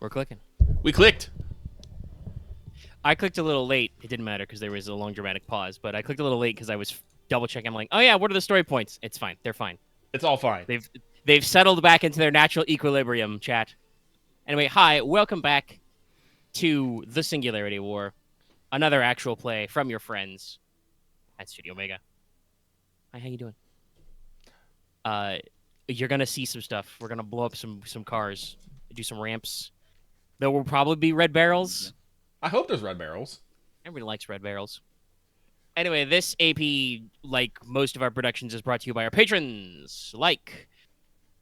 We're clicking. We clicked. I clicked a little late. It didn't matter because there was a long dramatic pause, but I clicked a little late because I was double checking. I'm like, oh yeah, what are the story points? It's fine. They're fine. It's all fine. They've settled back into their natural equilibrium, chat. Anyway, hi, welcome back to the Singularity War. Another actual play from your friends at StudiOmega. Hi, how you doing? You're gonna see some stuff. We're gonna blow up some cars, do some ramps. There will probably be red barrels. I hope there's red barrels. Everybody likes red barrels. Anyway, this AP, like most of our productions, is brought to you by our patrons, like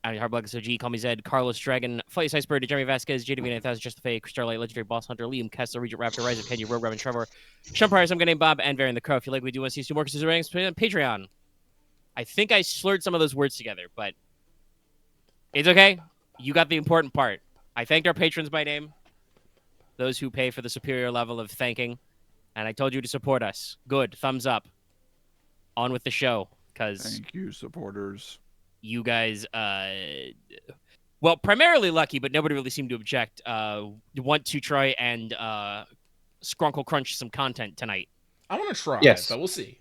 Hardblood SOG, Call Me Zed, Carlos Dragon, Flight Iceberg, Jeremy Vasquez, JDV 9000, Just the Fake, Starlight, Legendary Boss Hunter, Liam Kessler, Regent Raptor, Rise of Kenya, Rogue Raven, Trevor, Shumpire, some guy named Bob, and Varian the Crow. If you like, we do want to see some more consider Patreon. I think I slurred some of those words together, but it's okay. You got the important part. I thanked our patrons by name, those who pay for the superior level of thanking, and I told you to support us. Good. Thumbs up. On with the show, because thank you, supporters. You guys, well, primarily lucky, but nobody really seemed to object. Want to try and Skrunkle Crunch some content tonight. I want to try yes. it, but we'll see.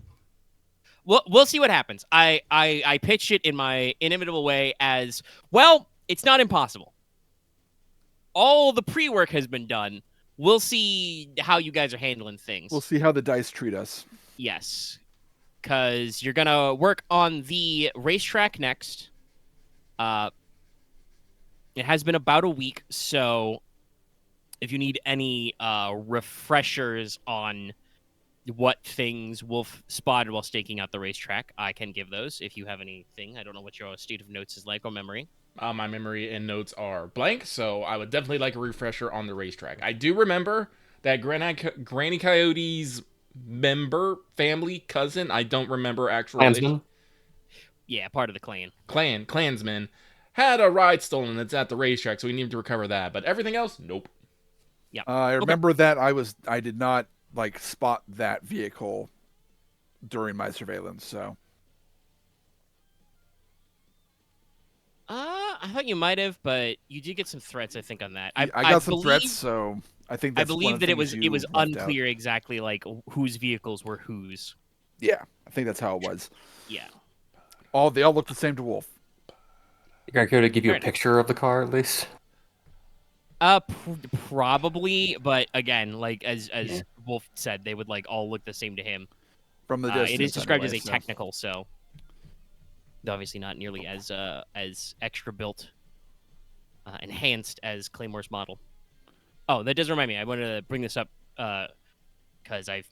We'll see what happens. I pitched it in my inimitable way as, well, it's not impossible. All the pre-work has been done. We'll see how you guys are handling things. We'll see how the dice treat us. Yes. Because you're going to work on the racetrack next. It has been about a week, so if you need any refreshers on what things Wolf spotted while staking out the racetrack, I can give those if you have anything. I don't know what your state of notes is like or memory. My memory and notes are blank, so I would definitely like a refresher on the racetrack. I do remember that Granny Coyote's member, family, cousin, I don't remember actual Clansman? Yeah, part of the clan. Clansman, had a ride stolen that's at the racetrack, so we need to recover that. But everything else, nope. Yeah. I remember that I did not spot that vehicle during my surveillance, so. I thought you might have, but you did get some threats, I think, on that. I got some threats, so I think that's I believe that it was unclear out. exactly like whose vehicles were whose. Yeah, I think that's how it was. Yeah. They all look the same to Wolf. You care to give you a picture of the car at least? Probably, but again, like as Wolf said, they would like all look the same to him. From the distance, it is described anyway, as a technical, so obviously not nearly as extra built, enhanced as Claymore's model. Oh, that does remind me. I wanted to bring this up because I've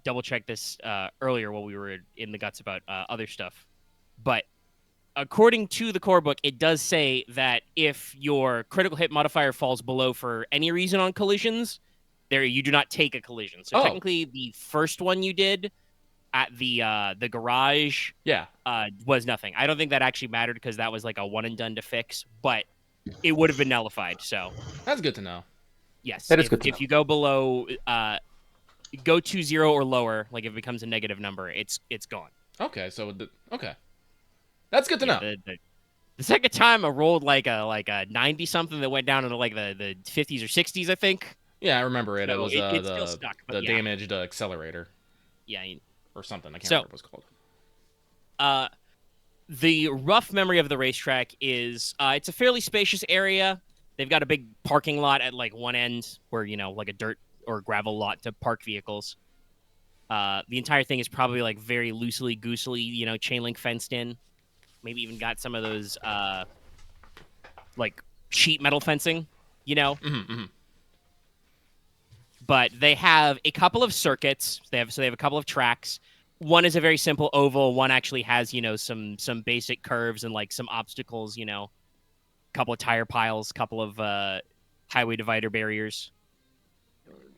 double checked this earlier while we were in the guts about other stuff, but according to the core book, it does say that if your critical hit modifier falls below for any reason on collisions, you do not take a collision. So technically, the first one you did at the garage, was nothing. I don't think that actually mattered because that was like a one and done to fix, but it would have been nullified. So that's good to know. Yes, that is good to know. If you go below, go to 0 or lower, like if it becomes a negative number, it's gone. Okay, so okay. That's good to know. The second time I rolled like a 90 something that went down into like the 50s or 60s, I think. Yeah, I remember it. So it was still stuck, the damaged accelerator. Yeah, or something. I can't remember what it was called. The rough memory of the racetrack is it's a fairly spacious area. They've got a big parking lot at like one end where, like a dirt or gravel lot to park vehicles. The entire thing is probably like very loosely goosely, chain link fenced in. Maybe even got some of those, like, sheet metal fencing, Mm-hmm, mm-hmm. But they have a couple of circuits. They have a couple of tracks. One is a very simple oval. One actually has, some basic curves and, like, some obstacles, a couple of tire piles, couple of highway divider barriers.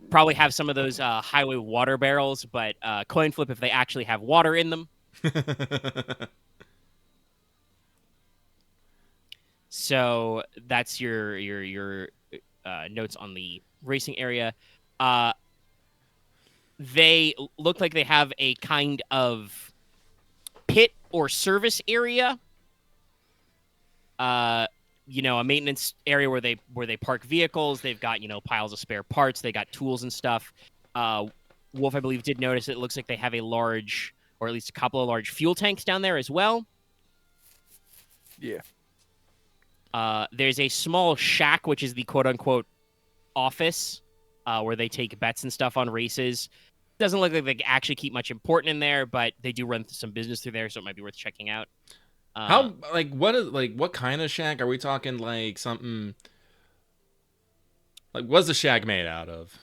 Probably have some of those highway water barrels, but coin flip if they actually have water in them. So that's your notes on the racing area. They look like they have a kind of pit or service area a maintenance area where they park vehicles. They've got piles of spare parts. They got tools and stuff. Wolf, I believe, did notice it looks like they have a large, or at least a couple of large fuel tanks down there as well. Yeah. There's a small shack, which is the quote-unquote office, where they take bets and stuff on races. Doesn't look like they actually keep much important in there, but they do run some business through there, so it might be worth checking out. What kind of shack are we talking? Like something like, what's the shack made out of?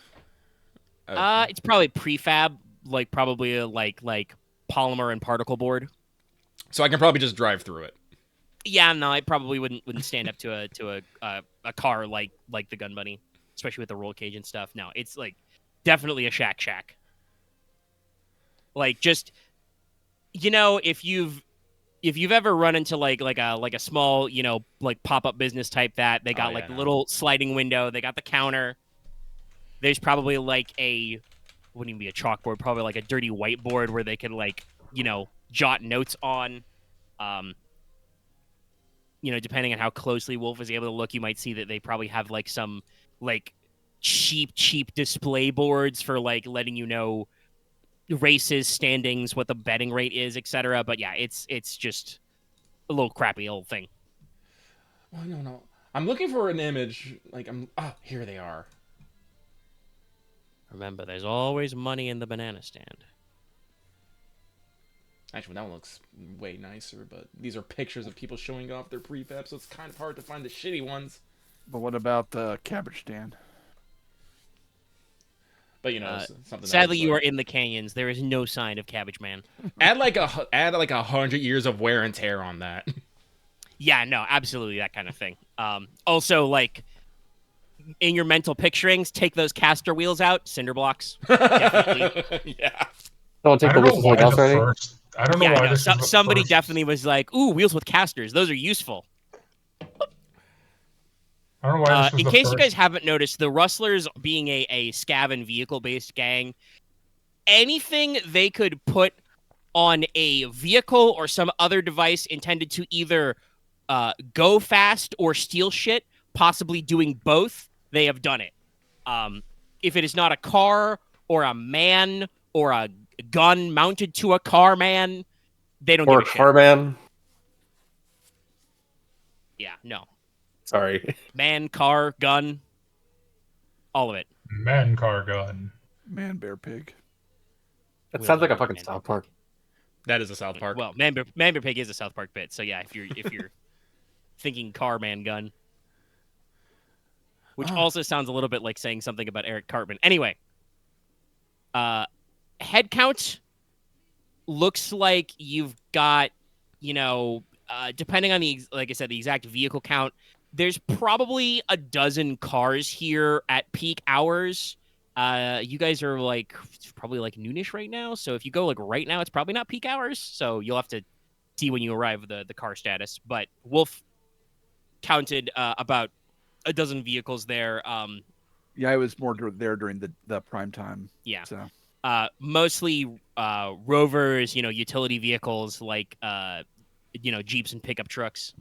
It's probably prefab, like probably like polymer and particle board. So I can probably just drive through it. Yeah, no, it probably wouldn't stand up to a car like the Gun Bunny, especially with the roll cage and stuff. No, it's like definitely a shack. Like, just if you've ever run into like a small like pop-up business type, that they got the little sliding window, they got the counter. There's probably like wouldn't even be a chalkboard, probably like a dirty whiteboard where they can jot notes on. Depending on how closely Wolf is able to look, you might see that they probably have like some like cheap display boards for like letting races, standings, what the betting rate is, etc. But yeah, it's just a little crappy old thing. Oh, no. I'm looking for an image. Here they are. Remember, there's always money in the banana stand. Actually, that one looks way nicer, but these are pictures of people showing off their prefab, so it's kind of hard to find the shitty ones. But what about the cabbage stand? But something. Sadly, you are in the canyons. There is no sign of Cabbage Man. add like 100 years of wear and tear on that. Yeah, no, absolutely that kind of thing. Also, like in your mental picturings, take those caster wheels out, cinder blocks. Definitely. Yeah. Don't take the wheels else already. I don't know why this is somebody first. definitely was like, "Ooh, wheels with casters. Those are useful." I don't know why this was in the case first. you guys haven't noticed, the Rustlers being a scav and vehicle-based gang, anything they could put on a vehicle or some other device intended to either go fast or steal shit, possibly doing both, they have done it. If it is not a car or a man or a gun mounted to a car man, they don't Or give a a car shit. man. Yeah, no. Sorry. Man, car, gun, all of it. Man car gun. Man, bear, pig. That We sounds love like a it, fucking man. South Park. That is a South Park. Well, Man Bear Pig is a South Park bit, so yeah, if you're thinking car, man, gun, which also sounds a little bit like saying something about Eric Cartman. Anyway, head count looks like you've got, depending on like I said, the exact vehicle count, there's probably a dozen cars here at peak hours. You guys are like probably like noonish right now, so if you go like right now, it's probably not peak hours. So you'll have to see when you arrive the car status. But Wolf counted about a dozen vehicles there. Yeah, I was more there during the prime time. Yeah. So Mostly rovers, utility vehicles like Jeeps and pickup trucks.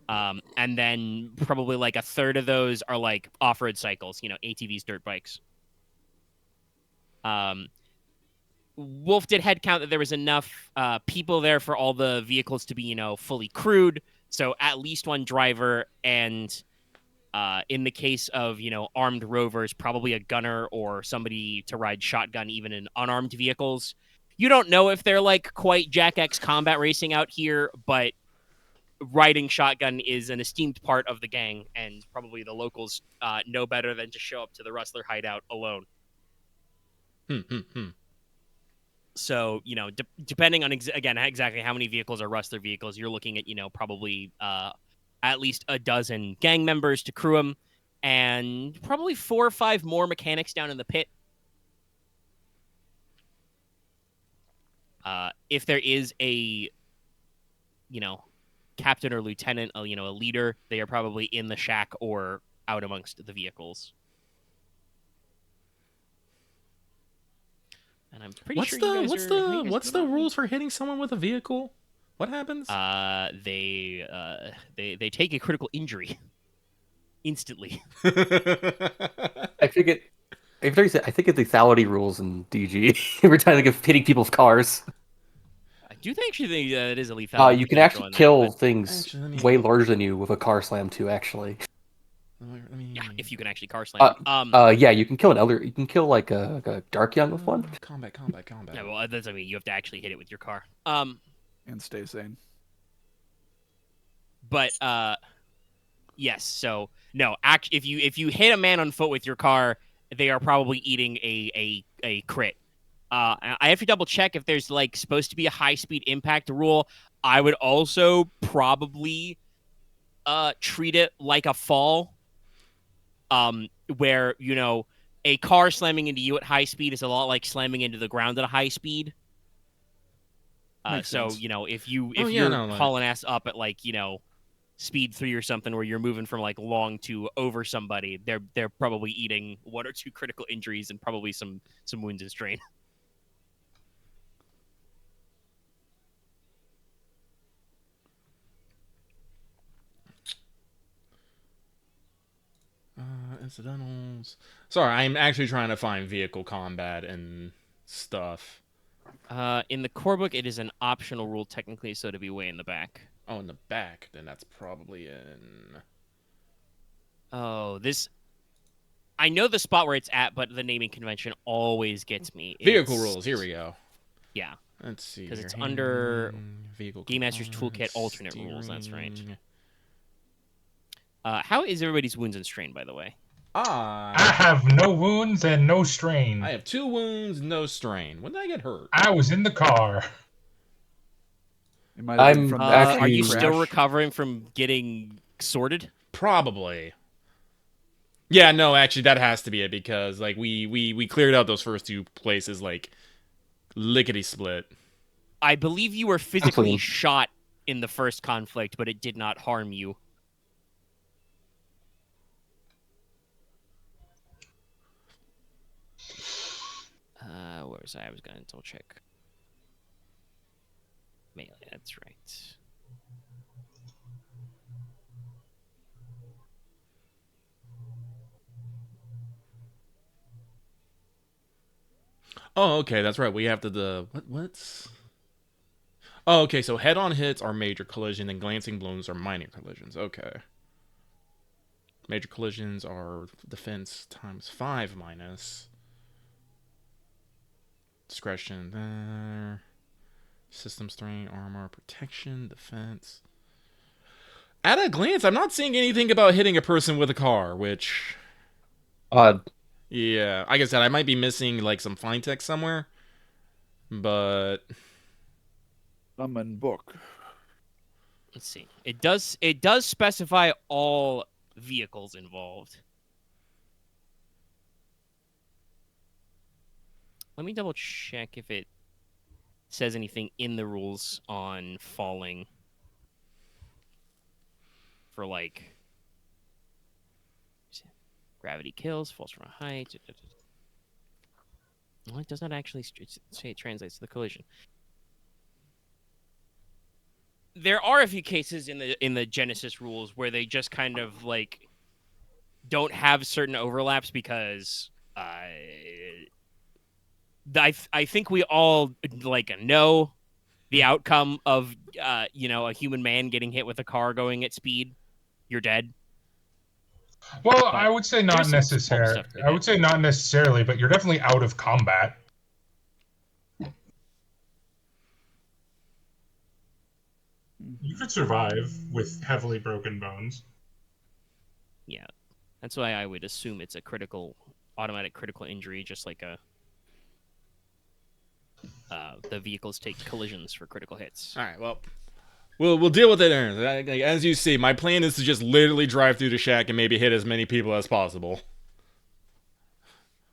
And then probably like a third of those are like off-road cycles, ATVs, dirt bikes. Wolf did head count that there was enough people there for all the vehicles to be, fully crewed. So at least one driver, and in the case of, armed rovers, probably a gunner or somebody to ride shotgun, even in unarmed vehicles. You don't know if they're like quite Jack X combat racing out here, but riding shotgun is an esteemed part of the gang, and probably the locals know better than to show up to the Rustler hideout alone. So, depending on, again, exactly how many vehicles are Rustler vehicles, you're looking at, probably at least a dozen gang members to crew them, and probably 4 or 5 more mechanics down in the pit. If there is a, captain or lieutenant, a leader, they are probably in the shack or out amongst the vehicles. And I'm pretty sure What's the rules for hitting someone with a vehicle? What happens? They take a critical injury instantly. I think it. I think it's lethality rules in DG. We're trying to get hitting people's cars. I do actually think it is a lethality. You can actually kill things Actually, let me- way larger than you with a car slam too. Actually, Let me- Yeah, if you can actually car slam. yeah, you can kill an elder. You can kill like a dark young with one. Combat. Yeah, well, that's, I mean, you have to actually hit it with your car. And stay sane. But yes. So no, if you hit a man on foot with your car, they are probably eating a crit. I have to double check if there's like supposed to be a high speed impact rule. I would also probably treat it like a fall. Where a car slamming into you at high speed is a lot like slamming into the ground at a high speed. Makes So sense. if you're like- hauling ass up at like speed 3 or something, where you're moving from like long to over somebody, they're probably eating 1 or 2 critical injuries and probably some wounds and strain. Incidentals. Sorry, I'm actually trying to find vehicle combat and stuff. In the core book, it is an optional rule technically, so to be way in the back. Oh, in the back. Then that's probably in. Oh, this. I know the spot where it's at, but the naming convention always gets me. Vehicle rules. Here we go. Yeah. Let's see. 'Cause here. it's under vehicle Game Master's components, Toolkit alternate rules, that's right. steering. How is everybody's wounds and strain, by the way? I have no wounds and no strain. I have 2 wounds, no strain. When did I get hurt? I was in the car. It might have been I'm from the actually- Are you crash. still recovering from getting sorted? Probably. Yeah, no, actually, that has to be it because like we cleared out those first 2 places like lickety split. I believe you were physically clean. shot in the first conflict, but it did not harm you. Where was I? I was going to double check. Melee, that's right. Oh, okay, that's right. We have to what's. Oh, okay. So head-on hits are major collision, and glancing blows are minor collisions. Okay. Major collisions are defense times 5 minus. Discretion there. System strain, armor, protection, defense. At a glance, I'm not seeing anything about hitting a person with a car, which... Odd. Yeah, like I said, I might be missing like some fine text somewhere. But... Summon book. Let's see. It does specify all vehicles involved. Let me double check if it says anything in the rules on falling for like gravity kills, falls from a height. Well, it does not actually say it translates to the collision. There are a few cases in the Genesis rules where they just kind of like don't have certain overlaps because I think we all like know the outcome of a human man getting hit with a car going at speed. You're dead. Well, I would say not there's some necessarily. stuff to I would say not necessarily, but you're definitely out of combat. You could survive with heavily broken bones. Yeah, that's why I would assume it's a automatic critical injury, just like the vehicles take collisions for critical hits. All right, well, we'll deal with it, Aren. As you see, my plan is to just literally drive through the shack and maybe hit as many people as possible.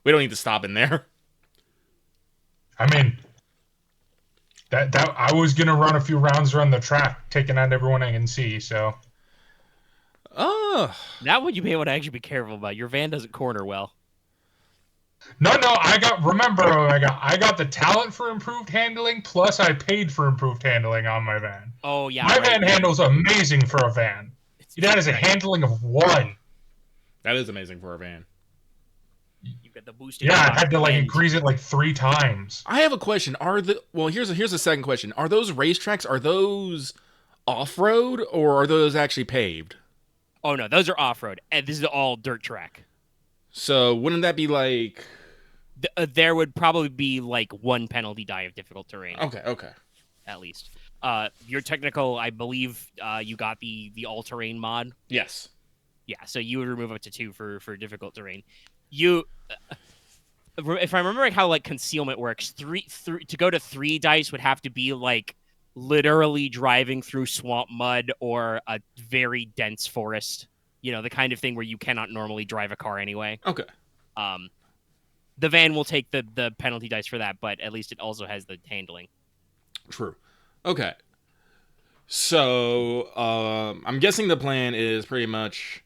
We don't need to stop in there. I mean, that I was gonna run a few rounds around the track, taking out everyone I can see. So, Oh, That would you be able to actually be careful about. Your van doesn't corner well. No, I got the talent for improved handling, plus I paid for improved handling on my van. Oh yeah, My right. van handles amazing for a van. It has a handling of 1. That is amazing for a van. You've got the boosted. Yeah, I had to like and- increase it like 3 times. I have a question. Here's a second question. Are those racetracks, are those off-road or are those actually paved? Oh no, those are off road, and this is all dirt track. So wouldn't that be like There would probably be like 1 penalty die of difficult terrain. okay. At least. Your technical, I believe, you got the all-terrain mod. Yes. Yeah, so you would remove up to 2 for difficult terrain. You, if I remember how like concealment works, three to go to 3 dice would have to be like literally driving through swamp mud or a very dense forest. You know, the kind of thing where you cannot normally drive a car anyway. Okay. The van will take the penalty dice for that, but at least it also has the handling. True. Okay. So, I'm guessing the plan is pretty much,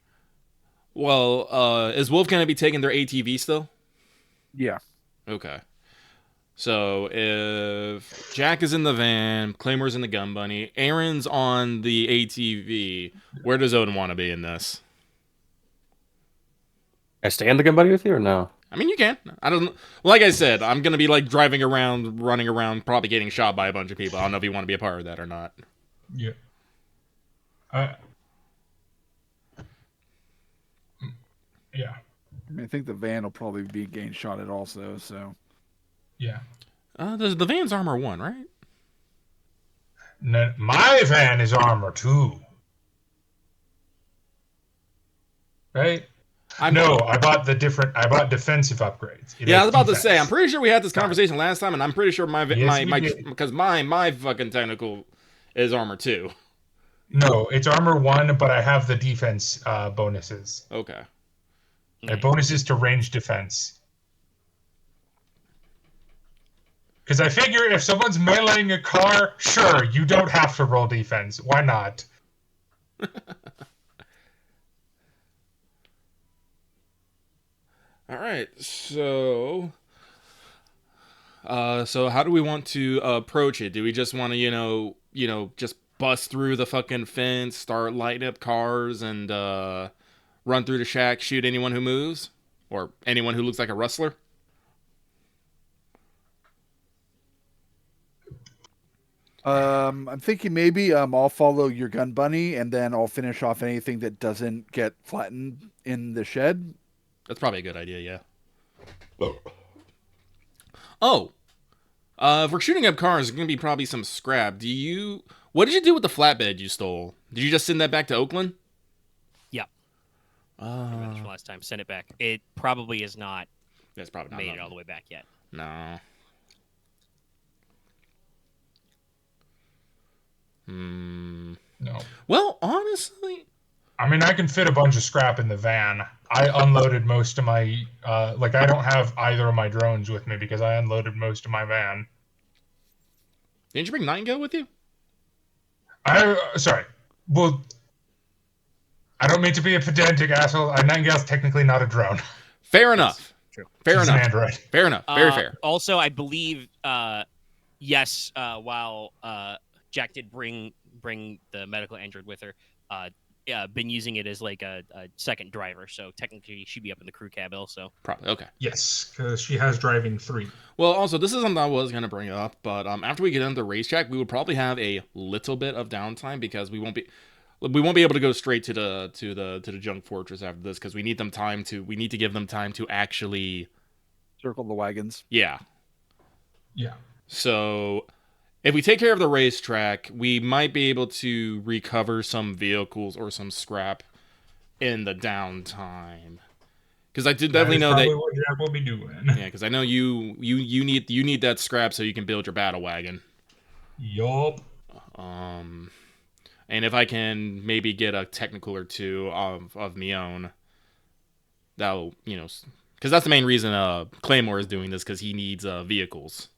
is Wolf going to be taking their ATV still? Yeah. Okay. So, if Jack is in the van, Claymore's in the gun bunny, Aren's on the ATV, where does Odin want to be in this? I stay in the gun buddy with you or no? I mean, you can. I don't. Like I said, I'm gonna be like driving around, running around, probably getting shot by a bunch of people. I don't know if you want to be a part of that or not. Yeah. Yeah. I mean, I think the van will probably be getting shot at also. So Yeah. The van's armor 1, right? No, my van is armor 2. Right? I bought defensive upgrades. Yeah, I was about to say. I'm pretty sure we had this conversation last time, and I'm pretty sure my because my fucking technical is armor 2. No, it's armor 1, but I have the defense bonuses. Okay. Bonuses to range defense. Because I figure if someone's meleeing a car, sure, you don't have to roll defense. Why not? All right. So how do we want to approach it? Do we just want to, just bust through the fucking fence, start lighting up cars, and run through the shack, shoot anyone who moves, or anyone who looks like a rustler? I'm thinking maybe I'll follow your gun bunny, and then I'll finish off anything that doesn't get flattened in the shed. That's probably a good idea, yeah. Oh. If we're shooting up cars, there's going to be probably some scrap. What did you do with the flatbed you stole? Did you just send that back to Oakland? Yeah. I mentioned last time. Send it back. It probably is not That's probably not made it all the way back yet. No. No. Well, honestly, I mean, I can fit a bunch of scrap in the van. I unloaded most of my... I don't have either of my drones with me because I unloaded most of my van. didn't you bring Nightingale with you? Sorry. Well, I don't mean to be a pedantic asshole. Nightingale's technically not a drone. Fair enough. True. Fair She's enough. an android. Fair enough. Very fair. Also, I believe, yes, while Jack did bring the medical android with her, been using it as like a second driver, so technically she'd be up in the crew cab also. Probably. Okay. Yes, because she has driving 3. Well, also, this is something I was going to bring up, but after we get into the racetrack, we would probably have a little bit of downtime because we won't be able to go straight to the junk fortress after this because we need to give them time to actually Circle the wagons. Yeah. Yeah. So if we take care of the racetrack, we might be able to recover some vehicles or some scrap in the downtime. Because I did definitely know that. What Jack will be doing. Yeah, because I know you need that scrap so you can build your battle wagon. Yup. And if I can maybe get a technical or two of my own, that'll because that's the main reason Claymore is doing this because he needs vehicles,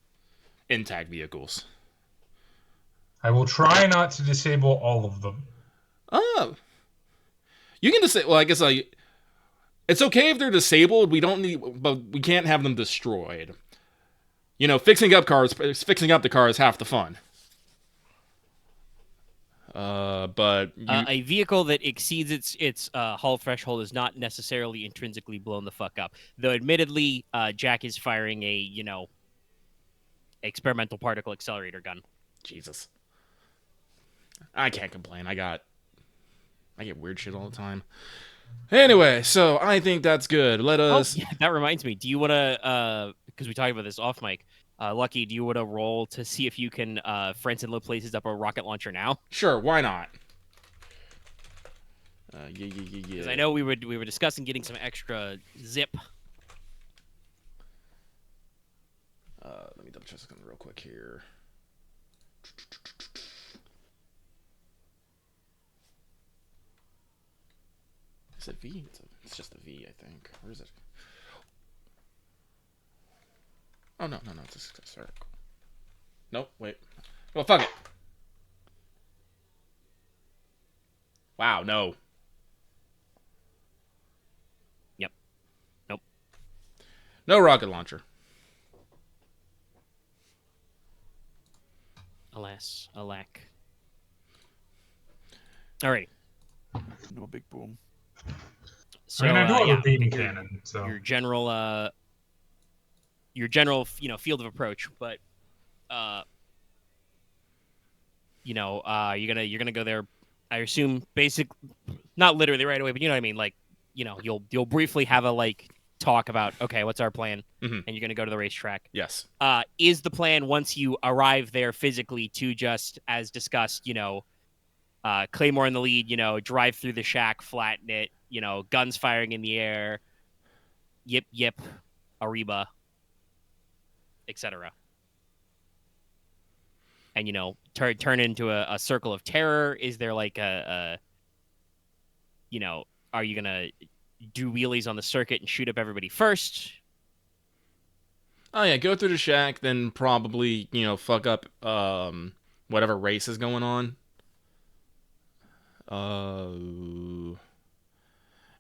intact vehicles. I will try not to disable all of them. Oh, you can disable. Well, I guess It's okay if they're disabled. We don't need, but we can't have them destroyed. You know, fixing up the car is half the fun. But a vehicle that exceeds its hull threshold is not necessarily intrinsically blown the fuck up. Though, admittedly, Jack is firing a experimental particle accelerator gun. Jesus, I can't complain. I get weird shit all the time. Anyway, so I think that's good. Let us. Oh, yeah, that reminds me. Do you want to? Because we talked about this off mic. Lucky, do you want to roll to see if you can friends in low places up a rocket launcher now? Sure, why not? Yeah. Because I know we were discussing getting some extra zip. Let me double check something real quick here. Is it V? It's just a V, I think. Where is it? Oh, no, it's a success. All right, cool. Nope, wait. Well, fuck it. Wow, no. Yep. Nope. No rocket launcher. Alas, alack. Alright. No big boom. So, I mean, I do have yeah, a beam cannon, so your general field of approach, but you're gonna go there, I assume, not literally right away, but you know what I mean, like, you'll briefly have a talk about, okay, what's our plan, Mhm. and you're gonna go to the racetrack. Yes. Is the plan, once you arrive there physically, to just, as discussed, Claymore in the lead, drive through the shack, flatten it, guns firing in the air, yip, Ariba, etc. And, turn into a circle of terror? Is there are you going to do wheelies on the circuit and shoot up everybody first? Oh, yeah, go through the shack, then probably, fuck up whatever race is going on.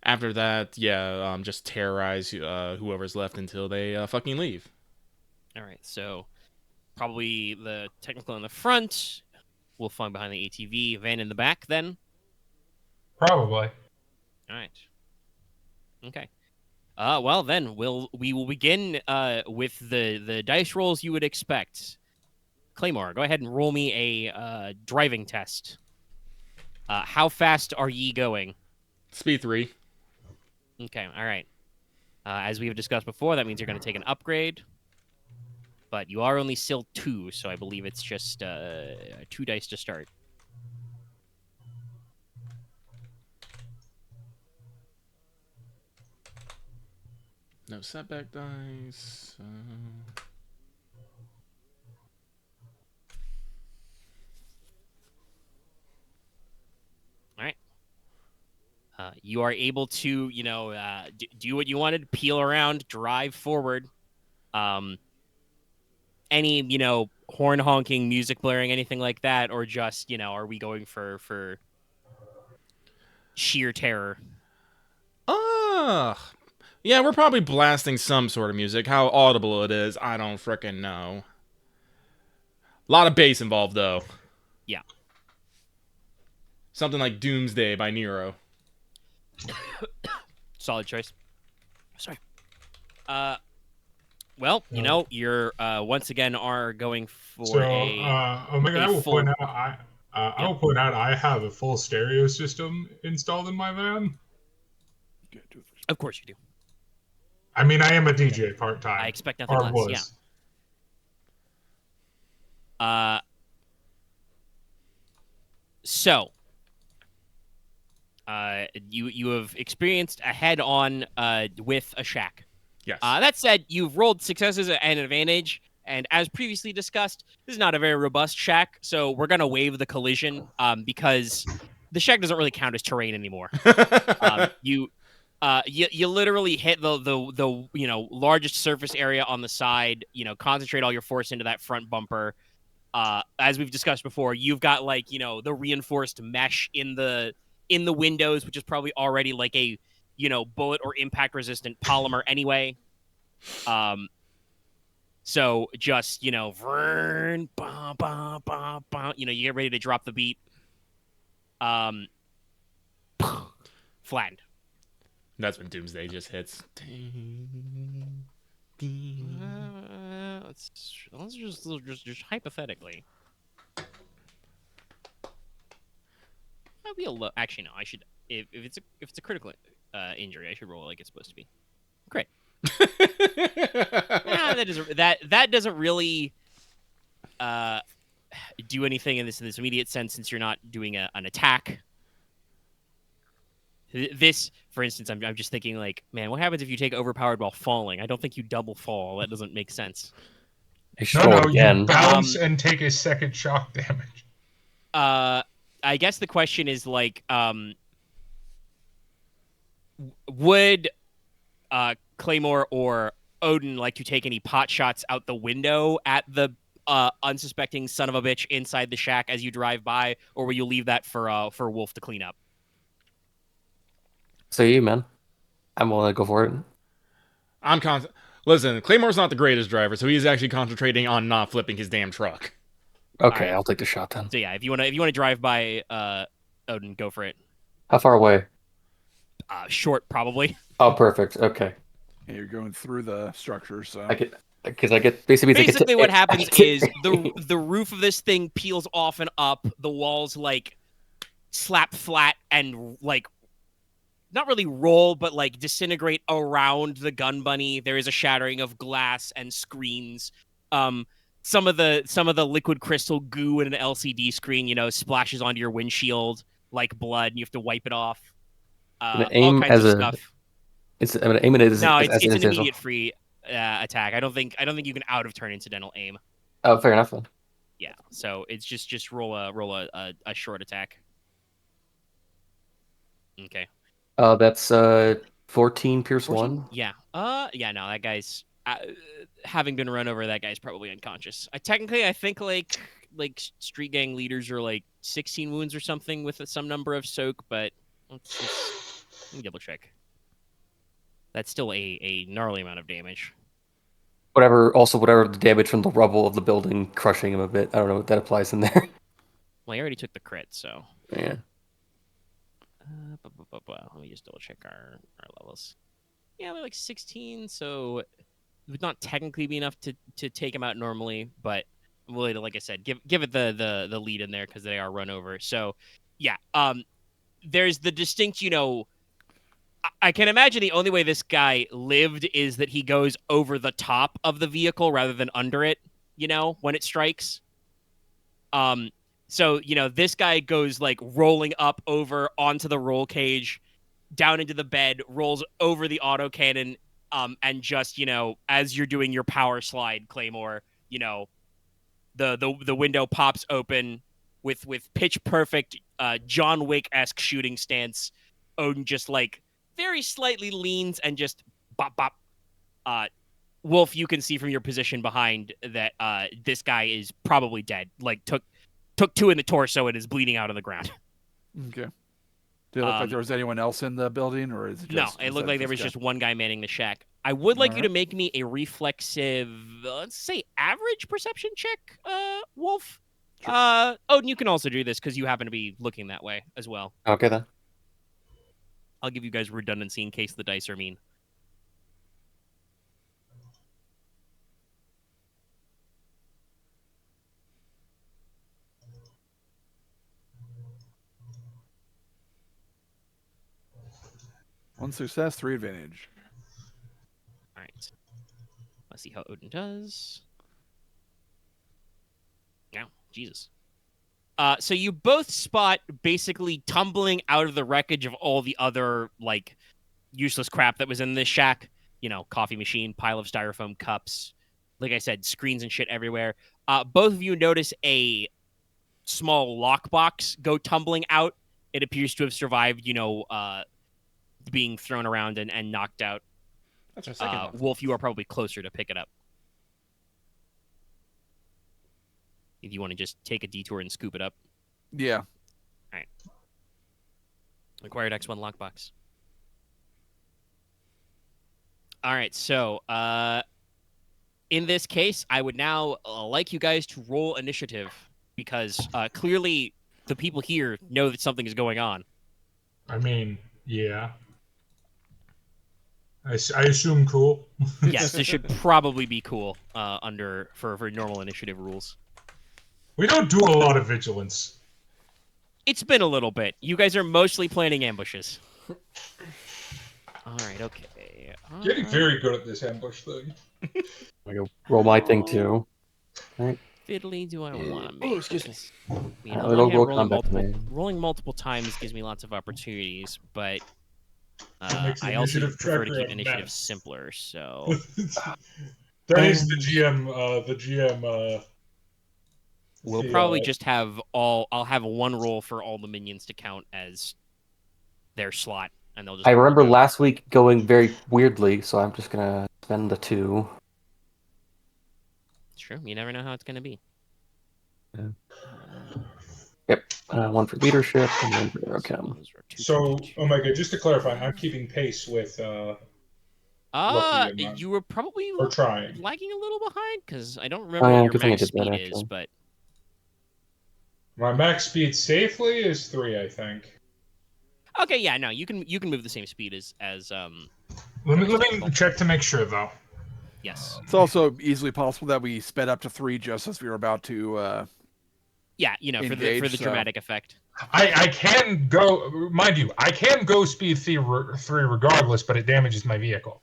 After that, yeah, just terrorize whoever's left until they fucking leave. All right, so probably the technical in the front, we'll find behind the ATV, van in the back then. probably. All right. Okay. Well then we will begin with the dice rolls you would expect. Claymore, go ahead and roll me a driving test. How fast are ye going? Speed 3. Okay, all right. As we have discussed before, that means you're going to take an upgrade. But you are only still 2, so I believe it's just 2 dice to start. No setback dice. All right. You are able to, do what you wanted, peel around, drive forward. Any, horn honking, music blaring, anything like that, or just, are we going for sheer terror? Yeah, we're probably blasting some sort of music. How audible it is, I don't frickin' know. A lot of bass involved, though. Yeah. Something like Doomsday by Nero. Solid choice. Sorry. Well, you're once again are going for So, a Omega, I will full- point out, I will point out I have a full stereo system installed in my van. Of course you do. I mean, I am a DJ part-time. I expect nothing or less. was. Yeah. So, you have experienced a head-on with a shack. Yes. That said, you've rolled successes at an advantage, and as previously discussed, this is not a very robust shack, so we're gonna waive the collision because the shack doesn't really count as terrain anymore. You literally hit the largest surface area on the side. Concentrate all your force into that front bumper. As we've discussed before, you've got the reinforced mesh in the windows, which is probably already like a bullet or impact resistant polymer anyway. So just, vrn, bah, bah, bah, bah, you get ready to drop the beat. Flattened. That's when Doomsday just hits. Let's just hypothetically. That'd be a low. Actually, no. I should. If it's a critical injury, I should roll it like it's supposed to be. Great. That doesn't really do anything in this immediate sense, since you're not doing an attack. This, for instance, I'm just thinking like, man, what happens if you take overpowered while falling? I don't think you double fall. That doesn't make sense. No, you bounce and take a second shock damage. I guess the question is like, would Claymore or Odin like to take any pot shots out the window at the unsuspecting son of a bitch inside the shack as you drive by, or will you leave that for Wolf to clean up? So you, man. I'm willing to go for it. Listen, Claymore's not the greatest driver, so he's actually concentrating on not flipping his damn truck. Okay, right. I'll take the shot then. So yeah, if you wanna drive by Odin, go for it. How far away? Short, probably. Oh, perfect. Okay. Yeah, you're going through the structure, so basically what happens is the roof of this thing peels off and up. The walls like slap flat and like not really roll, but like disintegrate around the gun bunny. There is a shattering of glass and screens. Some of the liquid crystal goo in an LCD screen, splashes onto your windshield like blood, and you have to wipe it off. All kinds of stuff. I'm gonna aim it as it's an immediate free attack. I don't think you can out of turn incidental aim. Oh, fair enough then. Yeah, so it's just roll a short attack. Okay. That's 14 Pierce 1. Yeah. Yeah, no, that guy's having been run over, that guy's probably unconscious. I think like street gang leaders are like 16 wounds or something with some number of soak, but let me double check. That's still a gnarly amount of damage. Whatever the damage from the rubble of the building crushing him a bit. I don't know what that applies in there. Well, he already took the crit, so. Yeah. Let me just double check our levels. Yeah, we're like 16, so it would not technically be enough to take him out normally, but really, like I said, give it the lead in there because they are run over. So, yeah, there's the distinct, I can imagine the only way this guy lived is that he goes over the top of the vehicle rather than under it, when it strikes. So, this guy goes like rolling up over onto the roll cage, down into the bed, rolls over the autocannon, and just, as you're doing your power slide, Claymore, the window pops open with pitch perfect John Wick-esque shooting stance. Odin just like very slightly leans and just bop bop. Wolf, you can see from your position behind that this guy is probably dead. Like took 2 in the torso and is bleeding out on the ground. Okay. Did it look like there was anyone else in the building, or is it just? No, it looked like there was just one guy manning the shack. I would like you to make me a reflexive, let's say, average perception check, Wolf. Sure. Odin, you can also do this because you happen to be looking that way as well. Okay, then. I'll give you guys redundancy in case the dice are mean. One success, 3 advantage. All right. Let's see how Odin does. Now, Jesus. So you both spot basically tumbling out of the wreckage of all the other like useless crap that was in this shack. Coffee machine, pile of styrofoam cups. Like I said, screens and shit everywhere. Both of you notice a small lockbox go tumbling out. It appears to have survived, being thrown around and knocked out. That's our second one. Wolf, you are probably closer to pick it up. If you want to just take a detour and scoop it up. Yeah. All right. Acquired X1 lockbox. All right, so in this case, I would now like you guys to roll initiative because clearly the people here know that something is going on. I mean, yeah. I assume cool. Yes, this should probably be cool for normal initiative rules. We don't do a lot of vigilance. It's been a little bit. You guys are mostly planning ambushes. All right, okay. Getting very good at this ambush thing. I go roll my thing too. Right. Fiddly, do I want to make? Oh, excuse me. this? You know, It'll on hand, roll rolling combat rolling multiple times gives me lots of opportunities, but makes the I also initiative prefer to tracker keep a initiative mess. simpler. So That is the GM. The GM. we'll probably just have I'll have one roll for all the minions to count as their slot, and they'll just. I remember last week going very weirdly, so I'm just gonna spend the 2. It's true. You never know how it's gonna be. Yeah. Yep. 1 for leadership and 1 for aerochem. Those are two, So, two, two. Omega, just to clarify, I'm keeping pace with Lucky and You were probably or trying. lagging a little behind because I don't remember yeah, what your good thing I max did that, speed is, actually. but My max speed safely is 3, I think. okay, yeah, no, you can move the same speed as Let me check to make sure though. yes. It's also easily possible that we sped up to 3 just as we were about to. Yeah, you know, for the Engage, so- dramatic effect. I can go, mind you, I can go speed 3 regardless, but it damages my vehicle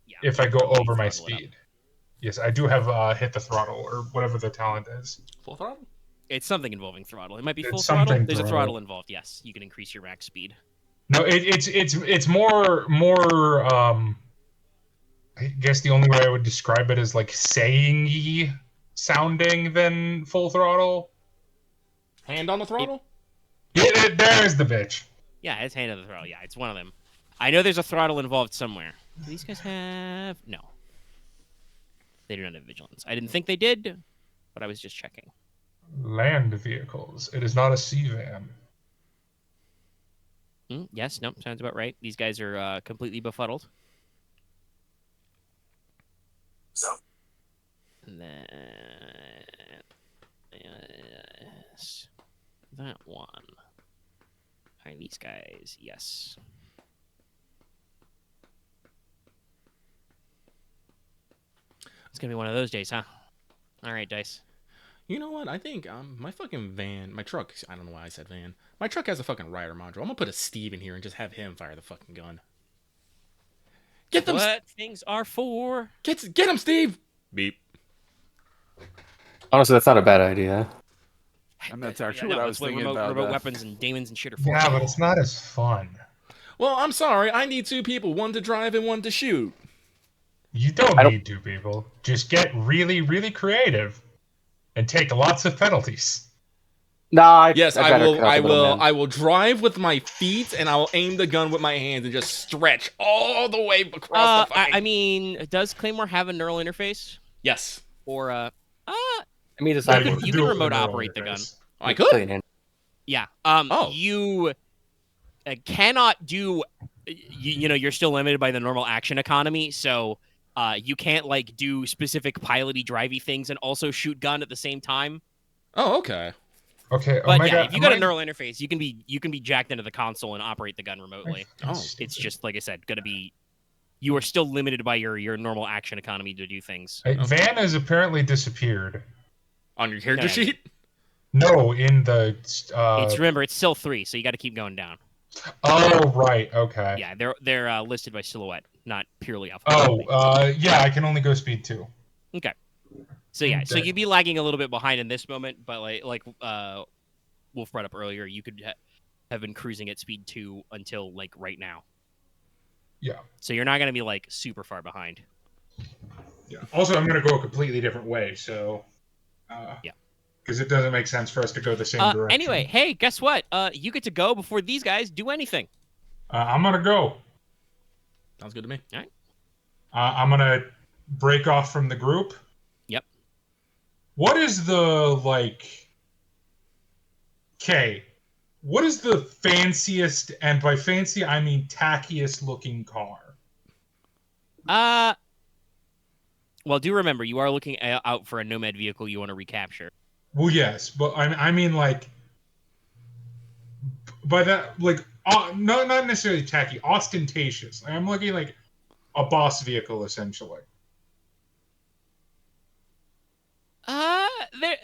Yeah. if I go probably over my throttle it up. speed. Yes, I do have hit the throttle or whatever the talent is. Full throttle? It's something involving throttle. It might be It's full throttle. something There's a throttle. throttle involved. Yes, you can increase your max speed. No, it's more I guess the only way I would describe it is like saying-y sounding than full throttle. Hand on the throttle? Yeah, there's the bitch. Yeah, it's hand on the throttle. Yeah, it's one of them. I know there's a throttle involved somewhere. Do these guys have? No. They do not have vigilance. I didn't think they did, but I was just checking. Land vehicles. It is not a sea van. Yes, nope, sounds about right. These guys are completely befuddled. So. And then yes, that one. All right, these guys, yes. It's gonna be one of those days, huh? All right, Dice. You know what? I think my fucking van, my truck, I don't know why I said van. My truck has a fucking rider module. I'm gonna put a Steve in here and just have him fire the fucking gun. Get them! What things are for? Get him, Steve! Beep. Honestly, that's not a bad idea. And that's actually no, what I that's was thinking remote, about. remote weapons and daemons and shit are for. Yeah, but it's not as fun. Well, I'm sorry. I need 2 people, 1 to drive and 1 to shoot. You don't I don't- need 2 people. Just get really, really creative and take lots of penalties. Nah, Yes, I'd I rather will. cut out I the will. middleman. I will drive with my feet, and I will aim the gun with my hands and just stretch all the way across the fucking. I mean, does Claymore have a neural interface yes, or I mean, it's Yeah, not you you can do it with remote a neural operate the gun. interface. I could. Yeah. Oh. You cannot do. You know, you're still limited by the normal action economy, so you can't like do specific piloty drivey things and also shoot gun at the same time. Oh, okay. Okay, But Omega, yeah, if you got a neural interface, you can be jacked into the console and operate the gun remotely. Oh. It's just like I said, gonna be. You are still limited by your normal action economy to do things. Hey, Van has apparently disappeared. On your character Okay. sheet. No, in the. It's still 3, so you got to keep going down. Oh, right. Okay. Yeah, they're listed by silhouette, not purely Oh, alphabetically. yeah, I can only go speed 2. Okay. So yeah, so Okay. you'd be lagging a little bit behind in this moment, but like Wolf brought up earlier, you could have been cruising at speed 2 until like right now. Yeah. So you're not gonna be like super far behind. Yeah. Also, I'm going to go a completely different way, so. Yeah. Because it doesn't make sense for us to go the same direction. Anyway, hey, guess what? You get to go before these guys do anything. I'm going to go. Sounds good to me. I'm going to break off from the group. Yep. What is the, like... Okay. What is the fanciest, and by fancy I mean tackiest looking car? Well, do remember you are looking out for a nomad vehicle you want to recapture. Well, yes, but I mean, like, by that, like, no, not necessarily tacky, ostentatious. Like, I'm looking like a boss vehicle, essentially.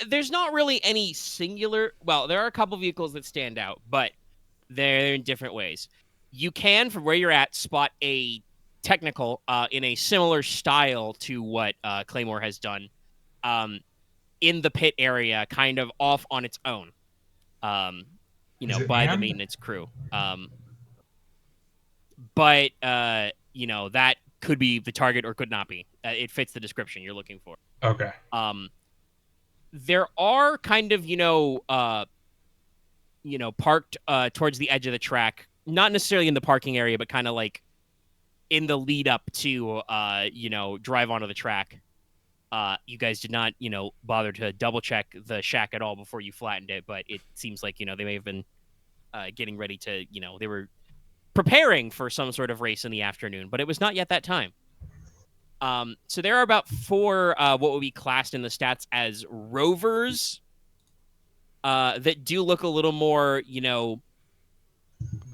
There's not really any singular. Well, there are a couple vehicles that stand out, but they're in different ways. You can, from where you're at, spot a technical in a similar style to what Claymore has done in the pit area, kind of off on its own, by the maintenance crew. But that could be the target or could not be. It fits the description you're looking for. Okay. There are kind of, parked towards the edge of the track, not necessarily in the parking area, but kind of like in the lead up to, drive onto the track. You guys did not, bother to double check the shack at all before you flattened it, but it seems like, they may have been getting ready to, they were preparing for some sort of race in the afternoon, but it was not yet that time. So there are about 4 what would be classed in the stats as rovers that do look a little more,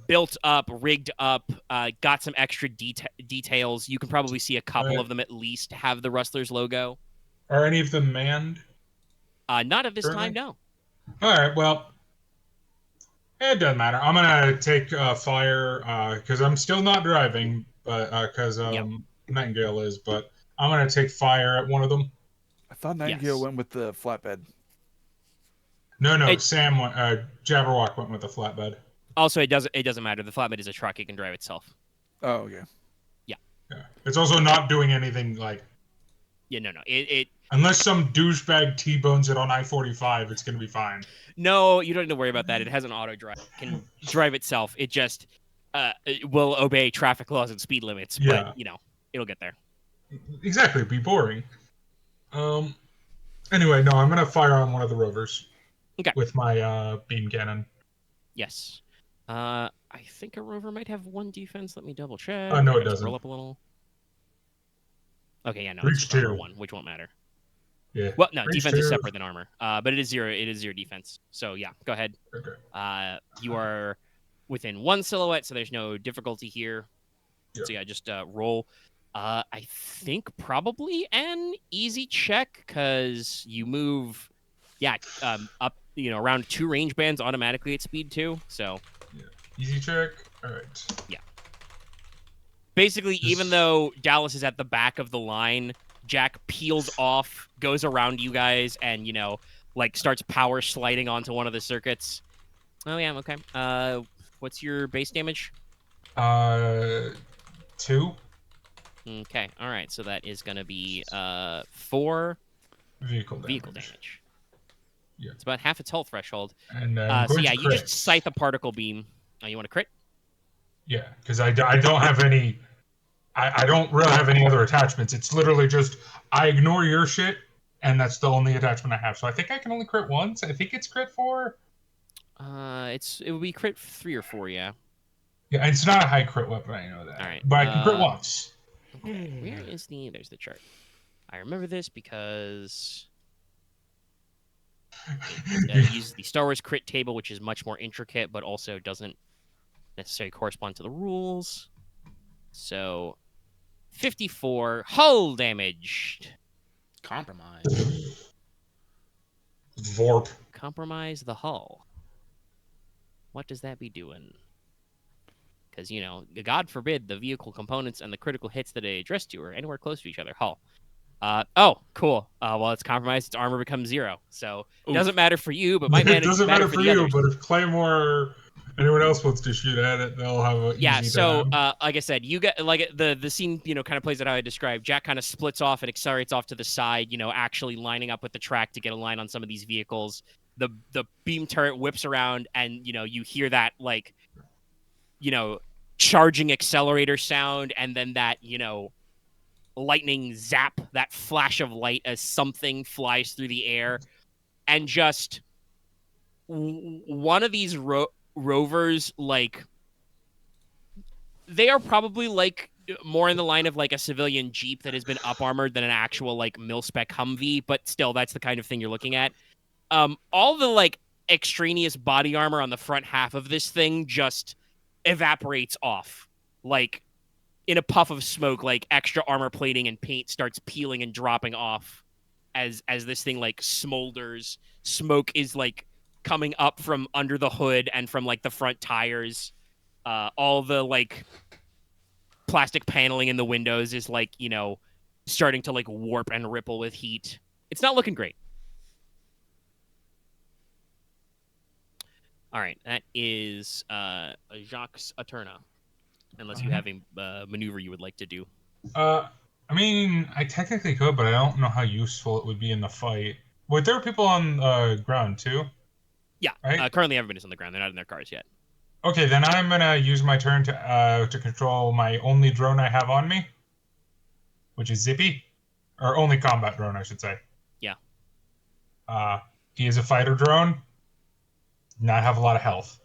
built up, rigged up, got some extra details. You can probably see a couple of them at least have the Rustlers logo. Are any of them manned? Not at this Currently? time, no. All right, well, it doesn't matter. I'm going to take fire because I'm still not driving, but because Nightingale is, but I'm going to take fire at one of them. I thought Nightingale went with the flatbed. No, Sam went, Jabberwock went with the flatbed. Also, it doesn't matter. The flatbed is a truck; it can drive itself. Oh, okay. Yeah. It's also not doing anything like. Yeah, no. It unless some douchebag T-bones it on I-45, it's gonna be fine. No, you don't need to worry about that. It has an auto drive. It can drive itself. It just it will obey traffic laws and speed limits. Yeah. But it'll get there. Exactly. It'd be boring. Anyway, no, I'm gonna fire on one of the rovers. Okay. With my beam cannon. Yes. I think a rover might have 1 defense. Let me double check. Oh, no, it doesn't. Scroll up a little. Okay, yeah, no, Reach it's armor 2. 1, which won't matter. Yeah. Well, no, Reach defense 2. is separate than armor. But it is 0. It is 0 defense. So yeah, go ahead. Okay. You are within 1 silhouette, so there's no difficulty here. Yeah. So yeah, just roll. I think probably an easy check because you move, up, around 2 range bands automatically at speed 2. So. Yeah. Easy check. All right. Yeah. Basically, even though Dallas is at the back of the line, Jack peels off, goes around you guys, and, starts power sliding onto one of the circuits. Oh, yeah, okay. What's your base damage? 2. Okay, all right. So that is going to be 4 vehicle damage. Yeah. It's about half its hull threshold. And so, yeah, you just scythe a particle beam. You want to crit? Yeah, because I don't have any... I don't really have any other attachments. It's literally just, I ignore your shit, and that's the only attachment I have. So I think I can only crit once. I think it's crit 4. It would be crit 3 or 4, yeah. Yeah, it's not a high crit weapon, I know that. All right. But I can crit once. Okay, where is there's the chart. I remember this because it uses the Star Wars crit table, which is much more intricate, but also doesn't necessarily correspond to the rules. So, 54 hull damage. Compromise. Vorp. Compromise the hull. What does that be doing? Because, God forbid the vehicle components and the critical hits that it addressed to are anywhere close to each other. Hull. Oh, cool. Well, it's compromised. Its armor becomes 0. So, it doesn't matter for you, but might it doesn't matter for you, others. but if Claymore or anyone else wants to shoot at it, they'll have a easy time. Like I said, you get the scene, kind of plays out how I described. Jack kind of splits off and accelerates off to the side, actually lining up with the track to get a line on some of these vehicles. The beam turret whips around, and you hear that charging accelerator sound, and then that lightning zap, that flash of light as something flies through the air, and just one of these rovers, they are probably more in the line of like a civilian Jeep that has been up armored than an actual like mil-spec Humvee, but still, that's the kind of thing you're looking at. All the like extraneous body armor on the front half of this thing just evaporates off, like in a puff of smoke. Like extra armor plating and paint starts peeling and dropping off as this thing like smolders. Smoke is like coming up from under the hood and from like the front tires. All the like plastic paneling in the windows is like, you know, starting to like warp and ripple with heat. It's not looking great. All right, that is Jacques' Aturna. Unless you have a maneuver you would like to do. I mean, I technically could, but I don't know how useful it would be in the fight. Wait, there are people on the ground too? Yeah, right? Currently everybody's on the ground. They're not in their cars yet. Okay, then I'm gonna use my turn to control my only drone I have on me, which is Zippy, or only combat drone, I should say. Yeah. He is a fighter drone. Not have a lot of health.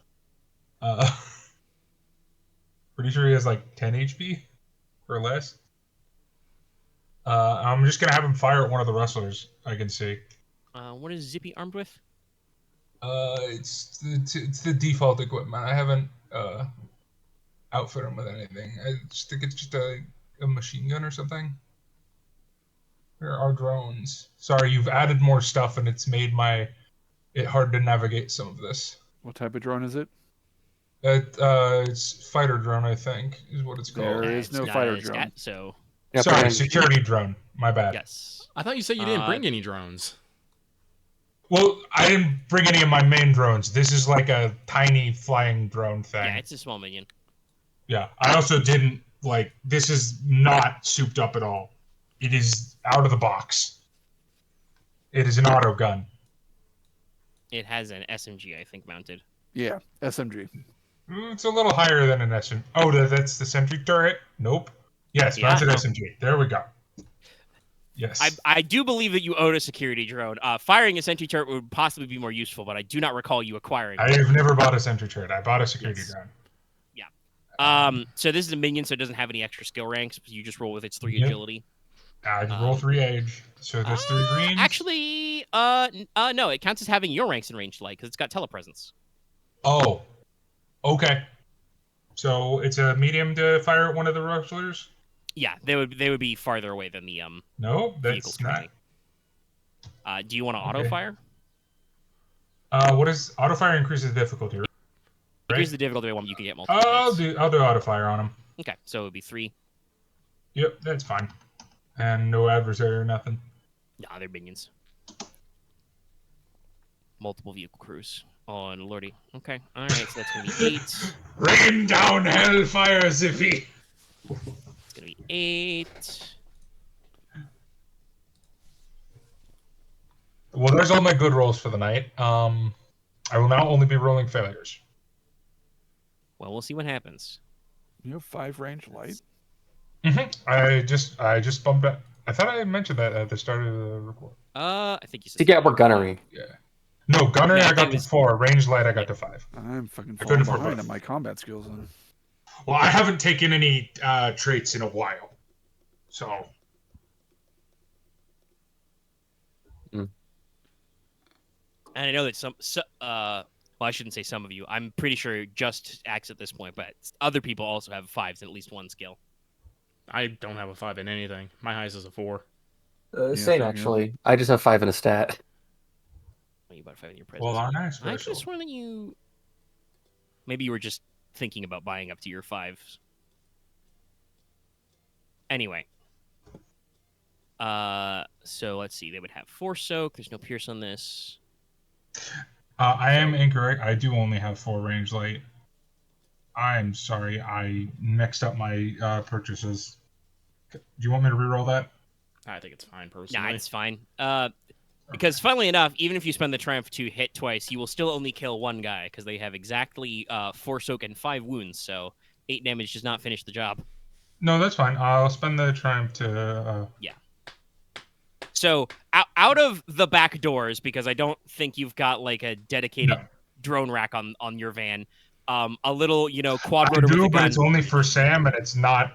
Pretty sure he has like 10 HP or less. I'm just gonna have him fire at one of the Rustlers I can see. What is Zippy armed with? It's the default equipment. I haven't outfit him with anything. I just think it's just a machine gun or something. Where are drones? Sorry, you've added more stuff and it's made it hard to navigate some of this. What type of drone is it? It's fighter drone, I think, is what it's called. There is It's no not fighter a drone. stat, so Yeah, Sorry, but- security drone. My bad. yes. I thought you said you didn't bring any drones. Well, I didn't bring any of my main drones. This is like a tiny flying drone thing. Yeah, it's a small minion. Yeah, I also didn't this is not souped up at all. It is out of the box. It is an auto gun. It has an SMG, I think, mounted. Yeah, SMG. It's a little higher than an SMG. Oh, that's the sentry turret? Nope. Yes, Yeah, mounted no. SMG. There we go. Yes. I do believe that you own a security drone. Firing a sentry turret would possibly be more useful, but I do not recall you acquiring one. I've never bought a sentry turret. I bought a security Yes. drone. So this is a minion, so it doesn't have any extra skill ranks. You just roll with its 3 Yep. agility. I can roll 3 age. So that's 3 greens. Actually, no, it counts as having your ranks in ranged light because it's got telepresence. Oh. Okay. So it's a medium to fire at one of the Rustlers? Yeah, they would be farther away than the No, vehicles that's not. currently. Do you want to auto Okay. fire? What is auto fire increases the difficulty, right? Here's the difficulty one you can get multiple. I'll hits. do auto fire on him. Okay, so it would be 3. Yep, that's fine. And no adversary or nothing. Nah, they're minions. Multiple vehicle crews. Oh, and lordy. Okay, all right, so that's gonna be 8. Rain down hellfire, Zippy. It's gonna be 8. Well, there's all my good rolls for the night. I will now only be rolling failures. Well, we'll see what happens. You have 5 range light. I just bumped up. I thought I mentioned that at the start of the report. I think you said To get more gunnery. Yeah. No, gunnery Yeah, I I think got it to was- 4. Range light I got to 5. I'm fucking I falling couldn't afford behind both. on my combat skills. Then. Well, I haven't taken any traits in a while, so And I know that well, I shouldn't say some of you. I'm pretty sure just Axe at this point, but other people also have 5s in at least one skill. I don't have a 5 in anything. My highest is a 4. Yeah, Same, yeah. actually. I just have 5 in a stat. Oh, you bought a 5 in your presence. well, aren't I I special? could have sworn that you. Maybe you were just thinking about buying up to your 5s. Anyway. So let's see. They would have 4 soak. There's no pierce on this. I am incorrect. I do only have 4 range light. I'm sorry. I mixed up my purchases. Do you want me to reroll that? I think it's fine personally. Nah, it's fine. Because funnily enough, even if you spend the triumph to hit twice, you will still only kill one guy because they have exactly 4 soak and 5 wounds. So 8 damage does not finish the job. No, that's fine. I'll spend the triumph to. So out of the back doors, because I don't think you've got like a dedicated No. drone rack on your van. A little, quad I rotor with do, a but gun. it's only for Sam, and it's not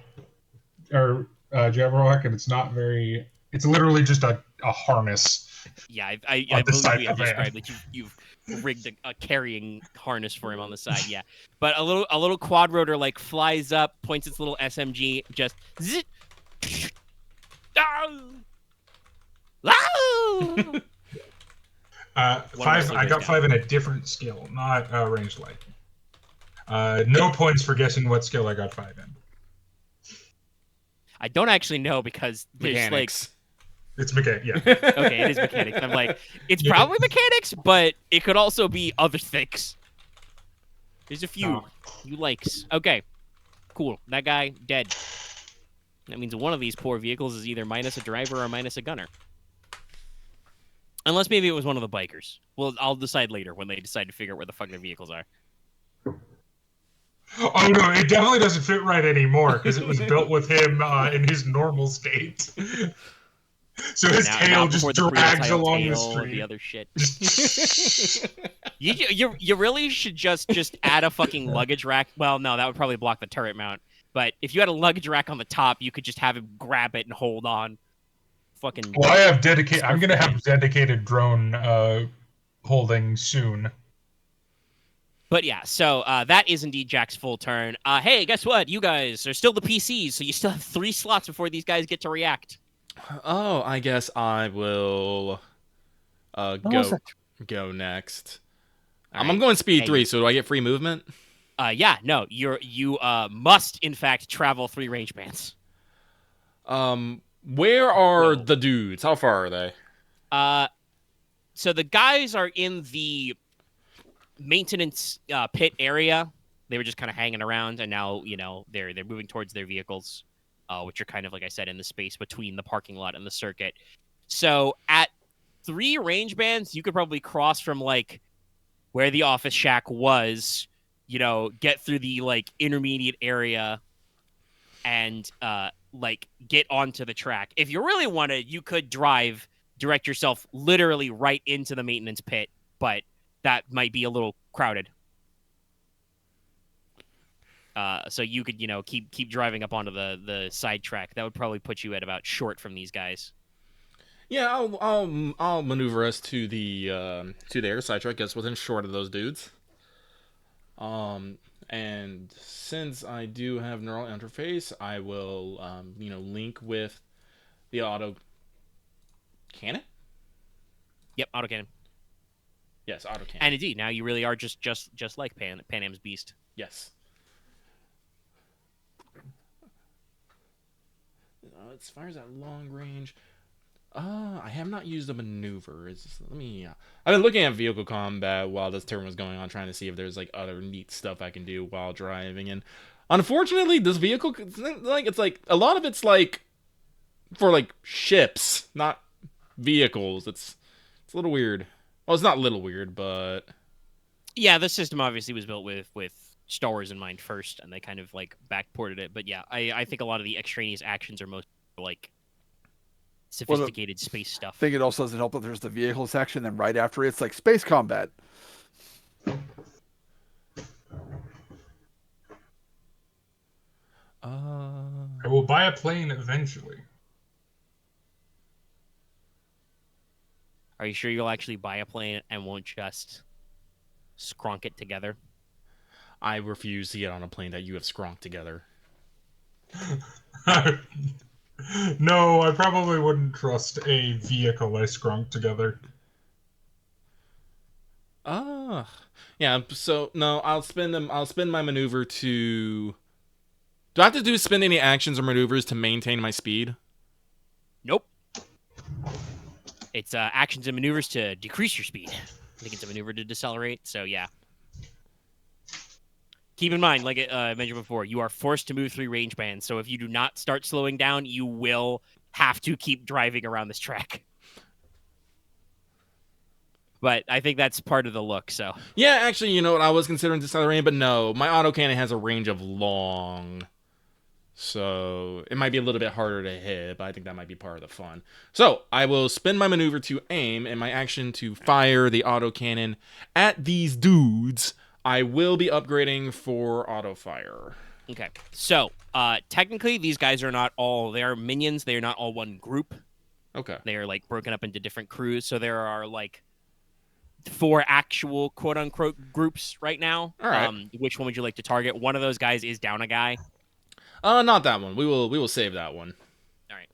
or Jabberwock, and it's not very. It's literally just a harness. Yeah, On I the believe side we of have the van. described that you've rigged a carrying harness for him on the side. Yeah, but a little quad rotor like flies up, points its little SMG, just zit. Five. I got 5 in a different skill, not ranged light. No points for guessing what skill I got 5 in. I don't actually know because there's Mechanics. It's mechanic. Yeah. okay, it is mechanics. I'm like, it's probably mechanics, but it could also be other things. There's a few likes. Okay, cool. That guy dead. That means one of these poor vehicles is either minus a driver or minus a gunner. Unless maybe it was one of the bikers. Well, I'll decide later when they decide to figure out where the fuck their vehicles are. Oh no, it definitely doesn't fit right anymore because it was built with him in his normal state. So his tail just drags along the street. The other shit. you really should just add a fucking luggage rack. Well, no, that would probably block the turret mount. But if you had a luggage rack on the top, you could just have him grab it and hold on. Fucking. Well, I have dedicated. I'm gonna have dedicated drone holding soon. But yeah, so that is indeed Jack's full turn. Hey, guess what? You guys are still the PCs, so you still have 3 slots before these guys get to react. Oh, I guess I will go next. I'm going speed 3, so do I get free movement? Yeah, no, you must in fact travel 3 range bands. Where are the dudes? How far are they? So the guys are in the maintenance pit area. They were just kind of hanging around, and now they're moving towards their vehicles, which are kind of, like I said, in the space between the parking lot and the circuit. So at 3 range bands, you could probably cross from like where the office shack was, get through the like intermediate area and like get onto the track. If you really wanted, you could direct yourself literally right into the maintenance pit, but that might be a little crowded. So you could, keep driving up onto the side track. That would probably put you at about short from these guys. Yeah, I'll maneuver us to the air side track. Guess within short of those dudes. And since I do have neural interface, I will link with the auto cannon. Yep, autocannon. Yes, autocannon. And indeed, now you really are just like Pan Am's Beast. Yes. It fires at long range. I have not used a maneuver. I've been looking at vehicle combat while this turn was going on, trying to see if there's like other neat stuff I can do while driving. And unfortunately, this vehicle, it's like a lot of it's like for like ships, not vehicles. It's a little weird. Well, it's not a little weird, but yeah, the system obviously was built with Star Wars in mind first, and they kind of like backported it. But yeah, I think a lot of the extraneous actions are most like sophisticated space stuff. I think it also doesn't help that there's the vehicle section, then right after it's like space combat. I will buy a plane eventually. Are you sure you'll actually buy a plane and won't just skronk it together? I refuse to get on a plane that you have skronked together. No, I probably wouldn't trust a vehicle I skrunked together. Yeah. So no, I'll spend my maneuver to. Do I have to spend any actions or maneuvers to maintain my speed? Nope. It's actions and maneuvers to decrease your speed. I think it's a maneuver to decelerate. So yeah. Keep in mind, like I mentioned before, you are forced to move 3 range bands. So if you do not start slowing down, you will have to keep driving around this track. But I think that's part of the look, so. Yeah, actually, you know what? I was considering decelerating, but no. My autocannon has a range of long. So it might be a little bit harder to hit, but I think that might be part of the fun. So I will spend my maneuver to aim and my action to fire the autocannon at these dudes. I will be upgrading for auto fire. Okay. So, technically, these guys are not all. They are minions. They are not all one group. Okay. They are like broken up into different crews. So there are like 4 actual quote unquote groups right now. All right. Which one would you like to target? One of those guys is down a guy. Not that one. We will save that one. All right.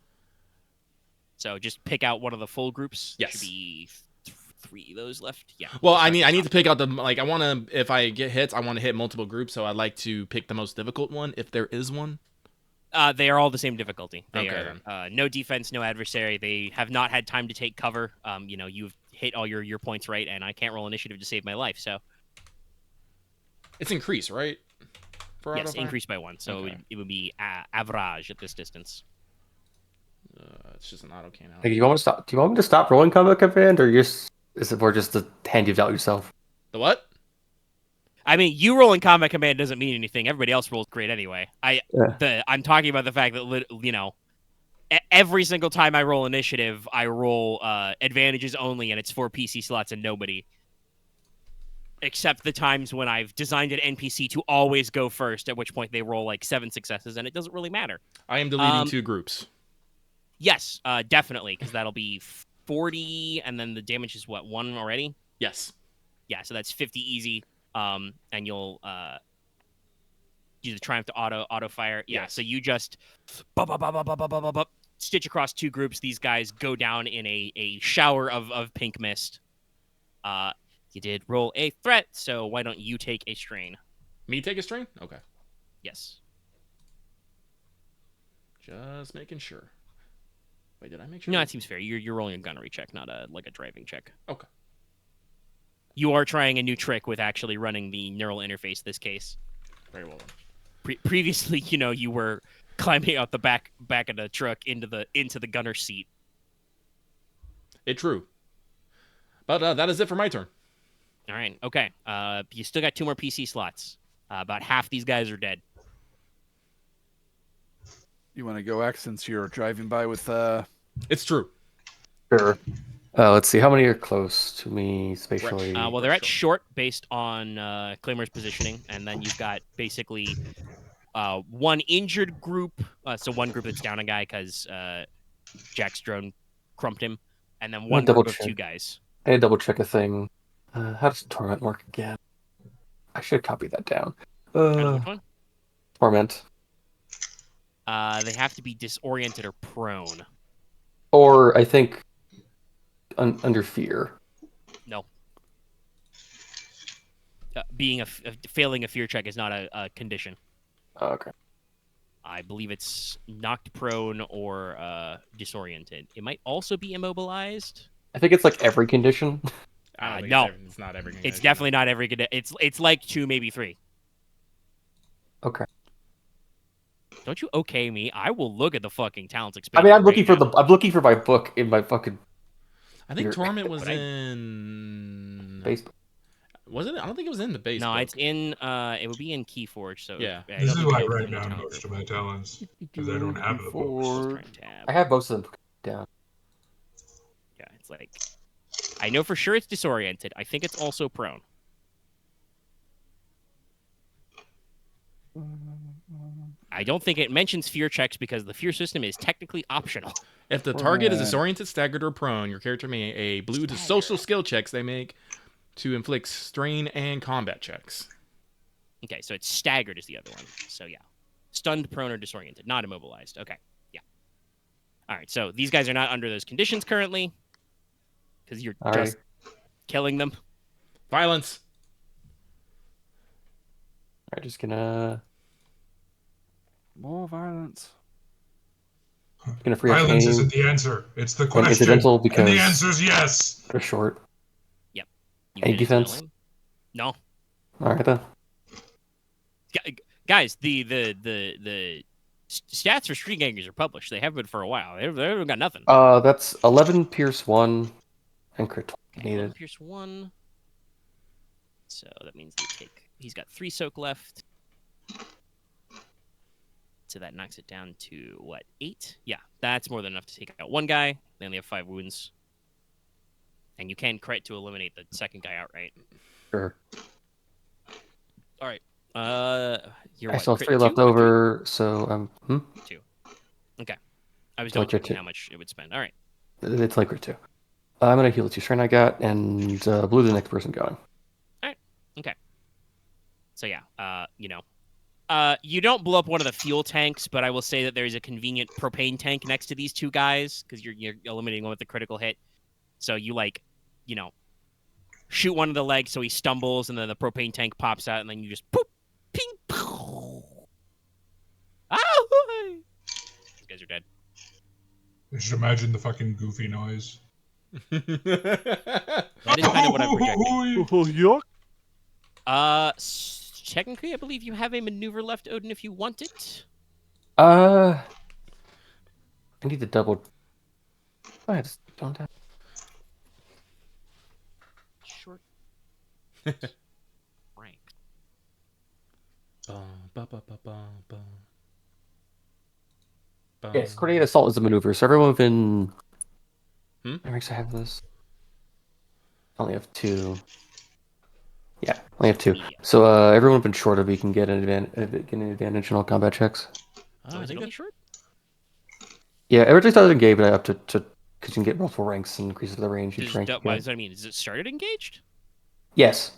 So just pick out one of the full groups. Yes. Should be 3 of those left. Yeah. Well, I need to pick out the I want to if I get hits, I want to hit multiple groups, so I'd like to pick the most difficult one if there is one. They are all the same difficulty. They Okay, are no defense, no adversary. They have not had time to take cover. You've hit all your points right, and I can't roll initiative to save my life. So It's increased, right? For yes, auto-fire? increased by 1. So Okay. it would be average at this distance. It's just an auto cannon. Like, do you want me to stop rolling combat command, or is it more just the hand you've dealt yourself? The what? I mean, you rolling combat command doesn't mean anything. Everybody else rolls great anyway. I'm talking about the fact that every single time I roll initiative, I roll advantages only, and it's 4 PC slots and nobody. Except the times when I've designed an NPC to always go first, at which point they roll like 7 successes, and it doesn't really matter. I am deleting 2 groups. Yes, definitely, because that'll be 40, and then the damage is what, 1 already? Yes. Yeah, so that's 50 easy. And you'll do the triumph to auto fire. Yeah, Yes. so you just stitch across 2 groups. These guys go down in a shower of pink mist. You did roll a threat, so why don't you take a strain? Me take a strain? Okay. Yes. Just making sure. Wait, did I make sure? No, that seems fair. You're rolling a gunnery check, not a driving check. Okay. You are trying a new trick with actually running the neural interface this case. Very well done. Previously, you were climbing out the back of the truck into the gunner seat. It true. But that is it for my turn. All right. Okay. You still got 2 more PC slots. About half these guys are dead. You want to go, X, since you're driving by with It's true. Sure. Let's see. How many are close to me spatially? Well, they're at short based on Claymore's positioning, and then you've got basically 1 injured group. So 1 group that's down a guy because Jack's drone crumped him, and then 1 group of 2 guys. I need to double check a thing. How does Torment work again? I should copy that down. Which one? Torment. They have to be disoriented or prone. Or I think under fear. No. Failing a fear check is not a condition. Oh, okay. I believe it's knocked prone or disoriented. It might also be immobilized. I think it's like every condition. I don't think no. it's not every. It's definitely not every condition. It's like 2, maybe 3. Okay. Don't you okay me? I will look at the fucking talents I expansion. mean, I'm looking for my book in my fucking I think Your- Torment was But I- in. Facebook. Was it? I don't think it was in the base. No, book. it's in. It would be in Keyforge. So Yeah. I This don't is think why I it's write in the down talent most group. of my talents because I don't have the books. Let's try and tab. I have most of them down. Yeah, it's like I know for sure it's disoriented. I think it's also prone. I don't think it mentions fear checks because the fear system is technically optional. If the target is Right. disoriented, staggered, or prone, your character may a blue to social skill checks they make to inflict strain and combat checks. Okay, so it's staggered is the other one. So yeah, stunned, prone, or disoriented, not immobilized. Okay, yeah. All right, so these guys are not under those conditions currently because you're All just killing them. Violence. I'm just gonna more violence. free up Violence aim. isn't the answer. It's the And question. incidental And the because answer is yes. they're short. You Any can defense? incidental aim. No, All right then. guys, the stats for street gangers are published. They have been for a while. They haven't got nothing. That's 11 pierce 1 and crit Okay, needed. Pierce 1. So that means they take. He's got 3 soak left. So that knocks it down to what, 8? Yeah, that's more than enough to take out 1 guy. They only have 5 wounds. And you can crit to eliminate the second guy outright. Sure. All right. You're I what? still have Crit 3 2 left or 3? over, so 2. Okay. I was It's like double crit checking 2. how much it would spend. All right. It's like crit 2. I'm gonna heal the 2 strain I got, and blue the next person going. All right. Okay. So yeah, you don't blow up one of the fuel tanks, but I will say that there's a convenient propane tank next to these 2 guys because you're eliminating one with the critical hit. So you shoot one of the legs so he stumbles, and then the propane tank pops out, and then you just poop, ping, pow. Ah! These guys are dead. Just imagine the fucking goofy noise. That is kind of what I'm projecting. Technically, I believe you have a maneuver left, Odin, if you want it. I need to double. I just don't have. Short. Rank. Yes, coordinated assault is a maneuver, so everyone within. Hmm? How many ranks I have this? I only have 2. Yeah, I only have 2. Yeah. So everyone within short of me can get an advantage in all combat checks. Oh, is it only short? Yeah, originally started engaged, but I up to because you can get multiple ranks and increases the range each rank. What does that mean? Is it started engaged? Yes.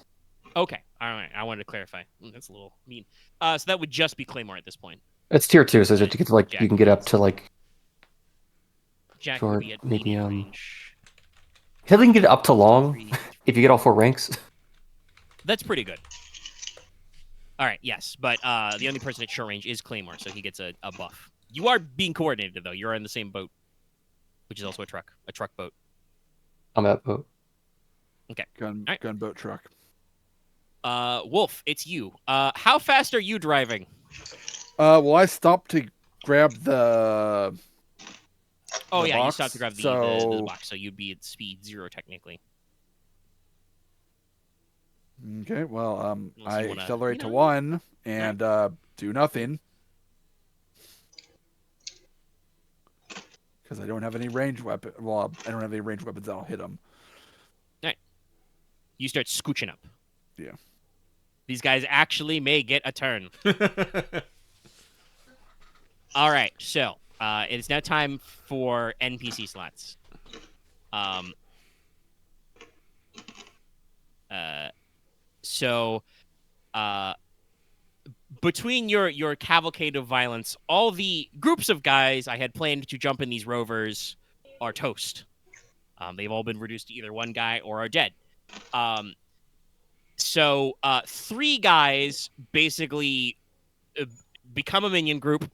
Okay. All right. I wanted to clarify. That's a little mean. So that would just be Claymore at this point. It's tier 2, so that you get to you can get up to Jack short, would be at medium. range. You said they can get up to long if you get all 4 ranks. That's pretty good. All right. Yes, but the only person at short range is Claymore, so he gets a buff. You are being coordinated though. You're in the same boat, which is also a truck boat. I'm at boat. Okay. Gunboat truck. Wolf, it's you. How fast are you driving? Well, I stopped to grab the. Oh the yeah, you box, stopped to grab the so... box, so you'd be at speed 0 technically. Okay, well, Unless I you wanna, accelerate to 1 and do nothing because I don't have any range weapon. Well, I don't have any range weapons that'll hit them. All right. You start scooching up. Yeah. These guys actually may get a turn. All right, so it is now time for NPC slots. Between your cavalcade of violence, all the groups of guys I had planned to jump in these rovers are toast. They've all been reduced to either one guy or are dead. So 3 guys basically become a minion group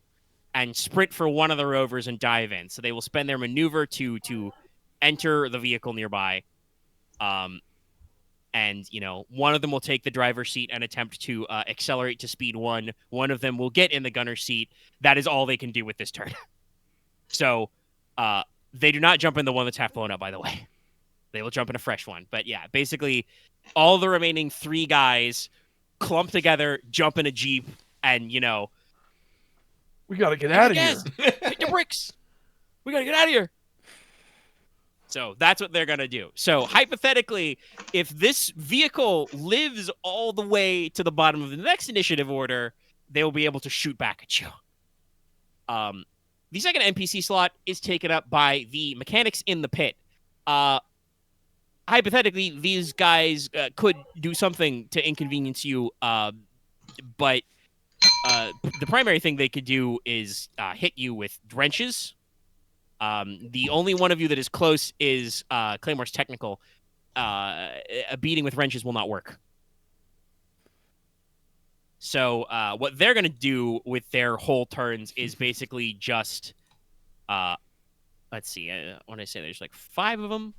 and sprint for one of the rovers and dive in. So they will spend their maneuver to enter the vehicle nearby. And, one of them will take the driver's seat and attempt to accelerate to speed 1. One of them will get in the gunner's seat. That is all they can do with this turn. So they do not jump in the one that's half blown up, by the way. They will jump in a fresh one. But yeah, basically all the remaining 3 guys clump together, jump in a Jeep, and, we got to get out of here. Hit the bricks. We got to get out of here. So that's what they're going to do. So hypothetically, if this vehicle lives all the way to the bottom of the next initiative order, they will be able to shoot back at you. The second NPC slot is taken up by the mechanics in the pit. Hypothetically, these guys could do something to inconvenience you, but the primary thing they could do is hit you with wrenches. The only one of you that is close is Claymore's technical. A beating with wrenches will not work. So what they're going to do with their whole turns is basically just, let's see, what did I say? There's like 5 of them.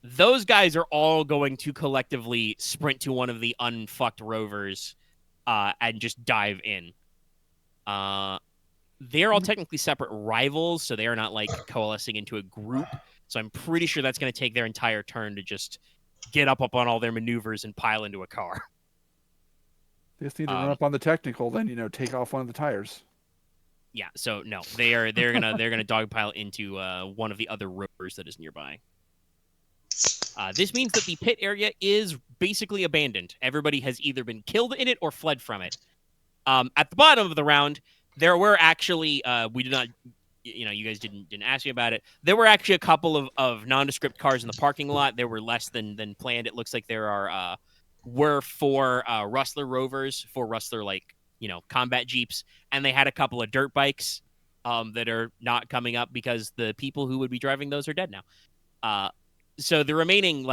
Those guys are all going to collectively sprint to one of the unfucked rovers and just dive in. They're all technically separate rivals, so they are not like coalescing into a group. So I'm pretty sure that's going to take their entire turn to just get up on all their maneuvers and pile into a car. They just need to run up on the technical, then take off one of the tires. Yeah, so no, they're gonna dogpile into one of the other rovers that is nearby. This means that the pit area is basically abandoned. Everybody has either been killed in it or fled from it. At the bottom of the round, there were actually we did not, you guys didn't ask me about it. There were actually a couple of nondescript cars in the parking lot. There were less than planned. It looks like there were 4 Rustler Rovers, 4 Rustler combat jeeps, and they had a couple of dirt bikes that are not coming up because the people who would be driving those are dead now. So the remaining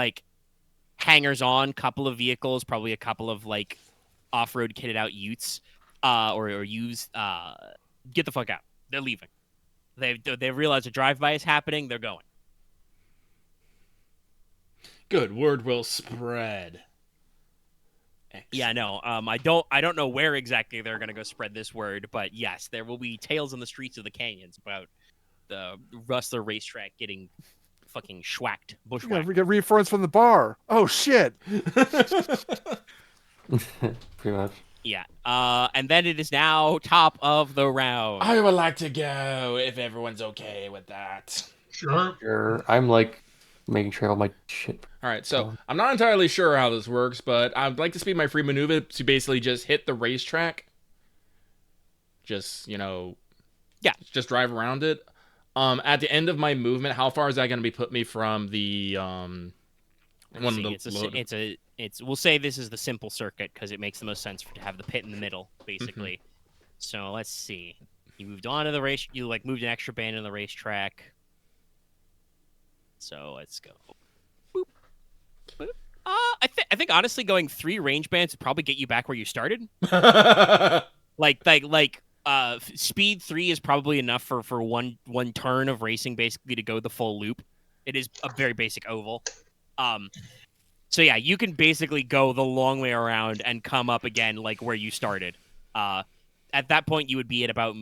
hangers on, couple of vehicles, probably a couple of off-road kitted out utes or used, get the fuck out. They're leaving. They realize a drive-by is happening. They're going. Good. Word will spread. Excellent. Yeah, no. I don't know where exactly they're gonna go spread this word, but yes, there will be tales in the streets of the canyons about the Rustler racetrack getting fucking schwacked, bushwhacked. We get reinforcements from the bar. Oh shit! Pretty much. Yeah. And then it is now top of the round. I would like to go if everyone's okay with that. Sure. I'm making sure all my shit. All right, so I'm not entirely sure how this works, but I'd like to speed my free maneuver to basically just hit the racetrack. Just, just drive around it. At the end of my movement, how far is that going to be put me from the we'll say this is the simple circuit because it makes the most sense to have the pit in the middle, basically. Mm-hmm. So let's see. You moved on to the race. You moved an extra band in the racetrack. So let's go. Boop. Boop. I think honestly going 3 range bands would probably get you back where you started. Speed 3 is probably enough for one turn of racing basically to go the full loop. It is a very basic oval. So yeah, you can basically go the long way around and come up again where you started. At that point you would be at about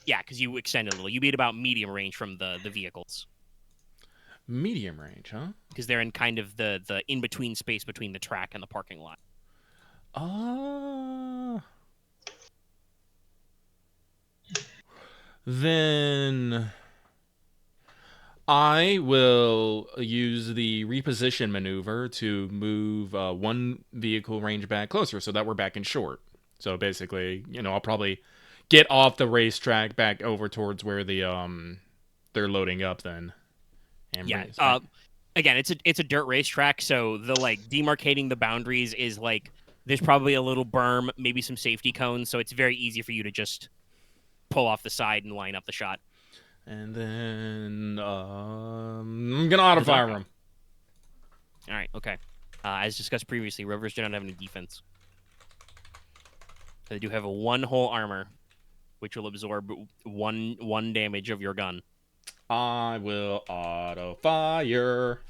because you extended a little. You'd be at about medium range from the vehicles. Medium range, huh? Because they're in kind of the in-between space between the track and the parking lot. Then I will use the reposition maneuver to move one vehicle range back closer so that we're back in short. So basically, I'll probably get off the racetrack back over towards where the they're loading up then. And again, it's a dirt racetrack, so the demarcating the boundaries is there's probably a little berm, maybe some safety cones, so it's very easy for you to just pull off the side and line up the shot. And then I'm gonna auto fire them. All right, okay. As discussed previously, Rovers do not have any defense. They do have a 1 whole armor, which will absorb one damage of your gun. I will auto fire.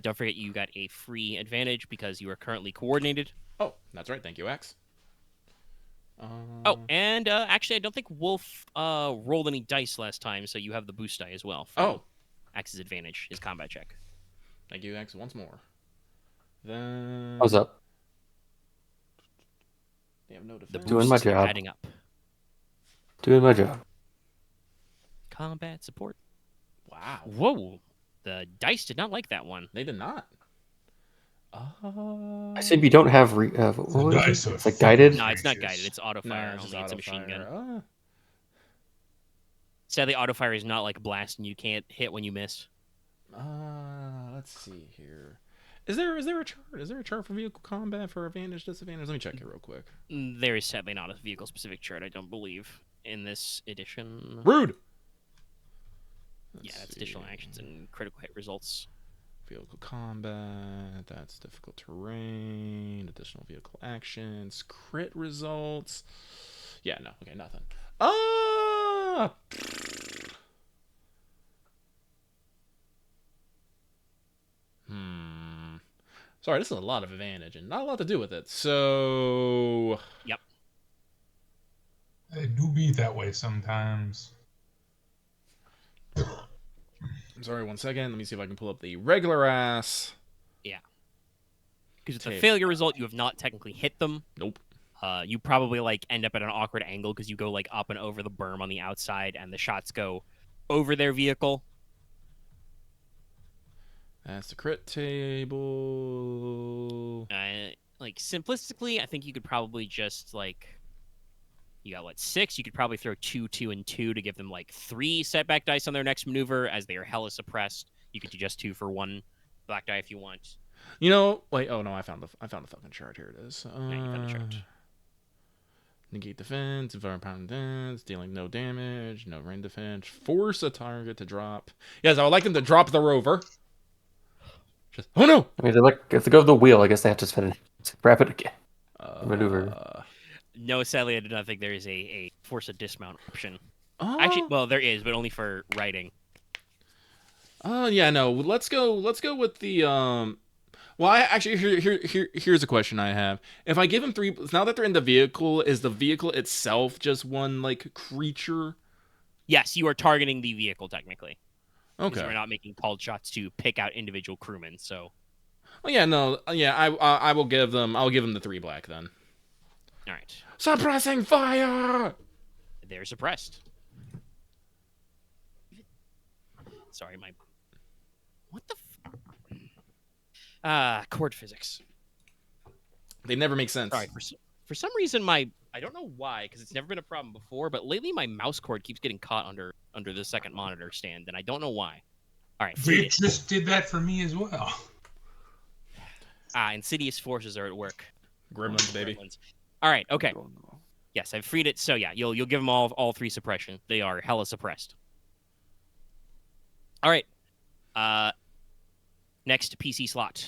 Don't forget you got a free advantage because you are currently coordinated. Oh, that's right. Thank you, X. And actually, I don't think Wolf rolled any dice last time, so you have the boost die as well. X's advantage, his combat check. Thank you, X, once more. Then... How's up? They have no defense. The Doing my job. Adding up. Doing my job. Combat support. Wow. Whoa. The dice did not like that one. They did not. I said you don't have it's guided. No, it's not guided. It's auto fire. Only it's a machine gun. Sadly, auto fire is not like blast, and you can't hit when you miss. Let's see here. Is there a chart? Is there a chart for vehicle combat for advantage, disadvantage? Let me check it real quick. There is sadly not a vehicle specific chart. I don't believe in this edition. Rude. That's additional actions and critical hit results. Vehicle combat, that's difficult terrain, additional vehicle actions, crit results. Yeah, no, okay, nothing. Sorry, this is a lot of advantage and not a lot to do with it. So... Yep. It do be that way sometimes. I'm sorry, 1 second. Let me see if I can pull up the regular ass. Yeah. Because it's a failure result, you have not technically hit them. Nope. You probably end up at an awkward angle because you go up and over the berm on the outside, and the shots go over their vehicle. That's the crit table. Like simplistically, I think you could probably just like you got what 6. You could probably throw 2, 2, and 2 to give them like 3 setback dice on their next maneuver, as they are hella suppressed. You could do just 2 for 1 black die if you want. You know, wait. Oh no, I found the fucking chart. Here it is. Yeah, you found the chart. Negate defense, environment pound dance, dealing no damage, no rain defense, force a target to drop. Yes, I would like them to drop the rover. Just, oh no! I mean, if they go to the wheel, I guess they have to spend grab it again. Maneuver. No, sadly, I do not think there is a force a dismount option. Oh, Actually, well, there is, but only for riding. Oh yeah, no. Let's go with the Well, here's a question I have. If I give him 3, now that they're in the vehicle, is the vehicle itself just one like creature? Yes, you are targeting the vehicle technically. Okay. We're not making called shots to pick out individual crewmen. So. Oh yeah, no, yeah. I will give them. I'll give them the 3 black then. All right. Suppressing fire. They're suppressed. Sorry, my. What the. Chord physics. They never make sense. Sorry, for some reason I don't know why, because it's never been a problem before, but lately my mouse cord keeps getting caught under the second monitor stand, and I don't know why. All right, it just did that for me as well. Insidious forces are at work. Gremlins, baby. Gremlins. All right, okay. Yes, I've freed it. So yeah, you'll give them all 3 suppression. They are hella suppressed. All right. Next PC slot.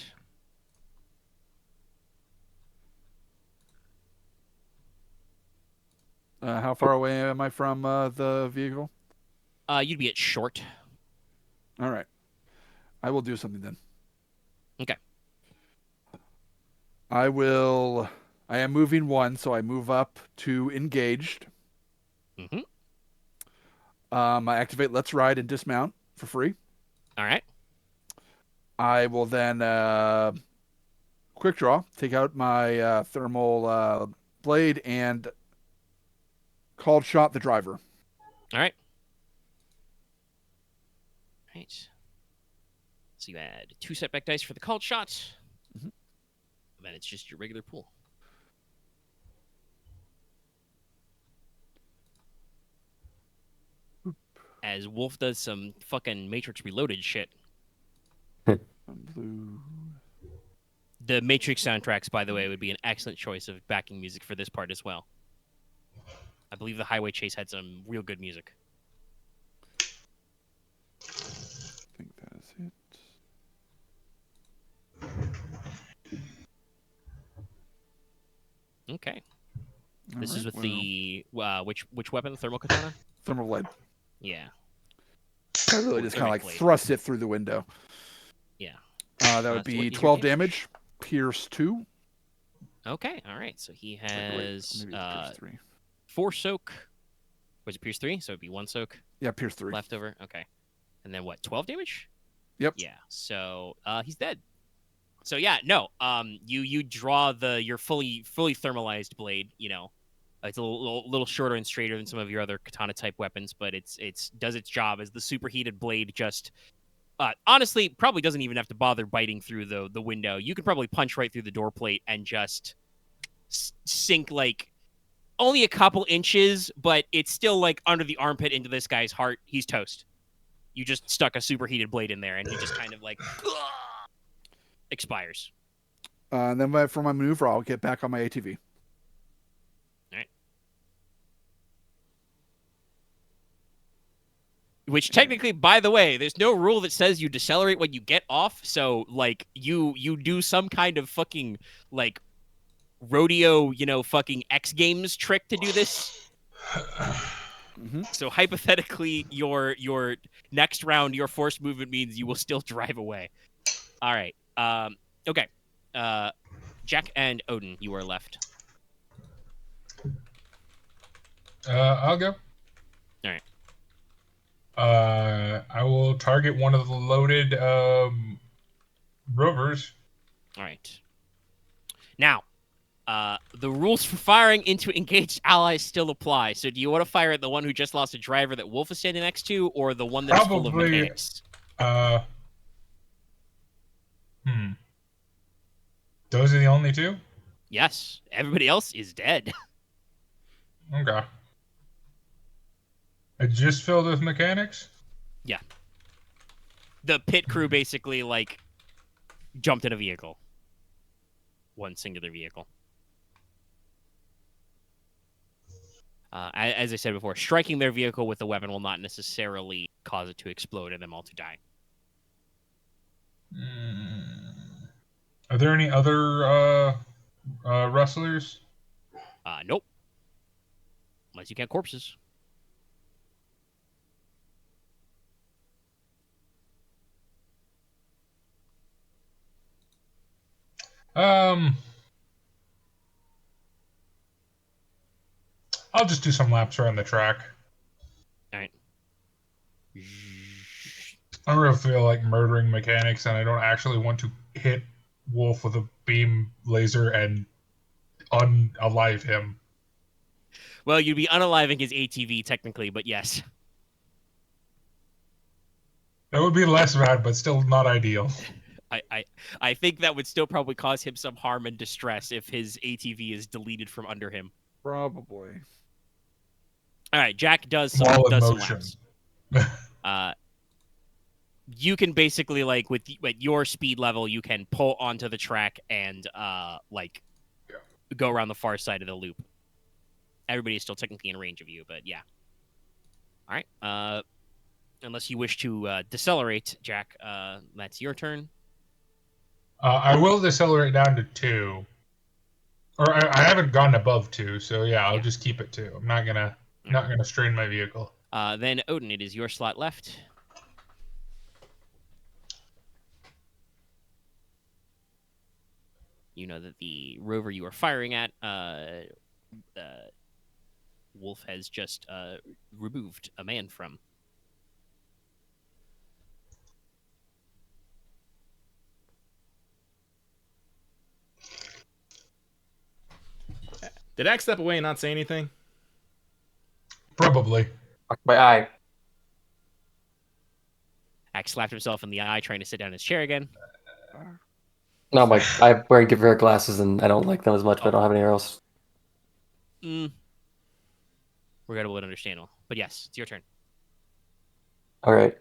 How far away am I from the vehicle? You'd be at short. All right. I will do something then. Okay. I am moving 1, so I move up to engaged. Mm-hmm. I activate Let's Ride and dismount for free. All right. I will then quick draw, take out my thermal blade, and called shot the driver. All right. Right. So you add 2 setback dice for the called shot. Mm-hmm. And then it's just your regular pool. As Wolf does some fucking Matrix Reloaded shit. Blue. The Matrix soundtracks, by the way, would be an excellent choice of backing music for this part as well. I believe the Highway Chase had some real good music. I think that is it. Okay. All This right, is with well, the which weapon? The thermal katana? thermal blade. Yeah. I really just kind of like Blade. thrust it through the window. Yeah. That would So what be is your 12 damage, pierce 2. Okay. All right. So he Wait, has maybe it's pierce 3. 4 soak. Was it pierce 3? So it'd be 1 soak Yeah, pierce 3. leftover. Okay. And then what? 12 damage? Yep. Yeah. So he's dead. So yeah, no. You draw your fully thermalized blade. You know, it's a little shorter and straighter than some of your other katana type weapons, but it's does its job as the superheated blade. Just honestly, probably doesn't even have to bother biting through the window. You could probably punch right through the door plate and just sink like only a couple inches, but it's still like under the armpit into this guy's heart. He's toast. You just stuck a superheated blade in there, and he just kind of like expires. And then for my maneuver, I'll get back on my ATV. All right. Which technically, by the way, there's no rule that says you decelerate when you get off. So like you do some kind of fucking like rodeo, fucking X Games trick to do this. Mm-hmm. So hypothetically, your next round, your forced movement means you will still drive away. All right. Okay. Jack and Odin, you are left. I'll go. All right. I will target one of the loaded rovers. All right. Now, the rules for firing into engaged allies still apply. So do you want to fire at the one who just lost a driver that Wolf is standing next to, or the one that's full of Probably, mechanics? Hmm. Those are the only two? Yes, everybody else is dead. Okay. It just filled with mechanics? Yeah. The pit crew basically, like, jumped in a vehicle. One singular vehicle. As I said before, striking their vehicle with a weapon will not necessarily cause it to explode and them all to die. Are there any other Rustlers? Nope. Unless you count corpses. I'll just do some laps around the track. All right. I don't really feel like murdering mechanics, and I don't actually want to hit Wolf with a beam laser and unalive him. Well, you'd be unaliving his ATV technically, but yes. That would be less bad, but still not ideal. I think that would still probably cause him some harm and distress if his ATV is deleted from under him. Probably. All right, Jack does some While in some motion. laps. You can basically, like, with at your speed level, you can pull onto the track and go around the far side of the loop. Everybody is still technically in range of you, but yeah. All right. Unless you wish to decelerate, Jack, that's your turn. I will decelerate down to 2. Or I haven't gone above 2, so yeah, I'll just keep it 2. I'm not gonna strain my vehicle. Then Odin, it is your slot left. You know that the rover you are firing at, Wolf has just removed a man from. Did Axe step away and not say anything? Probably. My eye. Axe slapped himself in the eye trying to sit down in his chair again. No, I'm wearing different glasses and I don't like them as much, but I don't have any else. Regrettable and understandable. But yes, it's your turn. All right.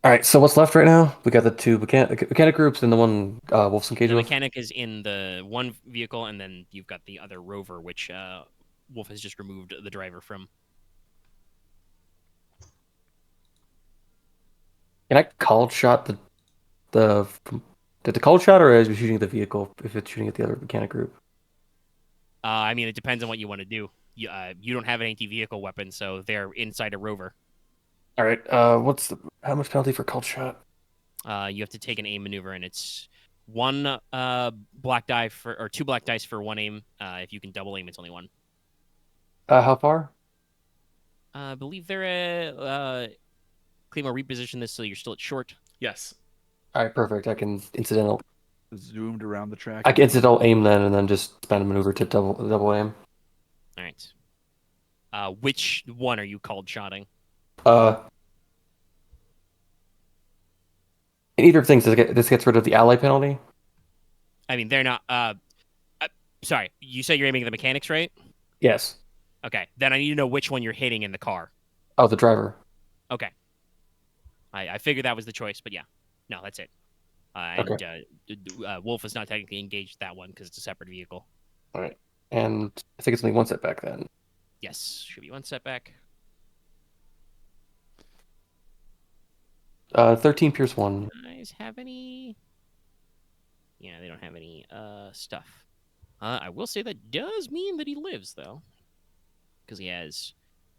All right. So what's left right now? We got the 2 mechanic groups and the one Wolf's engaged The with. mechanic is in the one vehicle, and then you've got the other rover, which Wolf has just removed the driver from. Can I cold shot the cold shot, or is it shooting at the vehicle if it's shooting at the other mechanic group? I mean, it depends on what you want to do. You don't have an anti-vehicle weapon, so they're inside a rover. All right. How much penalty for cold shot? You have to take an aim maneuver, and it's 1 black die or 2 black dice for 1 aim. If you can double aim, it's only 1. How far? I believe they're Claymore reposition this so you're still at short. Yes. All right, perfect. I can incidental Zoomed around the track. I can incidental aim then, and then just spend a maneuver to double aim. All right. Which one are you called shotting? In either of things, this gets rid of the ally penalty. I mean, they're not. Sorry, you said you're aiming at the mechanics, right? Yes. Okay, then I need to know which one you're hitting in the car. Oh, the driver. Okay. I figured that was the choice, but yeah. No, that's it. And Wolf is not technically engaged that one because it's a separate vehicle. All right. And I think it's only 1 setback then. Yes, should be 1 setback. 13 Pierce 1. Guys have any? Yeah, they don't have any stuff. I will say that does mean that he lives though, because he has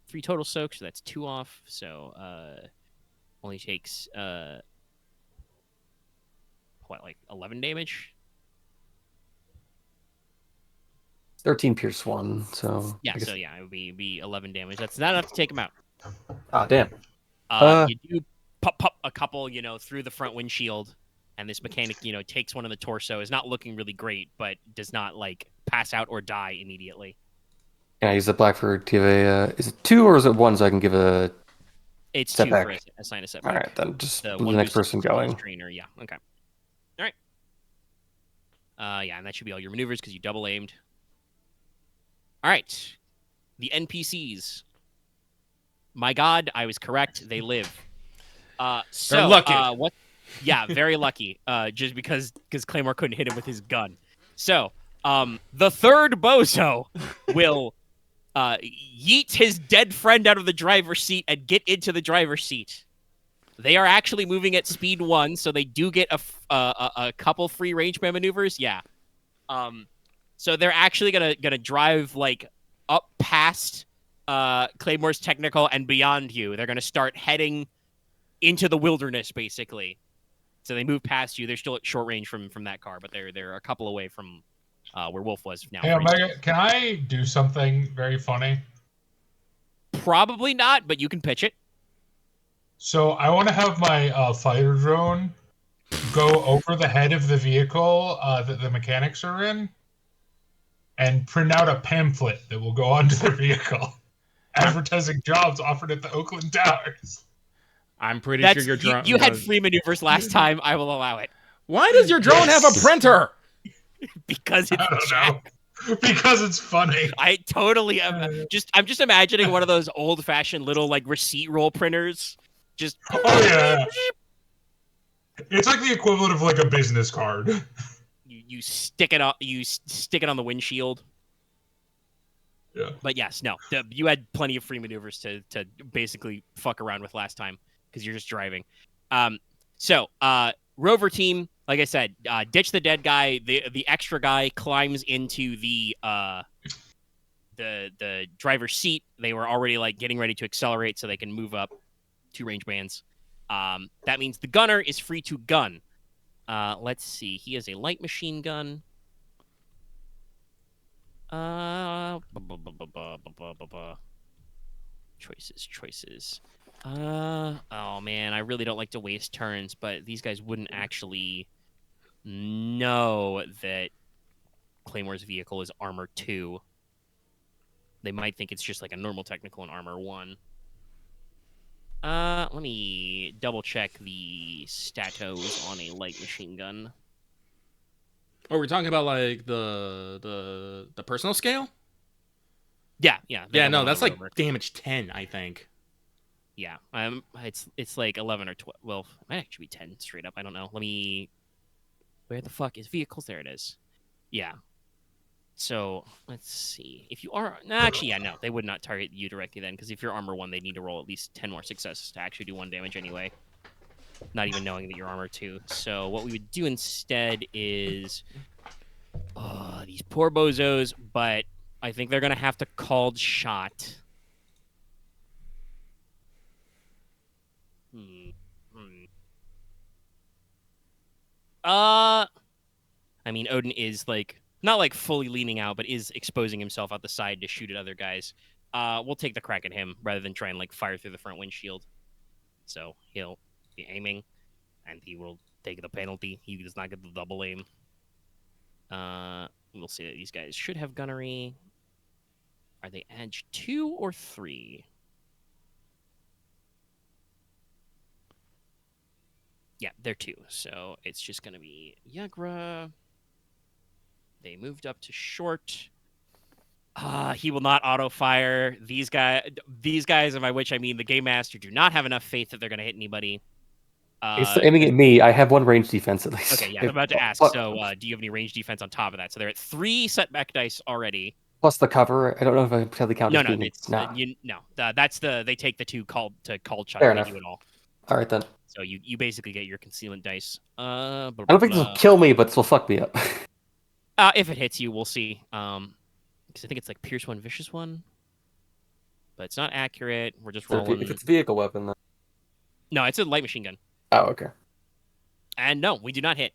3 total soaks, so that's 2 off. So only takes 11 damage. 13 Pierce 1. So Yeah, so yeah, it would be 11 damage. That's not enough to take him out. Ah, damn. You do pop a couple, through the front windshield, and this mechanic, takes one in the torso. Is not looking really great, but does not pass out or die immediately. Can I use the black for give a? Is it 2 or is it 1? So I can give a. It's setback. 2 for assign a setback. All right, then just the the next person going. Trainer, yeah, okay. Yeah, and that should be all your maneuvers because you double aimed. All right, the NPCs. My God, I was correct. They live. So They're lucky. What? Yeah, very lucky. Just because Claymore couldn't hit him with his gun. So the third bozo will yeet his dead friend out of the driver's seat and get into the driver's seat. They are actually moving at speed 1, so they do get a couple free rangeman maneuvers. Yeah. So they're actually gonna drive like up past Claymore's technical and beyond you. They're gonna start heading into the wilderness, basically. So they move past you. They're still at short range from that car, but they're a couple away from where Wolf was now. Hey, Omega, can I do something very funny? Probably not, but you can pitch it. So I want to have my fighter drone go over the head of the vehicle that the mechanics are in and print out a pamphlet that will go onto their vehicle advertising jobs offered at the Oakland Towers. I'm pretty That's, sure your drone. you had free maneuvers last time. I will allow it. Why does your drone have a printer? Because I it's don't know. Because it's funny. I totally am. I'm just imagining one of those old-fashioned little like receipt roll printers. Just Oh yeah. It's like the equivalent of like a business card. you stick it on the windshield. Yeah. But yes, no, you had plenty of free maneuvers to basically fuck around with last time because you're just driving. So Rover team, like I said, ditch the dead guy. The extra guy climbs into the driver's seat. They were already like getting ready to accelerate so they can move up 2 range bands. That means the gunner is free to gun. Let's see. He has a light machine gun. Choices. Oh man, I really don't like to waste turns, but these guys wouldn't actually know that Claymore's vehicle is armor 2. They might think it's just like a normal technical in armor 1. Let me double check the statos on a light machine gun. Oh, we're talking about like the personal scale? Yeah. Yeah, no, that's like Rover. damage 10, I think. Yeah, it's like 11 or 12. Well, it might actually be 10 straight up. I don't know. Where the fuck is vehicles? There it is. Yeah. So let's see. If you are actually, yeah, no, they would not target you directly then, because if you're armor 1, they need to roll at least 10 more successes to actually do 1 damage anyway. Not even knowing that you're armor 2. So what we would do instead is, these poor bozos, but I think they're gonna have to called shot. I mean, Odin is like not like fully leaning out, but is exposing himself out the side to shoot at other guys. We'll take the crack at him rather than try and like fire through the front windshield. So he'll be aiming, and he will take the penalty. He does not get the double aim. We'll see that these guys should have gunnery. Are they edge 2 or 3? Yeah, they're 2. So it's just going to be Yagra. They moved up to short. He will not auto-fire. These guys, by which I mean the Game Master, do not have enough faith that they're going to hit anybody. It's aiming at me. I have 1 range defense at least. Okay, yeah, I'm about to ask. So do you have any range defense on top of that? So they're at 3 setback dice already. Plus the cover. I don't know if I totally count No, as being... it's nah. that's they take the 2 called shot. Fair They enough. do it all. All right, then. So you basically get your concealment dice. I don't think this will kill me, but this will fuck me up. If it hits you, we'll see. Because I think it's like Pierce 1, Vicious 1. But it's not accurate. We're just rolling. If it's a vehicle weapon, then... No, it's a light machine gun. Oh, okay. And no, we do not hit.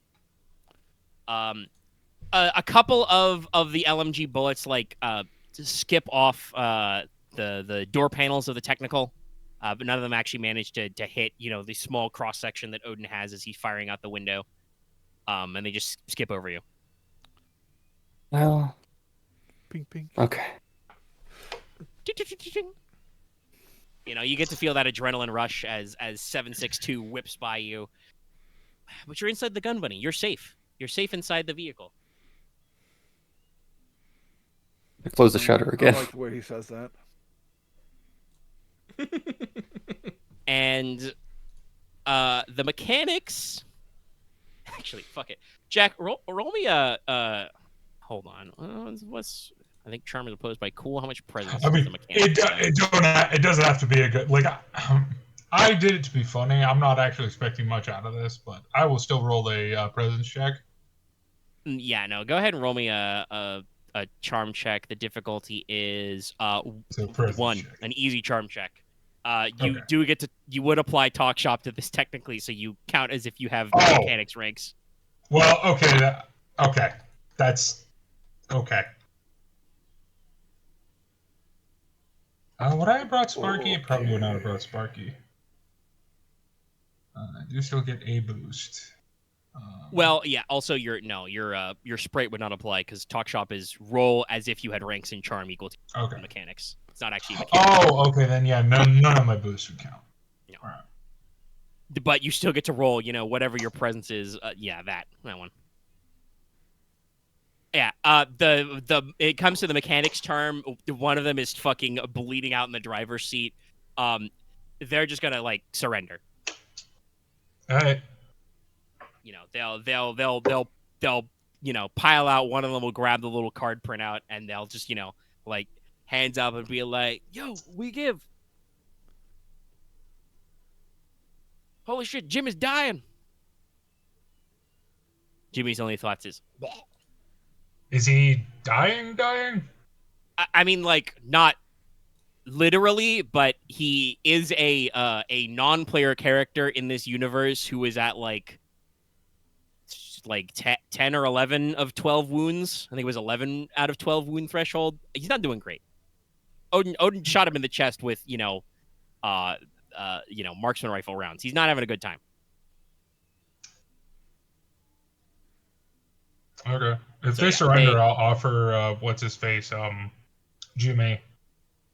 A couple of the LMG bullets like skip off the door panels of the technical, but none of them actually manage to hit the small cross section that Odin has as he's firing out the window, and they just skip over you. Well, Ping, ping. okay. You get to feel that adrenaline rush as 762 whips by you. But you're inside the gun bunny. You're safe. You're safe inside the vehicle. Close the shutter I again. don't like the way he says that. And the mechanics. Actually, fuck it. Jack, roll me a. Hold on. What's I think charm is opposed by cool. How much presence I does the mean, mechanics? it doesn't have to be a good I did it to be funny. I'm not actually expecting much out of this, but I will still roll a presence check. Yeah, no. Go ahead and roll me a charm check. The difficulty is So presence 1, check. an easy charm check. You Okay. do get to you would apply talk shop to this technically, so you count as if you have Oh. mechanics ranks. Well, okay, okay, that's okay. Would I have brought Sparky? It probably would not have brought Sparky. I do still get a boost. Well, yeah. Also, your sprite would not apply because talk shop is roll as if you had ranks in charm equal to Okay. mechanics. It's not actually mechanics. Oh, okay, then yeah, none of my boosts would count. No. All right. But you still get to roll. Whatever your presence is. Yeah, that one. Yeah. It comes to the mechanics charm. One of them is fucking bleeding out in the driver's seat. They're just gonna like surrender. All right. They'll pile out. One of them will grab the little card printout and they'll just like hands up and be like, "Yo, we give." Holy shit, Jim is dying. Jimmy's only thoughts is, "Bleh." Is he dying? I mean, like not literally, but he is a non-player character in this universe who is at like 10 or 11 of 12 wounds. I think it was 11 out of 12 wound threshold. He's not doing great. Odin shot him in the chest with marksman rifle rounds. He's not having a good time. Okay. If So, they yeah, surrender, I'll offer what's his face, Jimmy,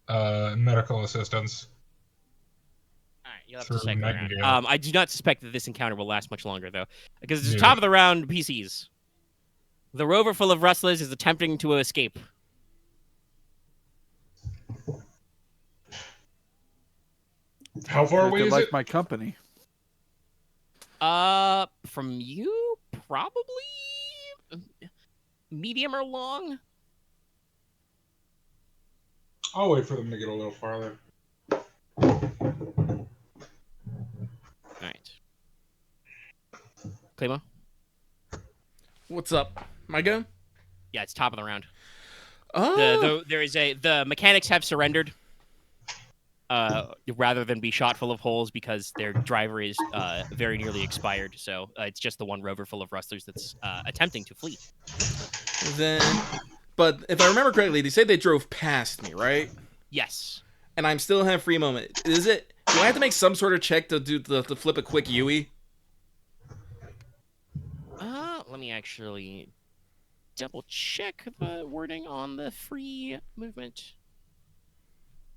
medical assistance. All right, you'll have For to cycle around. Nightingale. I do not suspect that this encounter will last much longer, though, because it's Yeah. top of the round PCs. The rover full of rustlers is attempting to escape. How far They away is like it? my company. From you, probably medium or long. I'll wait for them to get a little farther. All right. Claymore? What's up? My go? Yeah, it's top of the round. Oh. The mechanics have surrendered. Rather than be shot full of holes because their driver is very nearly expired. So it's just the one rover full of rustlers that's attempting to flee. But if I remember correctly, they say they drove past me, right? Yes. And I'm still have free moment. Do I have to make some sort of check to flip a quick Yui? Let me actually double check the wording on the free movement.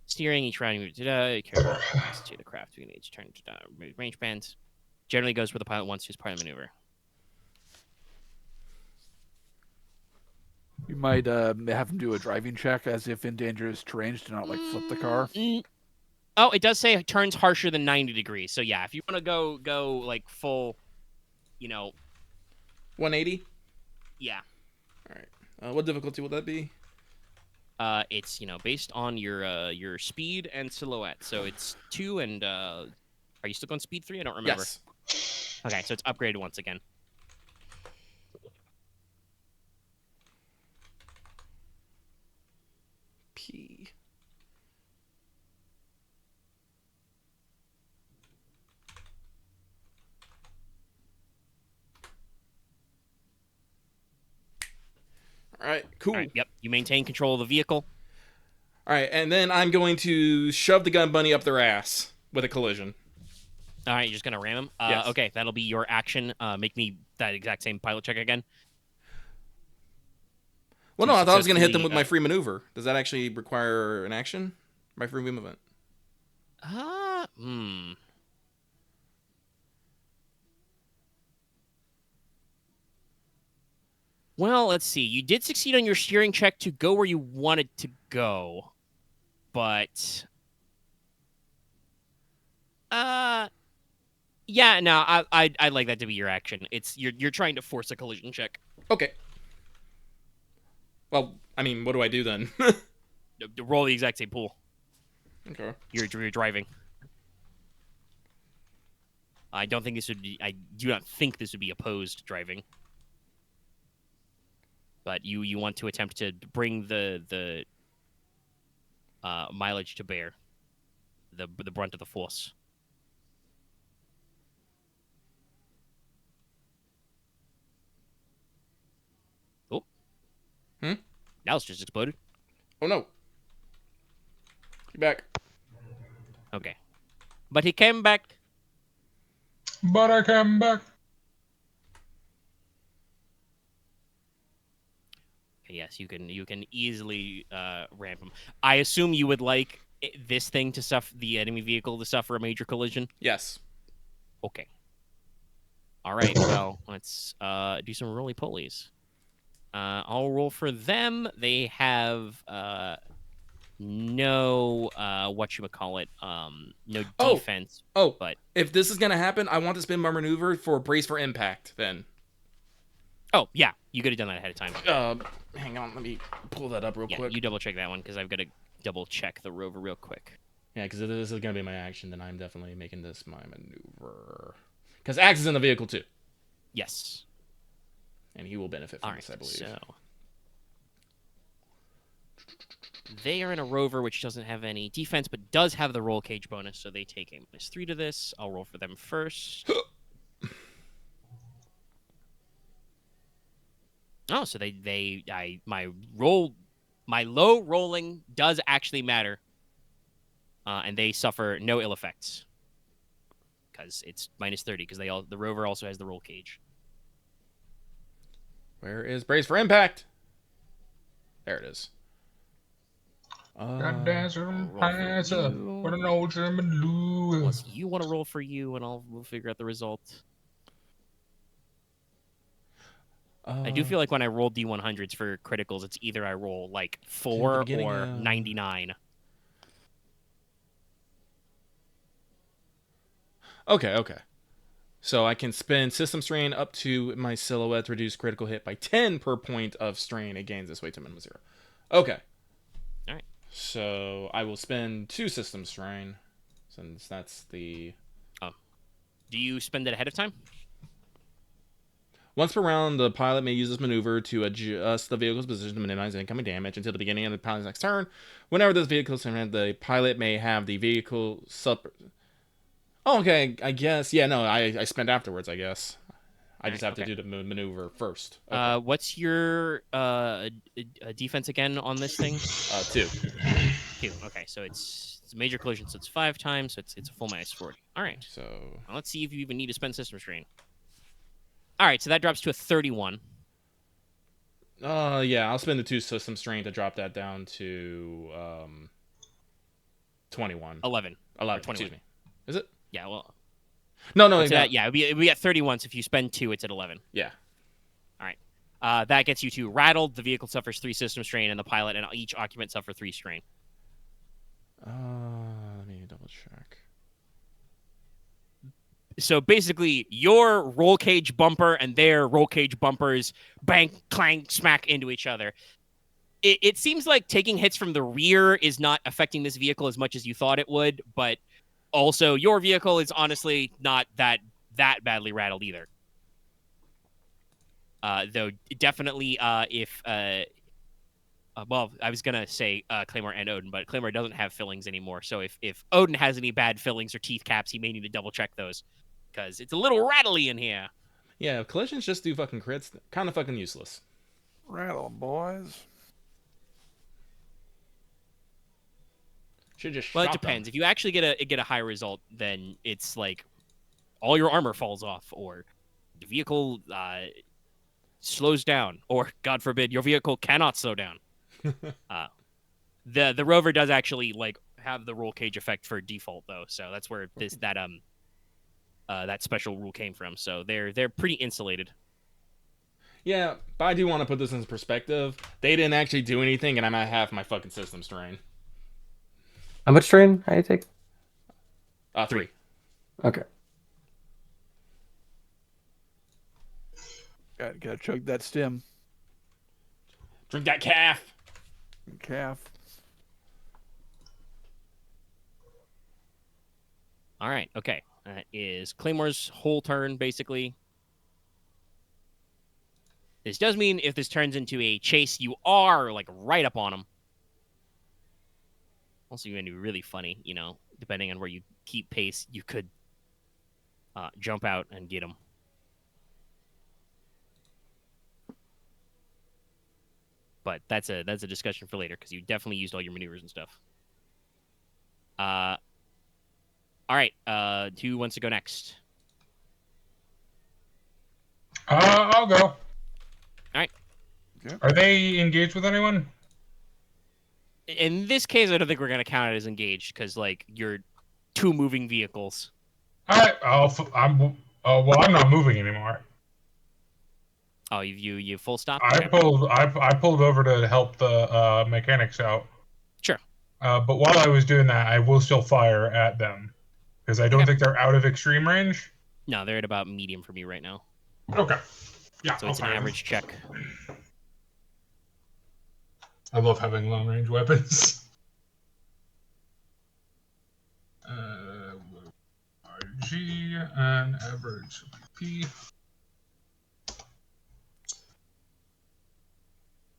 Steering each round move to the craft between each turn to range bands. Generally goes where the pilot wants to as part of the maneuver. You might have him do a driving check as if in dangerous terrain to not like flip the car. Oh, it does say it turns harsher than 90 degrees. So yeah, if you want to go like full, 180? Yeah. All right. What difficulty will that be? It's based on your speed and silhouette. So it's 2 and are you still on speed 3? I don't remember. Yes. Okay, so it's upgraded once again. P. All right, cool. All right, yep, you maintain control of the vehicle. All right, and then I'm going to shove the gun bunny up their ass with a collision. All right, you're just gonna ram him. Yes. Okay, that'll be your action. Make me that exact same pilot check again. Well, no, I thought I was going to hit them with successfully, my free maneuver. Does that actually require an action? My free movement? Well, let's see. You did succeed on your steering check to go where you wanted to go, but yeah, no, I'd like that to be your action. It's you're trying to force a collision check. Okay. Well, I mean, what do I do then? Roll the exact same pool. Okay. You're driving. I don't think this would be. I do not think this would be opposed driving. But you want to attempt to bring the mileage to bear, the brunt of the force. Oh, now it's just exploded. Oh no. Get back. Okay, but he came back. But I came back. Yes, you can easily ramp him. I assume you would like this thing to suffer, the enemy vehicle to suffer a major collision. Yes. Okay. All right. Well, let's do some roly polies. I'll roll for them. They have no whatchamacallit, no defense. Oh, but if this is gonna happen, I want to spin my maneuver for brace for impact. Then. Oh yeah, you could have done that ahead of time. Hang on, let me pull that up real Yeah, quick. you double check that one because I've got to double check the rover real quick. Yeah, because if this is gonna be my action, then I'm definitely making this my maneuver. Because Axe is in the vehicle too. Yes. And he will benefit from All this, right, I believe. so they are in a rover which doesn't have any defense but does have the roll cage bonus, so they take a -3 to this. I'll roll for them first. Oh, so my low rolling does actually matter, and they suffer no ill effects because it's -30 because the rover also has the roll cage. Where is brace for impact? There it is. God dance Roll and for pass up. you. What an old German Lou. Unless you want to roll for you, and we'll figure out the result. I do feel like when I roll D100s for criticals, it's either I roll like 4 or 99. Okay. So I can spin system strain up to my silhouette to reduce critical hit by 10 per point of strain. It gains this way to minimum 0. Okay. All right. So I will spend 2 system strain, since that's the... Oh. Do you spend it ahead of time? Once per round, the pilot may use this maneuver to adjust the vehicle's position to minimize incoming damage until the beginning of the pilot's next turn. Whenever this vehicle is surrendered, the pilot may have the vehicle... Oh, okay, I guess. Yeah, no, I spent afterwards, I guess. I just have to do the maneuver first. Okay. What's your defense again on this thing? 2. 2. Okay, so it's a major collision, so it's 5 times, so it's a full -40. All right. So Well, let's see if you even need to spend system strain. All right, so that drops to a 31. yeah, I'll spend the 2 system strain to drop that down to 21. 11. 11, 21. excuse me. Is it? Yeah, well, No, yeah, it'd be at 31. So if you spend 2, it's at 11. Yeah. All right. That gets you to rattled. The vehicle suffers 3 system strain, and the pilot and each occupant suffer 3 strain. Let me double check. So basically, your roll cage bumper and their roll cage bumpers bang, clang, smack into each other. It seems like taking hits from the rear is not affecting this vehicle as much as you thought it would, but also your vehicle is honestly not that badly rattled either. Though definitely if well, I was gonna say Claymore and Odin, but Claymore doesn't have fillings anymore. So if Odin has any bad fillings or teeth caps, he may need to double check those because it's a little rattly in here. Yeah, if collisions just do fucking crits, kind of fucking useless. Rattle, boys. Should just. Well, it shot them. depends. If you actually get a high result, then it's like all your armor falls off, or the vehicle slows down, or God forbid, your vehicle cannot slow down. The rover does actually like have the roll cage effect for default though, so that's where that special rule came from. So they're pretty insulated. Yeah, but I do want to put this in perspective. They didn't actually do anything, and I'm at half my fucking system strain. How much strain I take? 3. Okay. Gotta chug that stem. Drink that calf. Calf. All right. Okay. That is Claymore's whole turn, basically. This does mean if this turns into a chase, you are like right up on him. Also, you're going to be really funny, you know, depending on where you keep pace, you could jump out and get him. But that's a discussion for later because you definitely used all your maneuvers and stuff. All right. Who wants to go next? I'll go. All right. Okay. Are they engaged with anyone? In this case, I don't think we're gonna count it as engaged because like you're 2 moving vehicles. All right. I'm not moving anymore. Oh, you full stop? I pulled over to help the mechanics out. Sure. But while I was doing that, I will still fire at them because I don't think they're out of extreme range. No, they're at about medium for me right now. Okay. Yeah. So it's an average check. I love having long range weapons. RG and average P.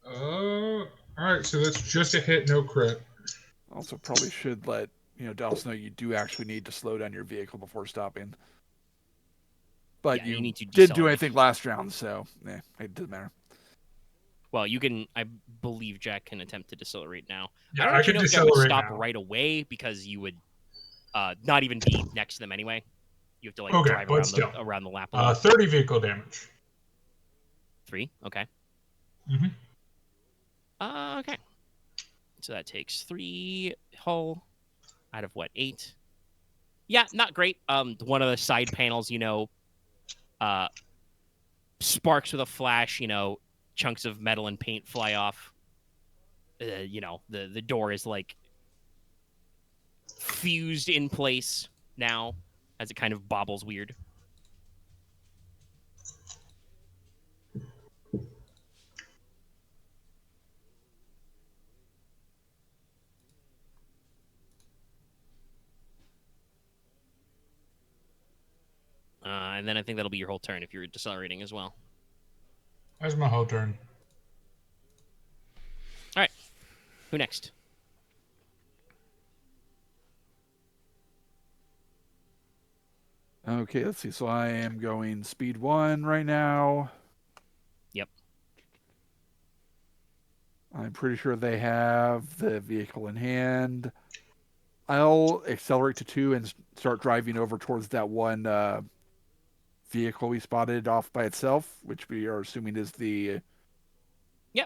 Alright, so that's just a hit, no crit. Also, probably should let Dallas know you do actually need to slow down your vehicle before stopping. But Yeah, you need to didn't do decelerate. anything last round, so it doesn't matter. Well, you can. I believe Jack can attempt to decelerate now. Yeah, I don't I actually can know if Jack would decelerate stop now. right away because you would not even be next to them anyway. You have to like Okay, drive but around still. around the lap a little. 30 vehicle damage. 3. Okay. Mm-hmm. Okay. So that takes 3 hull out of what 8. Yeah, not great. One of the side panels, sparks with a flash. Chunks of metal and paint fly off. The door is like fused in place now as it kind of bobbles weird. And then I think that'll be your whole turn if you're decelerating as well. That's my whole turn. All right. Who next? Okay, let's see. So I am going speed 1 right now. Yep. I'm pretty sure they have the vehicle in hand. I'll accelerate to 2 and start driving over towards that one vehicle we spotted off by itself, which we are assuming is the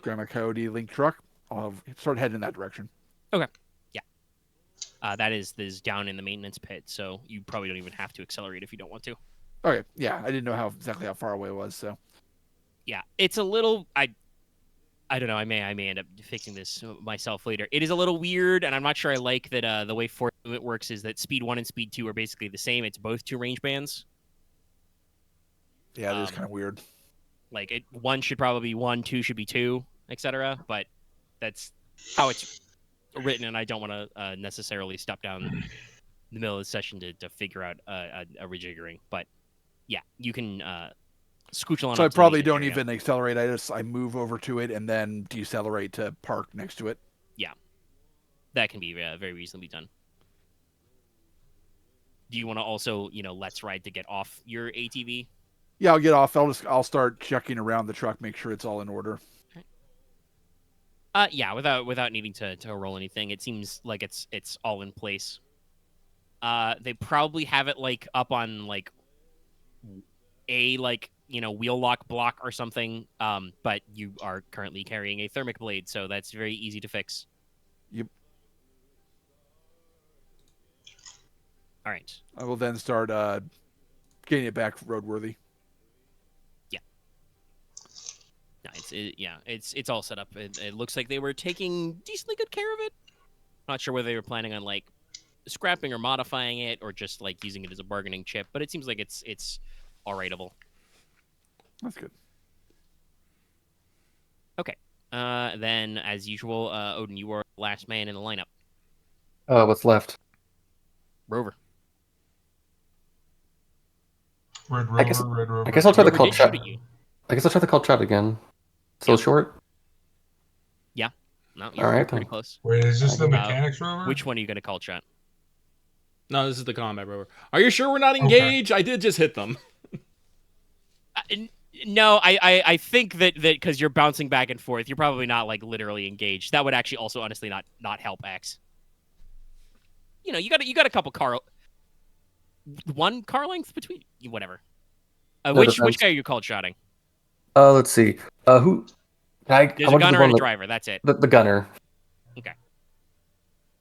Grandma Coyote Link truck. I'll start heading in that direction. Okay. Yeah. That is down in the maintenance pit, so you probably don't even have to accelerate if you don't want to. Okay. Yeah, I didn't know exactly how far away it was, so. Yeah, it's a little. I don't know. I may end up fixing this myself later. It is a little weird, and I'm not sure I like that. The way Force Movement works is that Speed 1 and Speed 2 are basically the same. It's both 2 range bands. Yeah, it is kind of weird. Like 1 should probably be 1, 2 should be 2, etc. But that's how it's written, and I don't want to necessarily stop down in the middle of the session to figure out a rejiggering. But yeah, you can scooch along. So I up to the probably maintenance don't area. even accelerate. I move over to it and then decelerate to park next to it. Yeah, that can be very reasonably done. Do you want to also, let's ride to get off your ATV? Yeah, I'll get off. I'll start checking around the truck, make sure it's all in order. Yeah, without needing to roll anything, it seems like it's all in place. They probably have it like up on like a wheel lock block or something. But you are currently carrying a thermic blade, so that's very easy to fix. Yep. All right. I will then start getting it back roadworthy. Yeah. it's all set up. It looks like they were taking decently good care of it. Not sure whether they were planning on like scrapping or modifying it or just like using it as a bargaining chip, but it seems like it's all rightable. That's good. Okay. Then as usual, Odin, you are last man in the lineup. What's left? Rover. Red I guess- Rover, Red Rover. I guess I'll try to Rover call did shoot chat. at you. I guess I'll try to call chat again. Still Yeah. short? No, you're Alright, pretty then. close. Wait, is this the Uh, mechanics rover? Which one are you gonna call shot? No, this is the combat rover. Are you sure we're not Okay. engaged? I did just hit them. No, I think that because you're bouncing back and forth, you're probably not like literally engaged. That would actually also honestly not help X. You know, you got a couple one car length between whatever. Which depends. guy are you called shotting? Let's see. Who? I There's a wanted gunner the and a one driver. That's it. the gunner.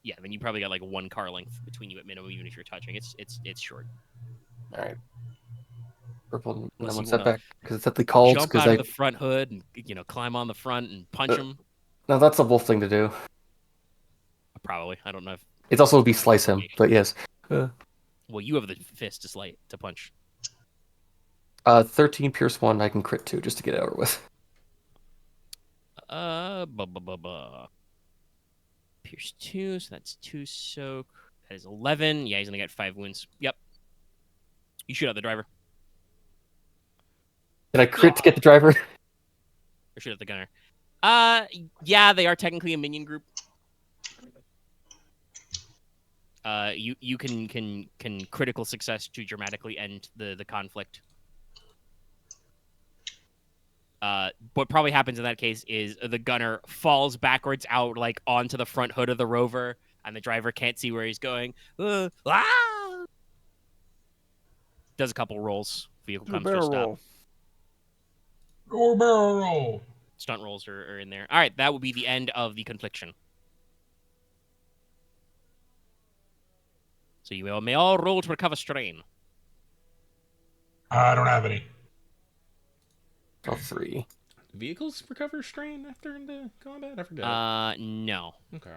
Yeah, then you probably got like one car length between you at minimum, even if you're touching. It's short. All right. Purple. And Unless then one you step wanna back because it's at the calls. Jump Because out of the front hood and climb on the front and punch him. no, that's a wolf thing to do. Probably. I don't know if. It's also be slice him, but yes. Well, you have the fist to punch. 13 pierce 1. I can crit 2 just to get it over with. Pierce 2, so that's 2 soak. That is 11. Yeah, he's gonna get 5 wounds. Yep. You shoot at the driver. Did I crit to get the driver? Or shoot at the gunner. Yeah, they are technically a minion group. You can critical success to dramatically end the conflict. What probably happens in that case is the gunner falls backwards out like onto the front hood of the rover, and the driver can't see where he's going. Does a couple rolls. Vehicle Do a comes to a barrel stop. roll. Or barrel roll. Stunt rolls are in there. All right, that would be the end of the confliction. So you may all roll to recover strain. I don't have any. Oh, 3. Vehicles recover strain after into combat? I forgot. No. Okay.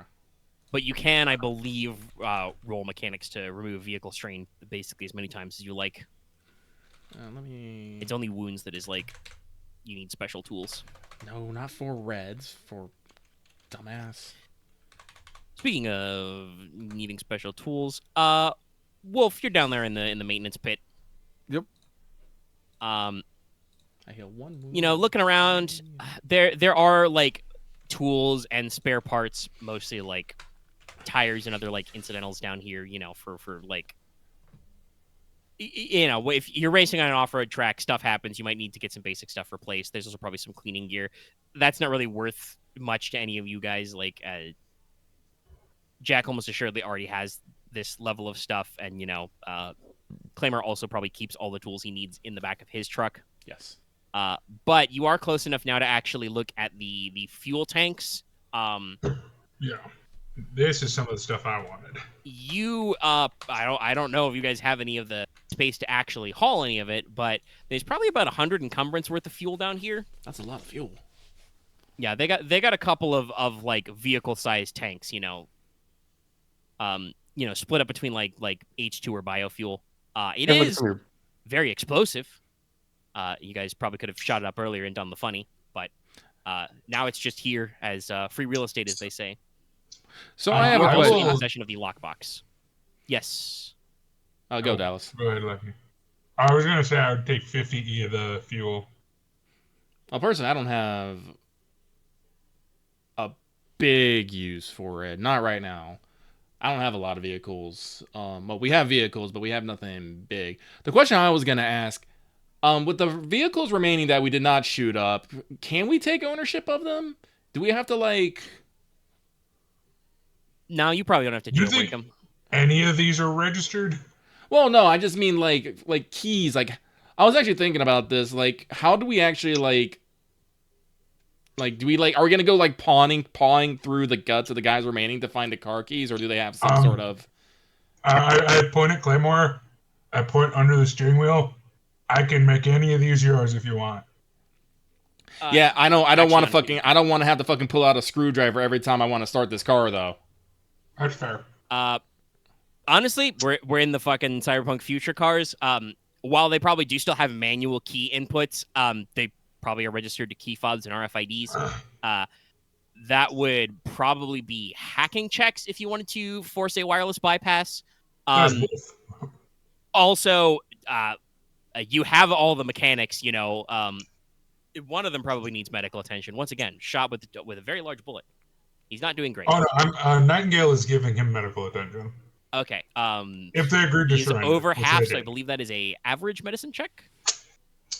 But you can, I believe, roll mechanics to remove vehicle strain basically as many times as you like. Let me. It's only wounds that is like you need special tools. No, not for reds. For dumbass. Speaking of needing special tools, Wolf, you're down there in the maintenance pit. Yep. I heal 1 wound. You know, looking around, there are like tools and spare parts, mostly like tires and other like incidentals down here. You know, for like, you know, if you're racing on an off-road track, stuff happens. You might need to get some basic stuff replaced. There's also probably some cleaning gear. That's not really worth much to any of you guys. Like, Jack almost assuredly already has this level of stuff, and you know, Claymore also probably keeps all the tools he needs in the back of his truck. Yes. But you are close enough now to actually look at the fuel tanks. Yeah. This is some of the stuff I wanted. You I don't know if you guys have any of the space to actually haul any of it, but there's probably about 100 encumbrance worth of fuel down here. That's a lot of fuel. Yeah, they got a couple of like vehicle sized tanks, you know, split up between like H2 or biofuel. It is very explosive. You guys probably could have shot it up earlier and done the funny, but now it's just here as free real estate, as they say. So I have a You're also in question. possession of the lockbox. Yes. Go, Dallas. Go ahead, Lucky. I was going to say I would take 50 of the fuel. Well, personally, I don't have a big use for it. Not right now. I don't have a lot of vehicles. Well, we have vehicles, but we have nothing big. The question I was going to ask, with the vehicles remaining that we did not shoot up, can we take ownership of them? Do we have to, like... No, you probably don't have to You jailbreak think- them. Any of these are registered? Well, no, I just mean, like keys. Like, I was actually thinking about this. Like, how do we actually, like, do we, like, are we going to go, like, pawing through the guts of the guys remaining to find the car keys, or do they have some sort of... I point at Claymore. I point under the steering wheel. I can make any of these yours if you want. Yeah, I know. I don't actually want to on fucking. I don't want to have to fucking pull out a screwdriver every time I want to start this car, though. That's fair. Honestly, we're in the fucking cyberpunk future cars. While they probably do still have manual key inputs, they probably are registered to key fobs and RFIDs. That would probably be hacking checks if you wanted to force a wireless bypass. That's both. Also, you have all the mechanics. You know, one of them probably needs medical attention. Once again, shot with a very large bullet. He's not doing great. Oh no, Nightingale is giving him medical attention. Okay. If they agreed to He's surrender, over which half, they so I did. believe that is a average medicine check.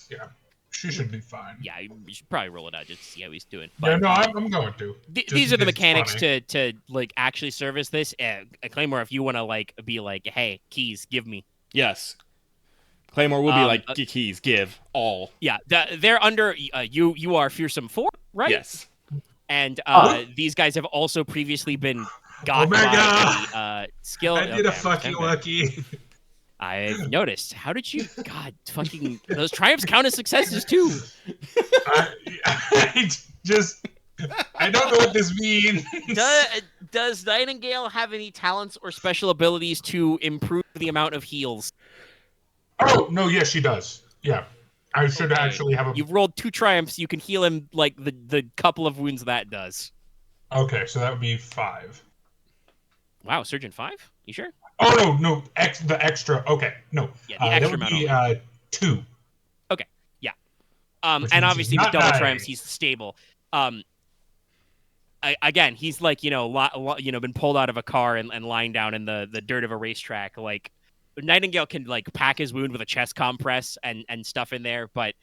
Yeah, she should be fine. Yeah, you should probably roll it out just to see how he's doing. Yeah, But, no, I'm going to. these are the mechanics funny. to like actually service this. Claymore, if you want to like be like, hey, keys, give me. Yes. Claymore will be like, keys, give, all. Yeah, they're under you. You are Fearsome 4, right? Yes. And these guys have also previously been got Omega! by a skill. I did a okay, fucking okay. lucky. I've noticed. How did you? God, fucking those triumphs count as successes too. I don't know what this means. Does Nightingale have any talents or special abilities to improve the amount of heals? Oh no, yes, she does. Yeah, I should actually have a. You've rolled 2 triumphs. You can heal him like the couple of wounds that does. Okay, so that would be 5. Wow, Surgeon 5? You sure? Oh no, the extra. Okay, no. Yeah, the extra that would be amount 2. Okay, yeah. Which And means obviously he's with not double dying. triumphs, he's stable. Again, he's like been pulled out of a car and lying down in the dirt of a racetrack. Like Nightingale can like pack his wound with a chest compress and stuff in there, but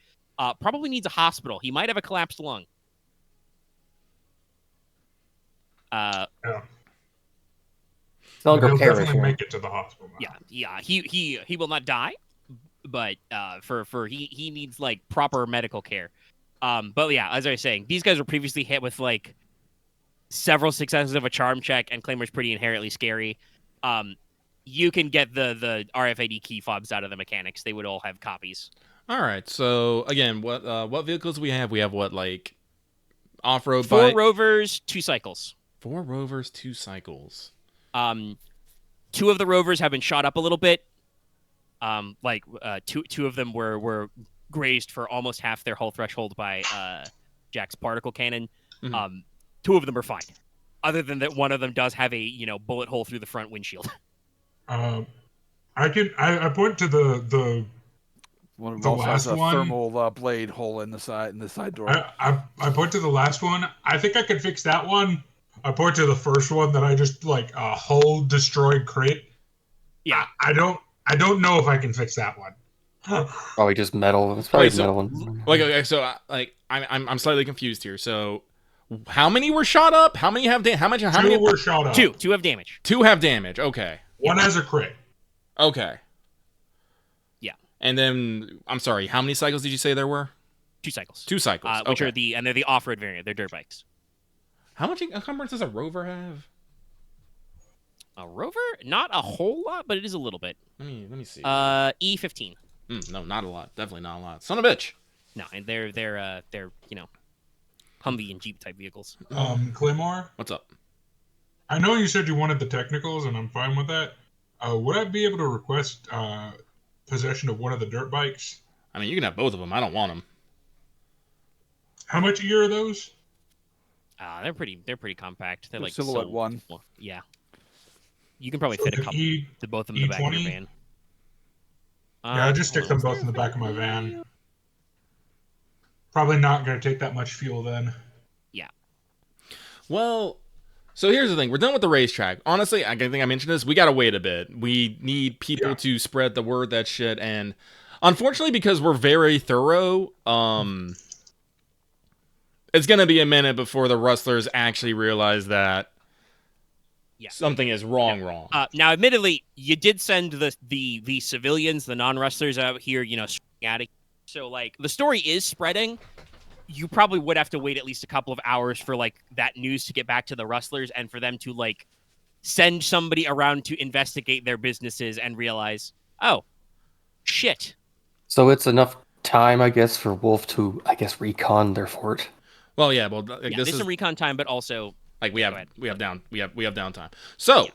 probably needs a hospital. He might have a collapsed lung. Yeah. They'll But go he'll definitely perish. make it to the hospital. Now. Yeah. He will not die, but he needs like proper medical care. But yeah, as I was saying, these guys were previously hit with like several successes of a charm check, and Claymore's pretty inherently scary. You can get the RFID key fobs out of the mechanics. They would all have copies. All right. So again, what vehicles we have? We have what, like off-road 4 bike? rovers, 2 cycles. 4 rovers, 2 cycles. 2 of the rovers have been shot up a little bit. Two of them were grazed for almost half their hull threshold by Jack's particle cannon. Mm-hmm. 2 of them are fine. Other than that, one of them does have a bullet hole through the front windshield. I point to the One of The them also has last a one- thermal blade hole in the side door. I point to the last one. I think I could fix that one. I point to the first one that I just like a whole destroyed crate. Yeah. I don't know if I can fix that one. Probably just metal. It's probably Wait, so- metal one. Like, okay, so I'm slightly confused here. So, how many were shot up? How many have how many? 2 were shot up. 2 have damage. 2 have damage. Okay. One has a crit. Okay. Yeah. And then I'm sorry. How many cycles did you say there were? 2 cycles. 2 cycles. Which okay. are they're the off-road variant. They're dirt bikes. How much encumbrance does a rover have? A rover? Not a whole lot, but it is a little bit. Let me see. E15. No, not a lot. Definitely not a lot. Son of a bitch. No, and they're Humvee and Jeep type vehicles. Claymore, What's up? I know you said you wanted the technicals, and I'm fine with that. Would I be able to request possession of one of the dirt bikes? I mean, you can have both of them. I don't want them. How much a year are those? They're pretty compact. They're like silhouette one. Well, yeah. You can probably fit a The couple to both of them in the back of your E20? van. Yeah, I'll just stick them both in the back of my van. Probably not going to take that much fuel then. Well, so here's the thing. We're done with the racetrack. Honestly, I think I mentioned this. We got to wait a bit. We need people to spread the word that shit. And unfortunately, because we're very thorough, it's going to be a minute before the Rustlers actually realize that something is wrong. Now, admittedly, you did send the civilians, the non-Rustlers out here, at it. So, like, the story is spreading. You probably would have to wait at least a couple of hours for, like, that news to get back to the Rustlers and for them to, like, send somebody around to investigate their businesses and realize, oh, shit. So it's enough time, I guess, for Wolf to, I guess, recon their fort. Well, yeah. Well, like, Yeah, this there's is some recon time, but also like we Go have ahead. downtime. So,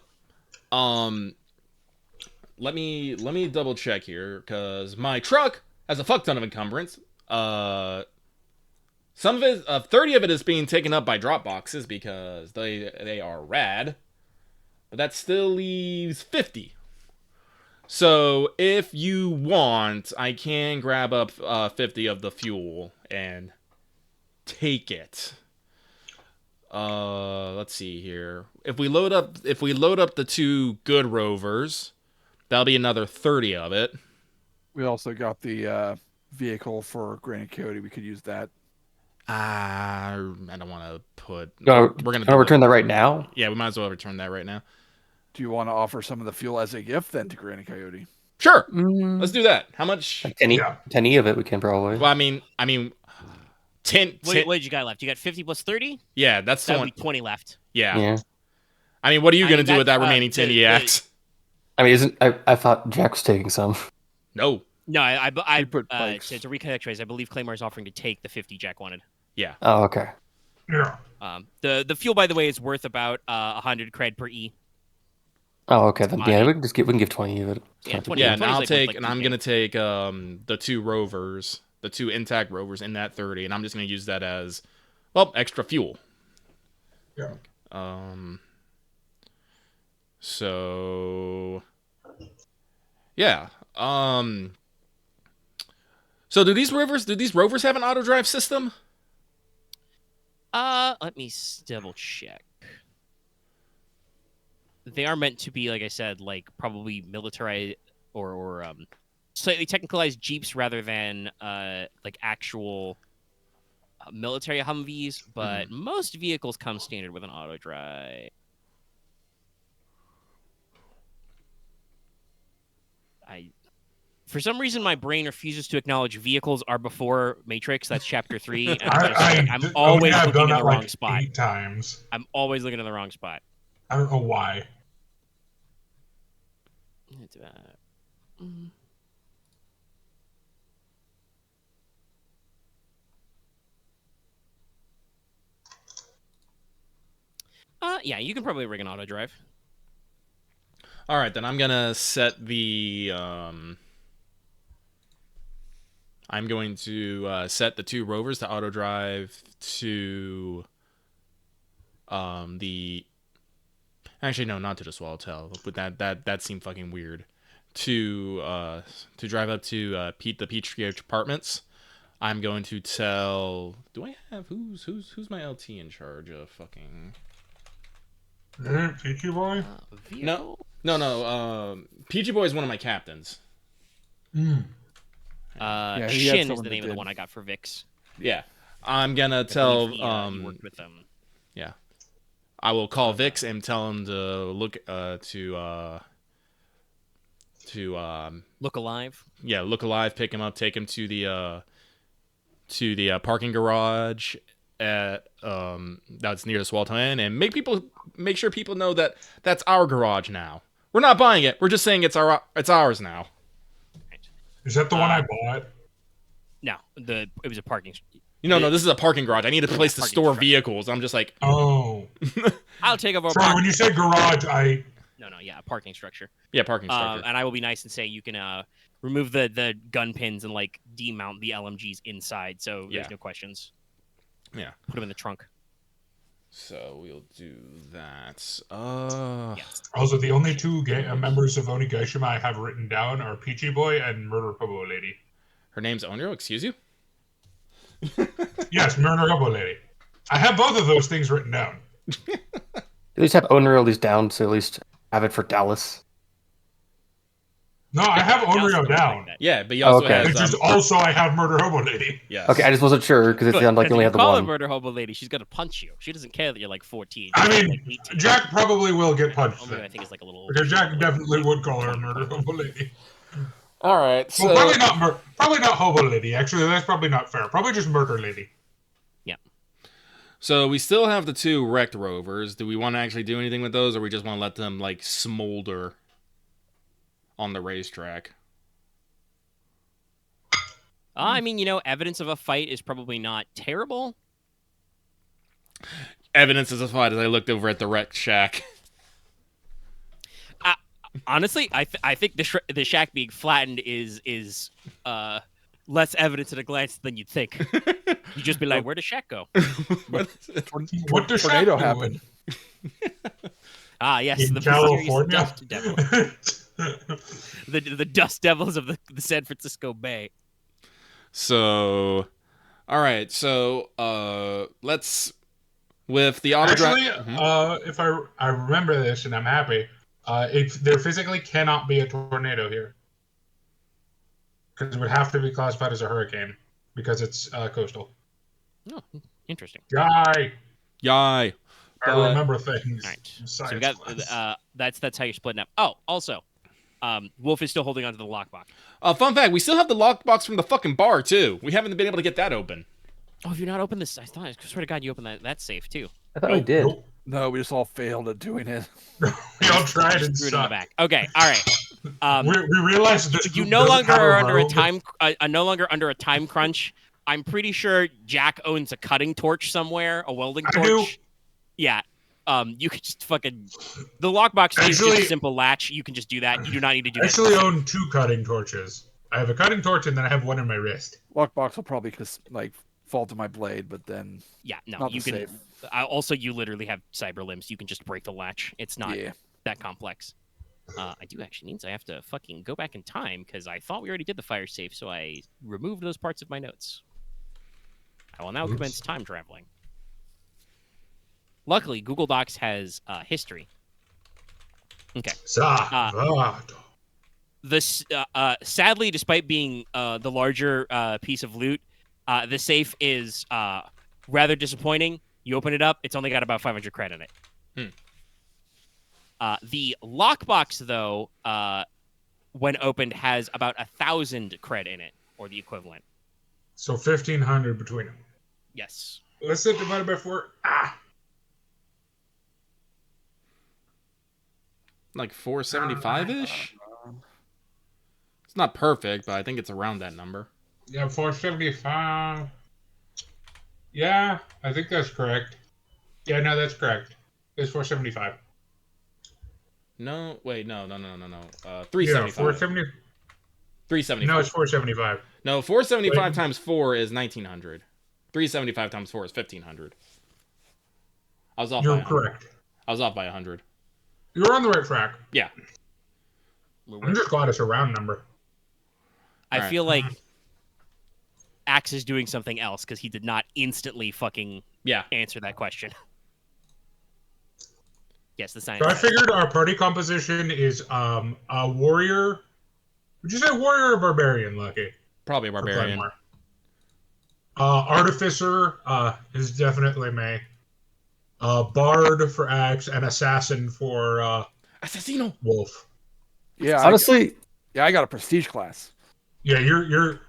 let me double check here because my truck has a fuck ton of encumbrance. Some of it, 30 of it is being taken up by drop boxes because they are rad, but that still leaves 50. So if you want, I can grab up 50 of the fuel and take it. Let's see here. If we load up the 2 good rovers, that'll be another 30 of it. We also got the vehicle for Granny Coyote. We could use that. I don't want to put. We're gonna return that right now. Yeah, we might as well return that right now. Do you want to offer some of the fuel as a gift then to Granny Coyote? Sure, let's do that. How much? Like 10 of it, we can probably. Well, I mean, 10. what did you got left? You got 50 plus 30. Yeah, that's the That one. would be 20 left. Yeah. I mean, what are you gonna do with that that's, remaining 10 EX? I mean, I thought Jack was taking some. No. No, I put bikes. to reconnect trace. I believe Claymore is offering to take the 50 Jack wanted. Yeah. Oh, okay. Yeah. The fuel, by the way, is worth about 100 cred per E. Oh, okay. Then Fine. yeah, we can give 20 of it. Yeah, 20. Yeah, and 20 is I'll like take, like and I'm gonna take the 2 rovers, the 2 intact rovers in that 30, and I'm just gonna use that as, well, extra fuel. Yeah. So, yeah. So do these rovers have an auto drive system? Let me double check. They are meant to be, like I said, like probably military or slightly technicalized Jeeps rather than like actual military Humvees, but most vehicles come standard with an auto drive. For some reason, my brain refuses to acknowledge vehicles are before Matrix. That's chapter 3. And I'm always I've looking done in that the wrong like spot. 8 times. I'm always looking in the wrong spot. I don't know why. Yeah, you can probably rig an auto drive. All right, then I'm gonna set the I'm going to set the 2 rovers to auto drive to the. Actually, no, not to the Swallowtail. But that seemed fucking weird. To drive up to the Peachtree Apartments. I'm going to tell. Do I have who's my LT in charge of fucking? Peachy Boy? No. Peachy Boy is one of my captains. he had Shin is someone the that name of the did. one I got for Vix. Yeah, I'm gonna I tell. believe he worked with them. Yeah, I will call Vix and tell him to look to Look alive. yeah, look alive, pick him up, take him to the parking garage at that's near the Swallow, and make sure people know that that's our garage now. We're not buying it. We're just saying it's ours now. Is that the one I bought? No, it was a parking. No, this is a parking garage. I need a place to Parking store structure. vehicles. I'm just like, Oh. I'll take over. Sorry, when you said garage, I... No, yeah, a parking structure. yeah, parking structure. And I will be nice and say you can remove the gun pins and like demount the LMGs inside, so Yeah. there's no questions. Yeah. Put them in the trunk. So we'll do that. Yes. Also, the only 2 members of Onigashima I have written down are Peachy Boy and Murder Hobo Lady. Her name's Onryo, excuse you? Yes, Murder Hobo Lady. I have both of those things written down. At least have owner at least down to at least have it for Dallas. No, I have Dallas Onryo don't down. like that. Yeah, but he also Okay. has It's just also I have Murder Hobo Lady. yes. Okay, I just wasn't sure because it Good, sounded like 'cause you only if had the call her one. murder hobo lady, she's gonna punch you. She doesn't care that you're like 14. I She's mean, like 18. Jack probably will get punched Only I then. think is like a little. Because Jack definitely would call her Murder Hobo Lady. All right. So Well, probably not Hobo Lady. Actually, that's probably not fair. Probably just Murder Lady. So we still have the 2 wrecked rovers. Do we want to actually do anything with those, or we just want to let them like smolder on the racetrack? I mean, evidence of a fight is probably not terrible. Evidence is a fight as I looked over at the wreck shack. Honestly, I think the shack being flattened is less evidence at a glance than you'd think. You just be like, "Where'd the shack go?" What the tornado shack happened? Ah, yes, In the California? mysterious dust devil, the dust devils of the San Francisco Bay. So, all right. So, let's with the auto Actually, drive. if I remember this, and I'm happy, there physically cannot be a tornado here because it would have to be classified as a hurricane because it's coastal. Oh, interesting. Yay! Yay. I remember things. All right. Science So we got class. that's how you're splitting up. Oh, also, Wolf is still holding onto the lockbox. Fun fact: we still have the lockbox from the fucking bar too. We haven't been able to get that open. Oh, have you not opened this? I swear to God, you opened that safe too. I thought I did. Nope. No, we just all failed at doing it. We all tried and Screwed in the sucked. back. Okay, all right. We realized that You no longer are under a time. No longer under a time crunch. I'm pretty sure Jack owns a cutting torch somewhere, a welding I torch. do. Yeah. You could just fucking. The lockbox is just Actually- a simple latch. You can just do that. You do not need to do I that. actually own 2 cutting torches. I have a cutting torch and then I have one in my wrist. Lockbox will probably fall to my blade, but then Yeah, no, not you the can. safe. Also, you literally have cyber limbs. You can just break the latch. It's not Yeah. that complex. I do actually means I have to fucking go back in time because I thought we already did the fire safe, so I removed those parts of my notes. I will now Oops. commence time traveling. Luckily, Google Docs has history. Okay. This sadly, despite being the larger piece of loot, the safe is rather disappointing. You open it up, it's only got about 500 cred in it. The lockbox, though, when opened, has about 1,000 cred in it, or the equivalent. So 1,500 between them. Yes. Let's say divided by 4. Like 475-ish? It's not perfect, but I think it's around that number. Yeah, 475. Yeah, I think that's correct. Yeah, no, that's correct. It's 475. No, wait, no. 375. Yeah, 470. 375. No, it's 475. No, 475 Wait. times 4 is 1,900. 375 times 4 is 1,500. I was off by You're 100. correct. I was off by 100. You're on the right track. Yeah. I'm just glad it's a round number. I Alright. feel like Axe is doing something else because he did not instantly fucking Yeah. answer that question. Yes, the science. So I figured our party composition is a warrior. Would you say warrior or barbarian, Lucky? Probably a For barbarian. Claymore? Artificer is definitely me. Bard for Axe and assassin for Assassino! Wolf. Yeah, Honestly, I got a prestige class. Yeah, you're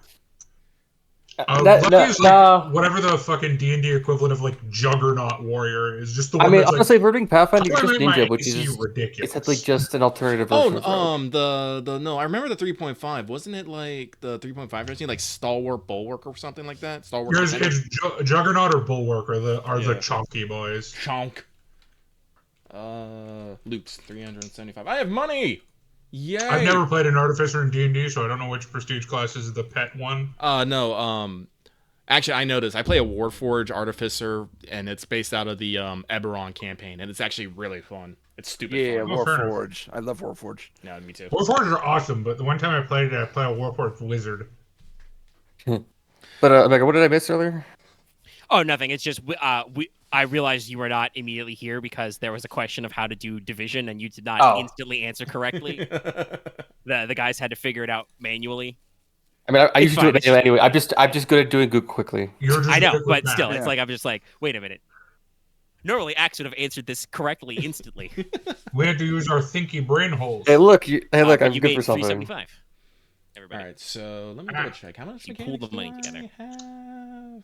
that, Lucky is like no. whatever the fucking D&D equivalent of like Juggernaut warrior is. Just the one I mean, that's honestly, like, if we're doing Pathfinder, "How it's do I just make my ninja, which AC is ridiculous." it's like just an alternative version of rogue. The no, I remember the 3.5. Wasn't it like the 3.5 version, like Stalwart Bulwark or something like that? Stalwart. It's Juggernaut or Bulwark are the Yeah. chonky boys. Chonk. Loops 375. I have money. Yay! I've never played an artificer in D&D, so I don't know which prestige class is the pet one. No. Actually, I know this. I play a Warforged Artificer, and it's based out of the Eberron campaign, and it's actually really fun. It's stupid Yeah, fun. Oh, fair enough. Warforged. I love Warforged. Yeah, me too. Warforged are awesome, but the one time I played it, I played a Warforged wizard. But Becca, what did I miss earlier? Oh, nothing. It's just I realized you were not immediately here because there was a question of how to do division, and you did not instantly answer correctly. The guys had to figure it out manually. I mean, I It's usually do fine, it anyway. I'm just good at doing good quickly. You're just I know, quick with but still, math. it's like I'm just like, wait a minute. Normally, Axe would have answered this correctly instantly. We had to use our thinky brain holes. Hey, look, But I'm you good made for something. 375. All Everybody. right, so let me double check. How much You mechanics pulled the money do I together. have?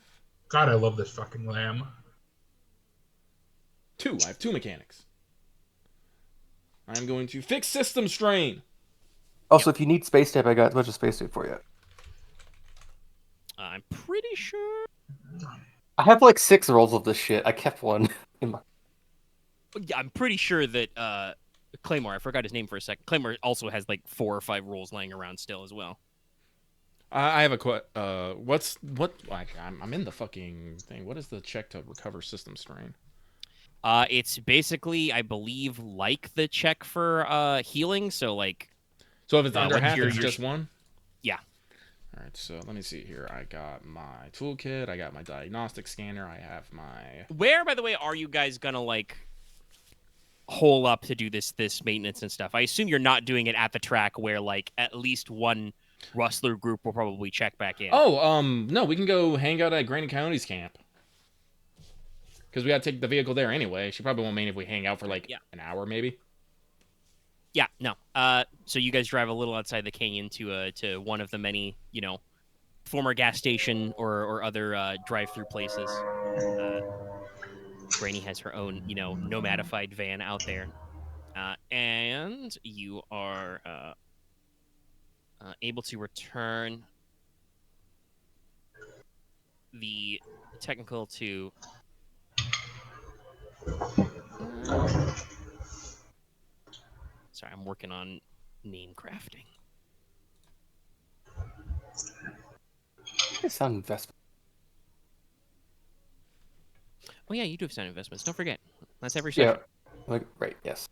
God, I love this fucking lamb. 2. I have 2 mechanics. I'm going to fix system strain. Also, if you need space tape, I got a bunch of space tape for you. I'm pretty sure. I have like 6 rolls of this shit. I kept one in my. Yeah, I'm pretty sure that Claymore. I forgot his name for a second. Claymore also has like 4 or 5 rolls laying around still as well. I have a what? Actually, I'm in the fucking thing. What is the check to recover system strain? It's basically, I believe, like the check for healing. So like, So if it's under like half, your- it's your- just 1. yeah. All right. So let me see here. I got my toolkit. I got my diagnostic scanner. I have my. Where, by the way, are you guys gonna like hole up to do this maintenance and stuff? I assume you're not doing it at the track where like at least one Rustler group will probably check back in. Oh, no, we can go hang out at Granny Coyote's camp. Because we got to take the vehicle there anyway. She probably won't mind if we hang out for like an hour, maybe. Yeah, no. So you guys drive a little outside the canyon to one of the many, former gas station or other drive-through places. Granny has her own, nomadified van out there, and you are able to return the technical to. Sorry, I'm working on name crafting. I sound investment. Oh yeah, you do have sound investments. Don't forget. That's every session. Yeah. Like, right. Yes.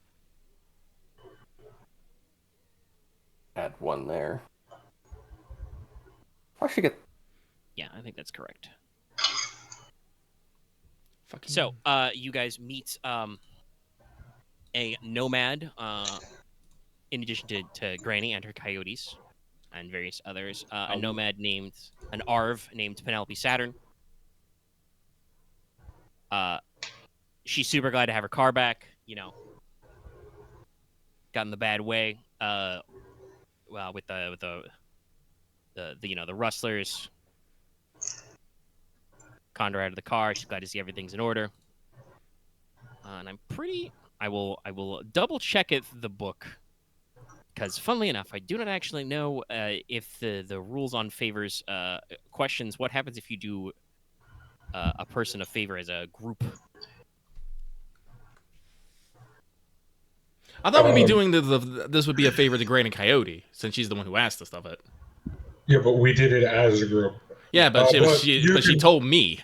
Add 1 there. I should get. Yeah, I think that's correct. Fucking. So, you guys meet a nomad, in addition to Granny and her coyotes, and various others. A nomad named an Arv named Penelope Saturn. She's super glad to have her car back. Got in the bad way. Well, with the Rustlers. Conned her out of the car. She's glad to see everything's in order. And I will double check the book, because funnily enough, I do not actually know if the rules on favors questions what happens if you do a person a favor as a group. I thought we'd be doing this would be a favor to Granny Coyote, since she's the one who asked us of it. Yeah, but we did it as a group. Yeah, but she told me.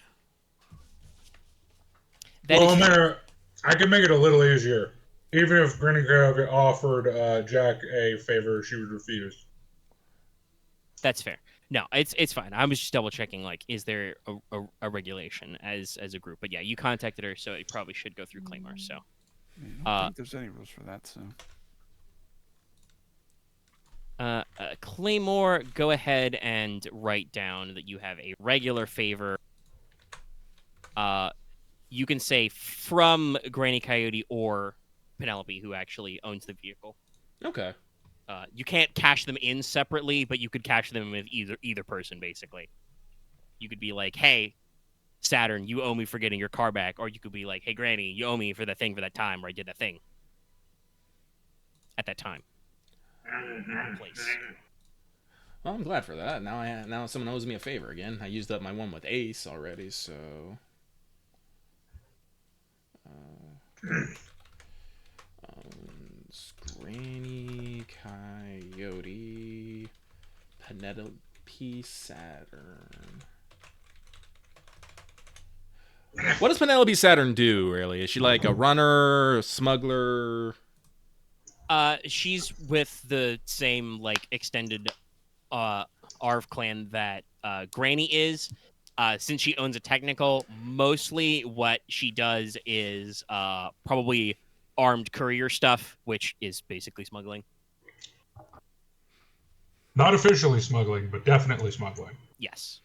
I can make it a little easier. Even if Granny Coyote offered Jack a favor, she would refuse. That's fair. No, it's fine. I was just double checking. Like, is there a regulation as a group? But yeah, you contacted her, so it probably should go through Claymore. So I don't think there's any rules for that. So Claymore, go ahead and write down that you have a regular favor. You can say from Granny Coyote or Penelope, who actually owns the vehicle. Okay. You can't cash them in separately, but you could cash them with either person, basically. You could be like, hey, Saturn, you owe me for getting your car back. Or you could be like, hey, Granny, you owe me for the thing for that time where I did that thing. At that time. Place. Well, I'm glad for that. Now someone owes me a favor again. I used up my one with Ace already, so... Granny Coyote, Penelope Saturn. What does Penelope Saturn do, really? Is she like a runner, a smuggler? She's with the same, like, extended Arv clan that Granny is. Since she owns a technical, mostly what she does is probably armed courier stuff, which is basically smuggling. Not officially smuggling, but definitely smuggling. Yes.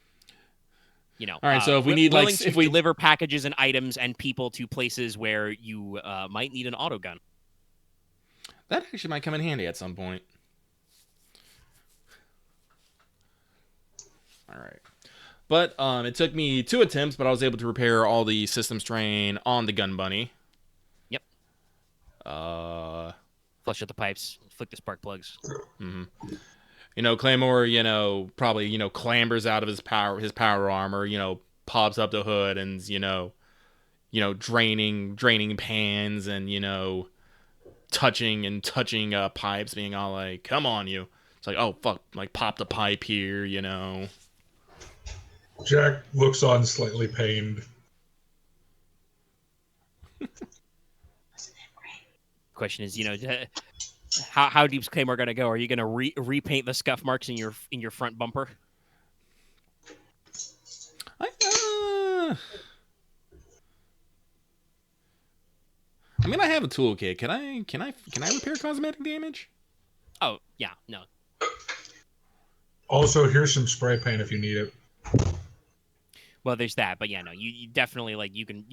All right, so if we need, like, if we deliver packages and items and people to places where you might need an autogun. That actually might come in handy at some point. All right. But it took me 2 attempts, but I was able to repair all the system strain on the gun bunny. Yep. Flush out the pipes, flick the spark plugs. Mm-hmm. Claymore, probably, clambers out of his power armor, pops up the hood and, draining pans and, touching pipes, being all like, come on, you. It's like, oh, fuck, like, pop the pipe here, Jack looks on slightly pained. Question is, how deep's Claymore gonna go? Are you gonna repaint the scuff marks in your front bumper? I mean, I have a toolkit. Can I repair cosmetic damage? Oh yeah, no. Also, here's some spray paint if you need it. Well, there's that, but yeah, no, you definitely like you can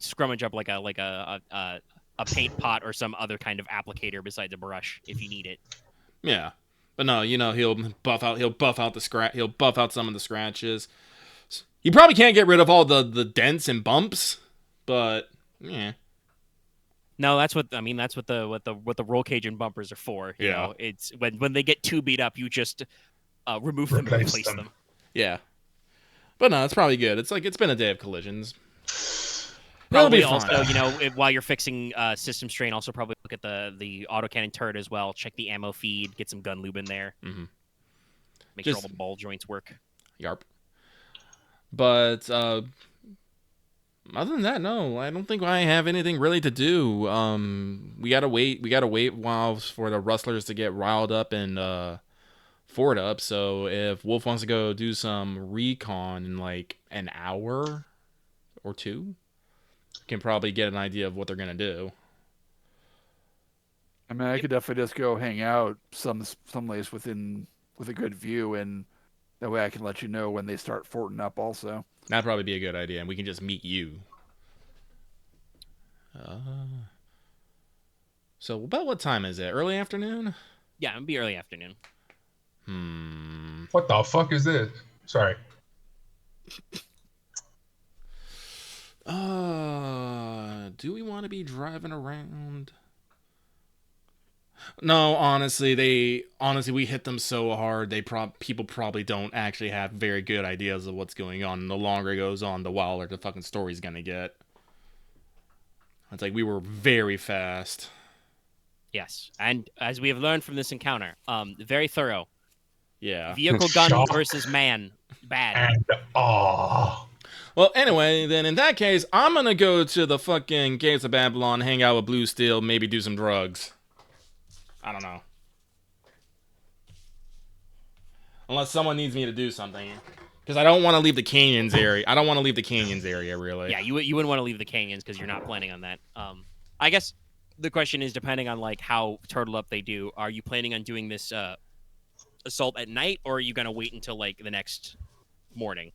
scrummage up like a paint pot or some other kind of applicator besides a brush if you need it. Yeah, but no, he'll buff out some of the scratches. He probably can't get rid of all the dents and bumps, but yeah. No, that's what the roll cage and bumpers are for. You know, it's when they get too beat up, you just remove them and replace them. Yeah, but no, it's probably good. It's like it's been a day of collisions. Probably also, while you're fixing system strain, also probably look at the autocannon turret as well. Check the ammo feed, get some gun lube in there. Mm-hmm. Make sure all the ball joints work. Yarp. But other than that, no, I don't think I have anything really to do. We gotta wait while for the Rustlers to get riled up and Ford up. So if Wolf wants to go do some recon in like an hour or two, can probably get an idea of what they're gonna do. I mean, I could definitely just go hang out some place with a good view, and that way I can let you know when they start forting up. Also, that'd probably be a good idea, and we can just meet you. So about what time is it? Early afternoon? Yeah, it'd be early afternoon. What the fuck is this? Sorry. Do we want to be driving around? No, honestly, we hit them so hard. People probably don't actually have very good ideas of what's going on. And the longer it goes on, the wilder the fucking story's gonna get. It's like we were very fast. Yes, and as we have learned from this encounter, very thorough. Yeah. Vehicle gun versus man, bad. And Well, anyway, then in that case, I'm gonna go to the fucking Gates of Babylon, hang out with Blue Steel, maybe do some drugs. I don't know. Unless someone needs me to do something. Because I don't want to leave the canyons area. Really. Yeah, you wouldn't want to leave the canyons because you're not planning on that. I guess the question is, depending on like how turtle up they do, are you planning on doing this assault at night, or are you gonna wait until like the next morning?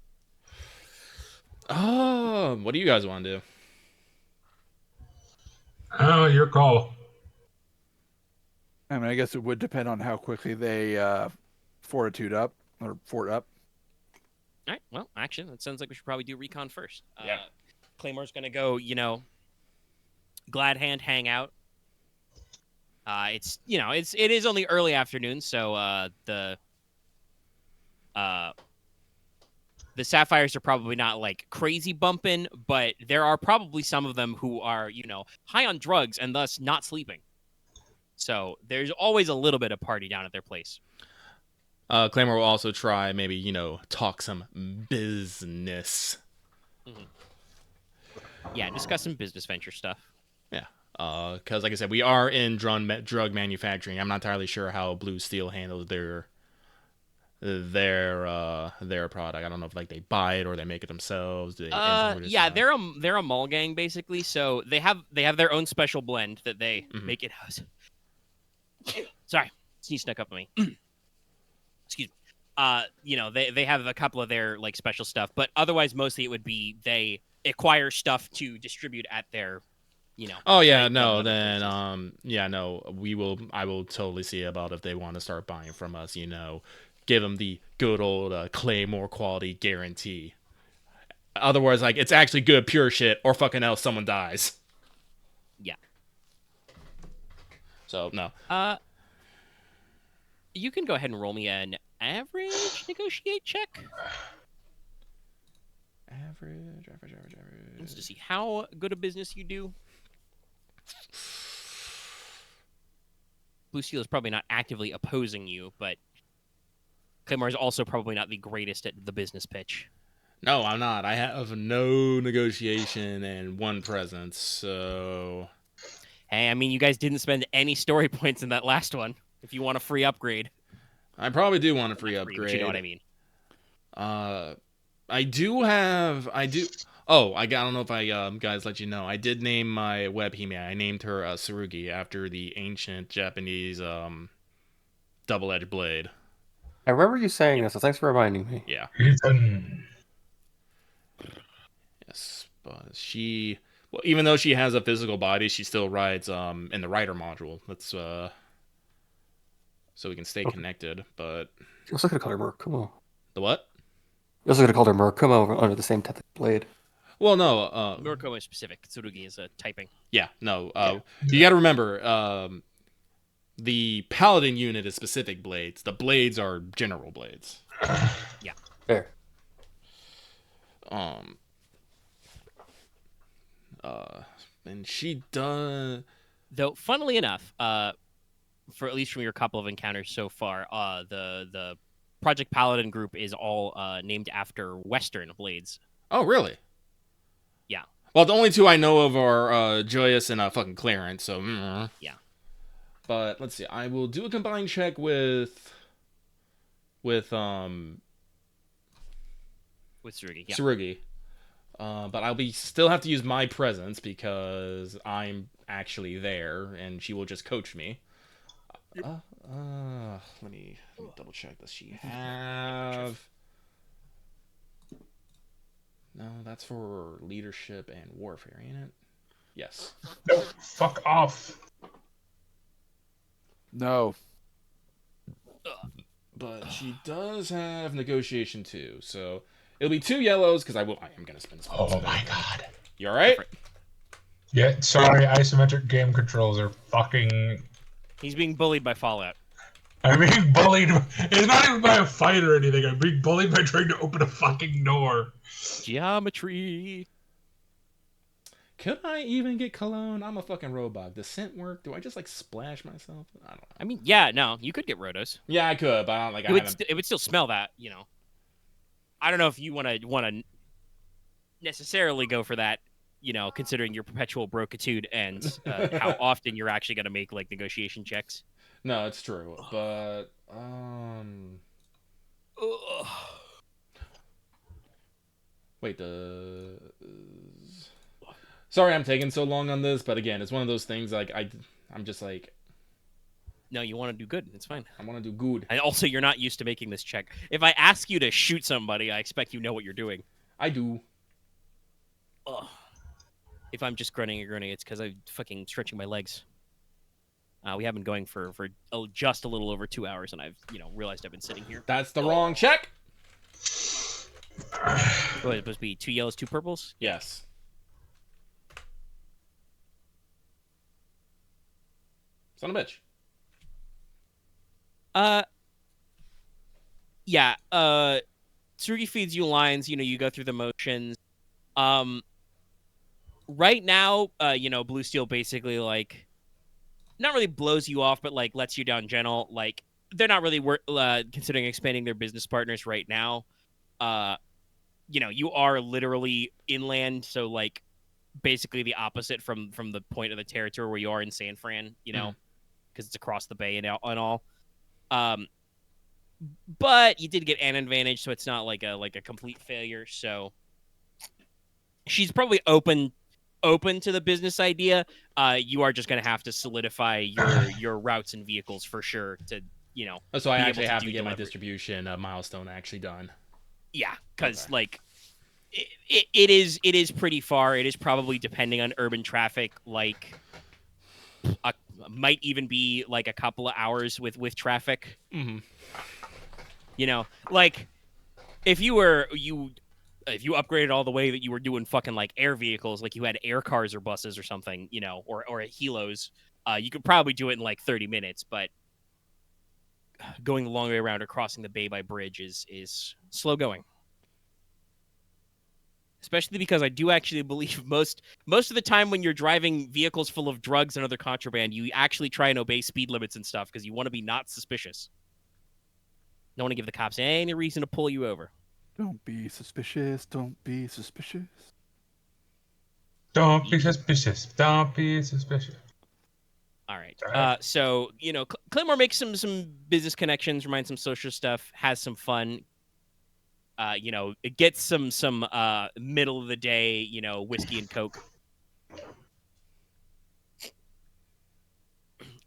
Oh, what do you guys want to do? oh, your call. I mean, I guess it would depend on how quickly they fort up. All right. Well, actually, that sounds like we should probably do recon first. Yeah. Claymore's gonna go, glad hand hang out. It is only early afternoon, so the Sapphires are probably not like crazy bumping, but there are probably some of them who are, high on drugs and thus not sleeping. So there's always a little bit of party down at their place. Claymore will also try maybe, talk some business. Mm-hmm. Yeah, discuss some business venture stuff. Yeah. Because like I said, we are in drug manufacturing. I'm not entirely sure how Blue Steel handles their product. I don't know if like they buy it or they make it themselves. Do they import it yourself? They're a mall gang basically. So they have their own special blend that they make it. Sorry, sneeze snuck up on me. Excuse me. They have a couple of their like special stuff, but otherwise mostly it would be they acquire stuff to distribute at their, Oh yeah, no, then I will totally see about if they want to start buying from us. Give them the good old Claymore quality guarantee. Otherwise, like it's actually good pure shit, or fucking else someone dies. Yeah. So no. You can go ahead and roll me an average negotiate check. Average. Just to see how good a business you do. Blue Steel is probably not actively opposing you, but Claymore is also probably not the greatest at the business pitch. No, I'm not. I have no negotiation and 1 presence, so... Hey, I mean, you guys didn't spend any story points in that last one. If you want a free upgrade. I probably do want a free Not upgrade. but you know what I mean. I do... Oh, I don't know if I guys let you know. I did name my webheme. I named her Tsurugi after the ancient Japanese double-edged blade. I remember you saying this, so thanks for reminding me. Yeah. Ethan. Yes, but she... Well, even though she has a physical body, she still rides in the rider module. That's so we can stay connected, but... You also could have called her Murakumo. The what? You also could have called her Murakumo under the same type of blade. Well, no. Murakumo is specific. Tsurugi is typing. Yeah, no. You got to remember, the paladin unit is specific blades. The blades are general blades. Yeah. Fair. And she does... Though, funnily enough, for at least from your couple of encounters so far, the Project Paladin group is all named after Western blades. Oh, really? Yeah. Well, the only 2 I know of are Joyous and fucking Clarence, so... Yeah. But, let's see. I will do a combined check with Tsurugi, yeah. Tsurugi. But I'll still have to use my presence because I'm actually there, and she will just coach me. Let me double check. Does she have... No, that's for leadership and warfare, ain't it? Yes. No, fuck off. No. But she does have negotiation too, so it'll be 2 yellows because I am gonna spend this. Oh my god. You all right? Yeah, sorry, isometric game controls are fucking... He's being bullied by Fallout. I'm being bullied. It's not even by a fight or anything. I'm being bullied by trying to open a fucking door. Geometry. Could I even get cologne? I'm a fucking robot. Does scent work? Do I just like splash myself? I don't know. I mean, yeah, no, you could get Rotos. Yeah, I could, but I don't like. It would still smell that, you know. I don't know if you want to necessarily go for that, you know, considering your perpetual brokitude and how often you're actually going to make like negotiation checks. No, it's true, but wait, sorry I'm taking so long on this, but again, it's one of those things like I'm just like, no, you want to do good. It's fine. I want to do good. And also, you're not used to making this check. If I ask you to shoot somebody, I expect you know what you're doing. I do. Ugh. If I'm just grunting and grinning, it's because I'm fucking stretching my legs. We have been going for just a little over 2 hours, and I've realized I've been sitting here. That's the wrong check. What, it's supposed to be 2 yellows, 2 purples? Yes. Son of a bitch. Yeah. Tsurugi feeds you lines. You go through the motions. Right now, Blue Steel basically like not really blows you off, but like lets you down gentle. Like they're not really considering expanding their business partners right now. You are literally inland, so like basically the opposite from the point of the territory where you are in San Fran. Because it's across the bay and all. But you did get an advantage, so it's not like a complete failure. So she's probably open to the business idea. You are just going to have to solidify your routes and vehicles for sure to So I actually have to do get my delivery. distribution milestone actually done. Yeah, because Okay. like it is pretty far. It is probably, depending on urban traffic, like might even be like a couple of hours with traffic. Mm-hmm. Like if you upgraded all the way that you were doing fucking like air vehicles, like you had air cars or buses or something, or helos, you could probably do it in like 30 minutes. But going the long way around or crossing the bay by bridge is slow going. Especially because I do actually believe most of the time when you're driving vehicles full of drugs and other contraband, you actually try and obey speed limits and stuff because you want to be not suspicious. Don't want to give the cops any reason to pull you over. Don't be suspicious. Don't be suspicious. Don't be suspicious. Don't be suspicious. All right. So Claymore makes some business connections, reminds some social stuff, has some fun. It gets some middle of the day, whiskey and Coke.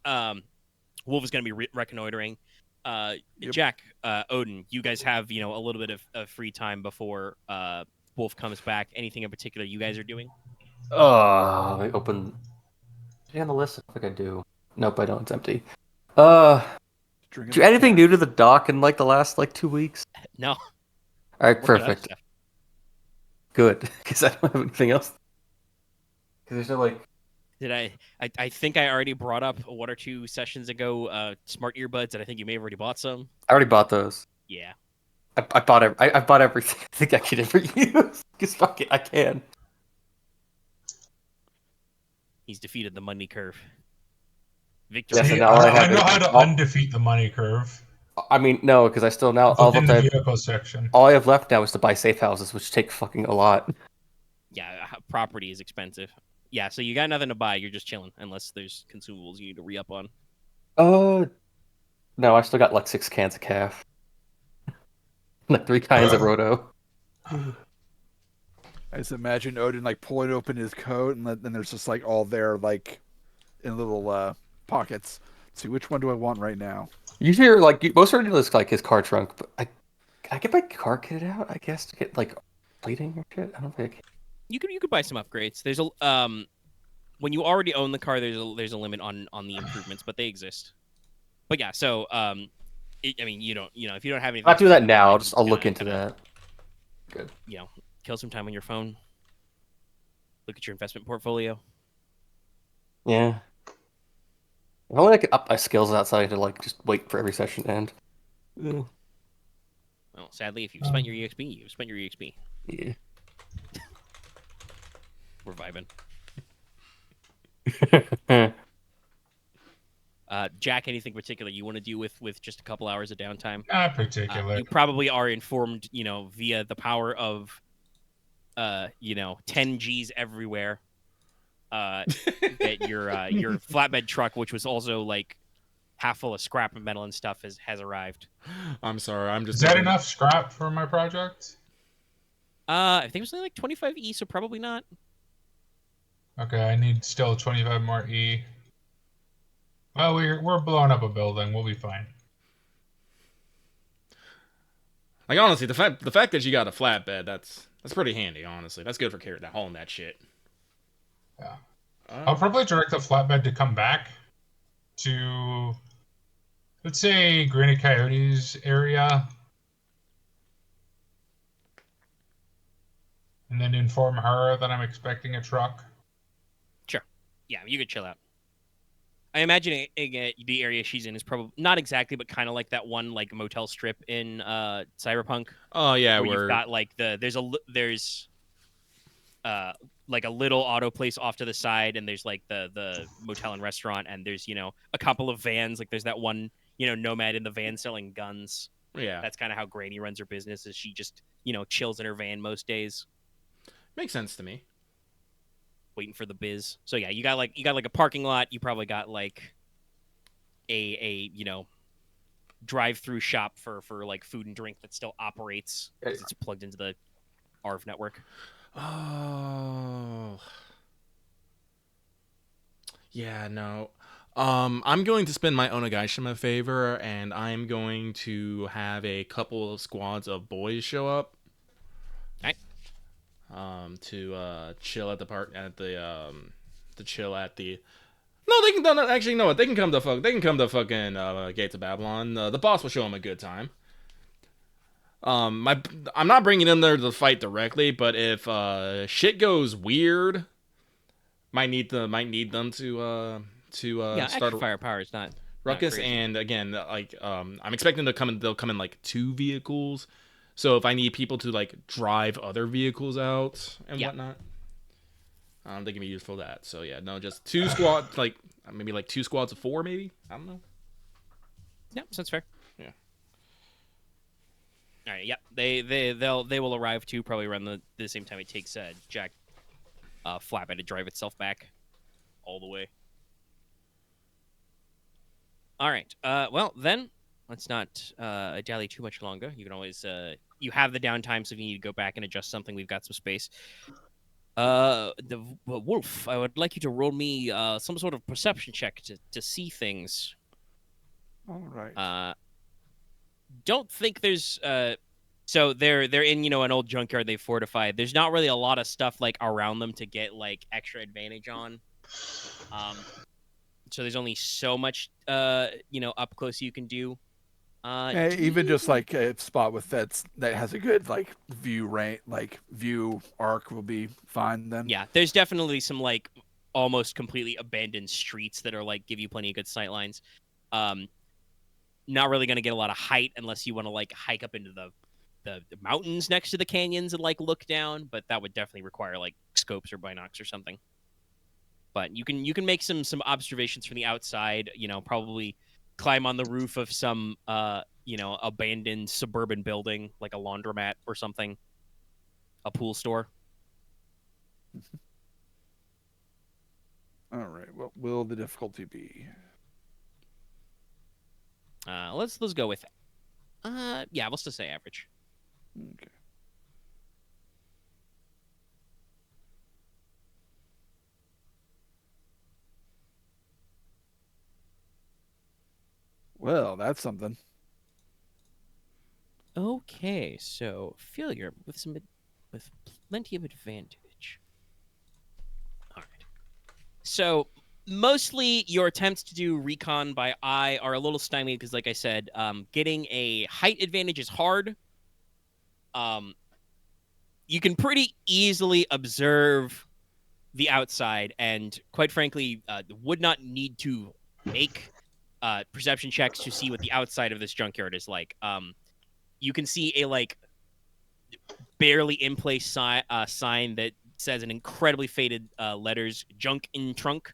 Wolf is going to be reconnoitering. Yep. Jack, Odin, you guys have, a little bit of free time before Wolf comes back. Anything in particular you guys are doing? I open. Is on the list? I think I do. Nope, I don't. It's empty. Do anything new to the dock in the last 2 weeks? No. All right, perfect. Good, because I don't have anything else. Because there's no Did I think I already brought up 1 or 2 sessions ago smart earbuds, and I think you may have already bought some. I already bought those. Yeah. I bought I bought everything I think I could ever use. Because fuck it, I can. He's defeated the money curve. Victory. Yes, I know how to undefeat the money curve. I mean, no, because I still now all I have left now is to buy safe houses, which take fucking a lot. Yeah, property is expensive. Yeah, so you got nothing to buy. You're just chilling, unless there's consumables you need to re-up on. No, I still got 6 cans of calf. 3 kinds of roto. I just imagine Odin pulling open his coat, and then there's just all there in little pockets. Let's see, which one do I want right now? Usually, most of it looks like his car trunk, but I get my car kitted out, I guess, to get plating or shit. I don't think you could buy some upgrades. There's a when you already own the car, there's a limit on the improvements, but they exist. But yeah, so you don't if you don't have anything. I'll do that now. I'll look into that. Good. Kill some time on your phone. Look at your investment portfolio. Yeah. If only I could up my skills outside to just wait for every session to end. Yeah. Well, sadly, if you've spent your EXP, you've spent your EXP. Yeah. We're vibing. Jack, anything particular you want to do with just a couple hours of downtime? Not particular. You probably are informed, via the power of, 10 Gs everywhere. That your flatbed truck, which was also half full of scrap and metal and stuff, has arrived. I'm sorry, I'm just. Is that enough scrap for my project? I think it was only 25 E, so probably not. Okay, I need still 25 more E. Well, we're blowing up a building. We'll be fine. Honestly, the fact that you got a flatbed, that's pretty handy. Honestly, that's good for hauling that shit. Yeah. I'll probably direct the flatbed to come back to, let's say, Granny Coyote's area. And then inform her that I'm expecting a truck. Sure. Yeah, you could chill out. I imagine the area she's in is probably not exactly, but kind of like that one motel strip in Cyberpunk. Oh yeah, where you've got there's a little auto place off to the side, and there's the motel and restaurant, and there's a couple of vans. There's that one nomad in the van selling guns. Yeah, that's kind of how Granny runs her business. Is she just chills in her van most days? Makes sense to me. Waiting for the biz. So yeah, you got a parking lot. You probably got a drive-through shop for food and drink that still operates because it's plugged into the ARV network. Oh. Yeah, no. I'm going to spend my Onagaishima favor, and I'm going to have a couple of squads of boys show up. To chill at the park to chill at the. No, they can. No, actually, no. They can come to fucking Gates of Babylon. The boss will show them a good time. I'm not bringing them there to fight directly, but if shit goes weird, might need them to start extra firepower is not Ruckus, crazy. and again, like I'm expecting they'll come in like 2 vehicles. So if I need people to like drive other vehicles out and whatnot, they can be used for that. So yeah, no, just 2 squads, like maybe like 2 squads of 4, maybe. I don't know. Yeah, sounds fair. Yeah. All right. Yeah, they will arrive too. Probably around the same time it takes Jack Flatbed to drive itself back all the way. All right. Well, then let's not dally too much longer. You can always you have the downtime, so if you need to go back and adjust something, we've got some space. The Wolf, I would like you to roll me some sort of perception check to see things. All right. Don't think there's so they're in an old junkyard they fortified. There's not really a lot of stuff like around them to get like extra advantage on. So there's only so much up close you can do. Even just like a spot with that has a good like view arc will be fine then. Yeah, there's definitely some like almost completely abandoned streets that are like give you plenty of good sight lines. Not really going to get a lot of height unless you want to like hike up into the mountains next to the canyons and like look down, but that would definitely require like scopes or binocs or something. But you can make some observations from the outside, probably climb on the roof of some abandoned suburban building like a laundromat or something, a pool store. All right. What will the difficulty be? Let's go with let's just say average. Okay. Well, that's something. Okay, so failure with plenty of advantage. All right. So mostly your attempts to do recon by eye are a little stymied because, like I said, getting a height advantage is hard. You can pretty easily observe the outside, and quite frankly, would not need to make perception checks to see what the outside of this junkyard is like. You can see a like barely in place sign that says in incredibly faded letters "Junk in Trunk."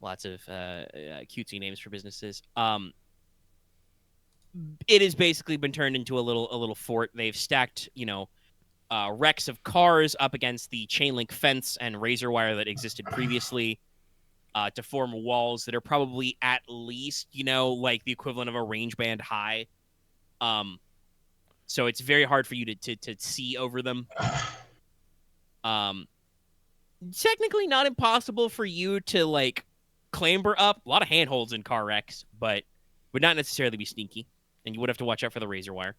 Lots of cutesy names for businesses. It has basically been turned into a little fort. They've stacked, wrecks of cars up against the chain link fence and razor wire that existed previously to form walls that are probably at least, like the equivalent of a range band high. So it's very hard for you to see over them. Technically not impossible for you to like clamber up. A lot of handholds in car wrecks, but would not necessarily be sneaky. And you would have to watch out for the razor wire.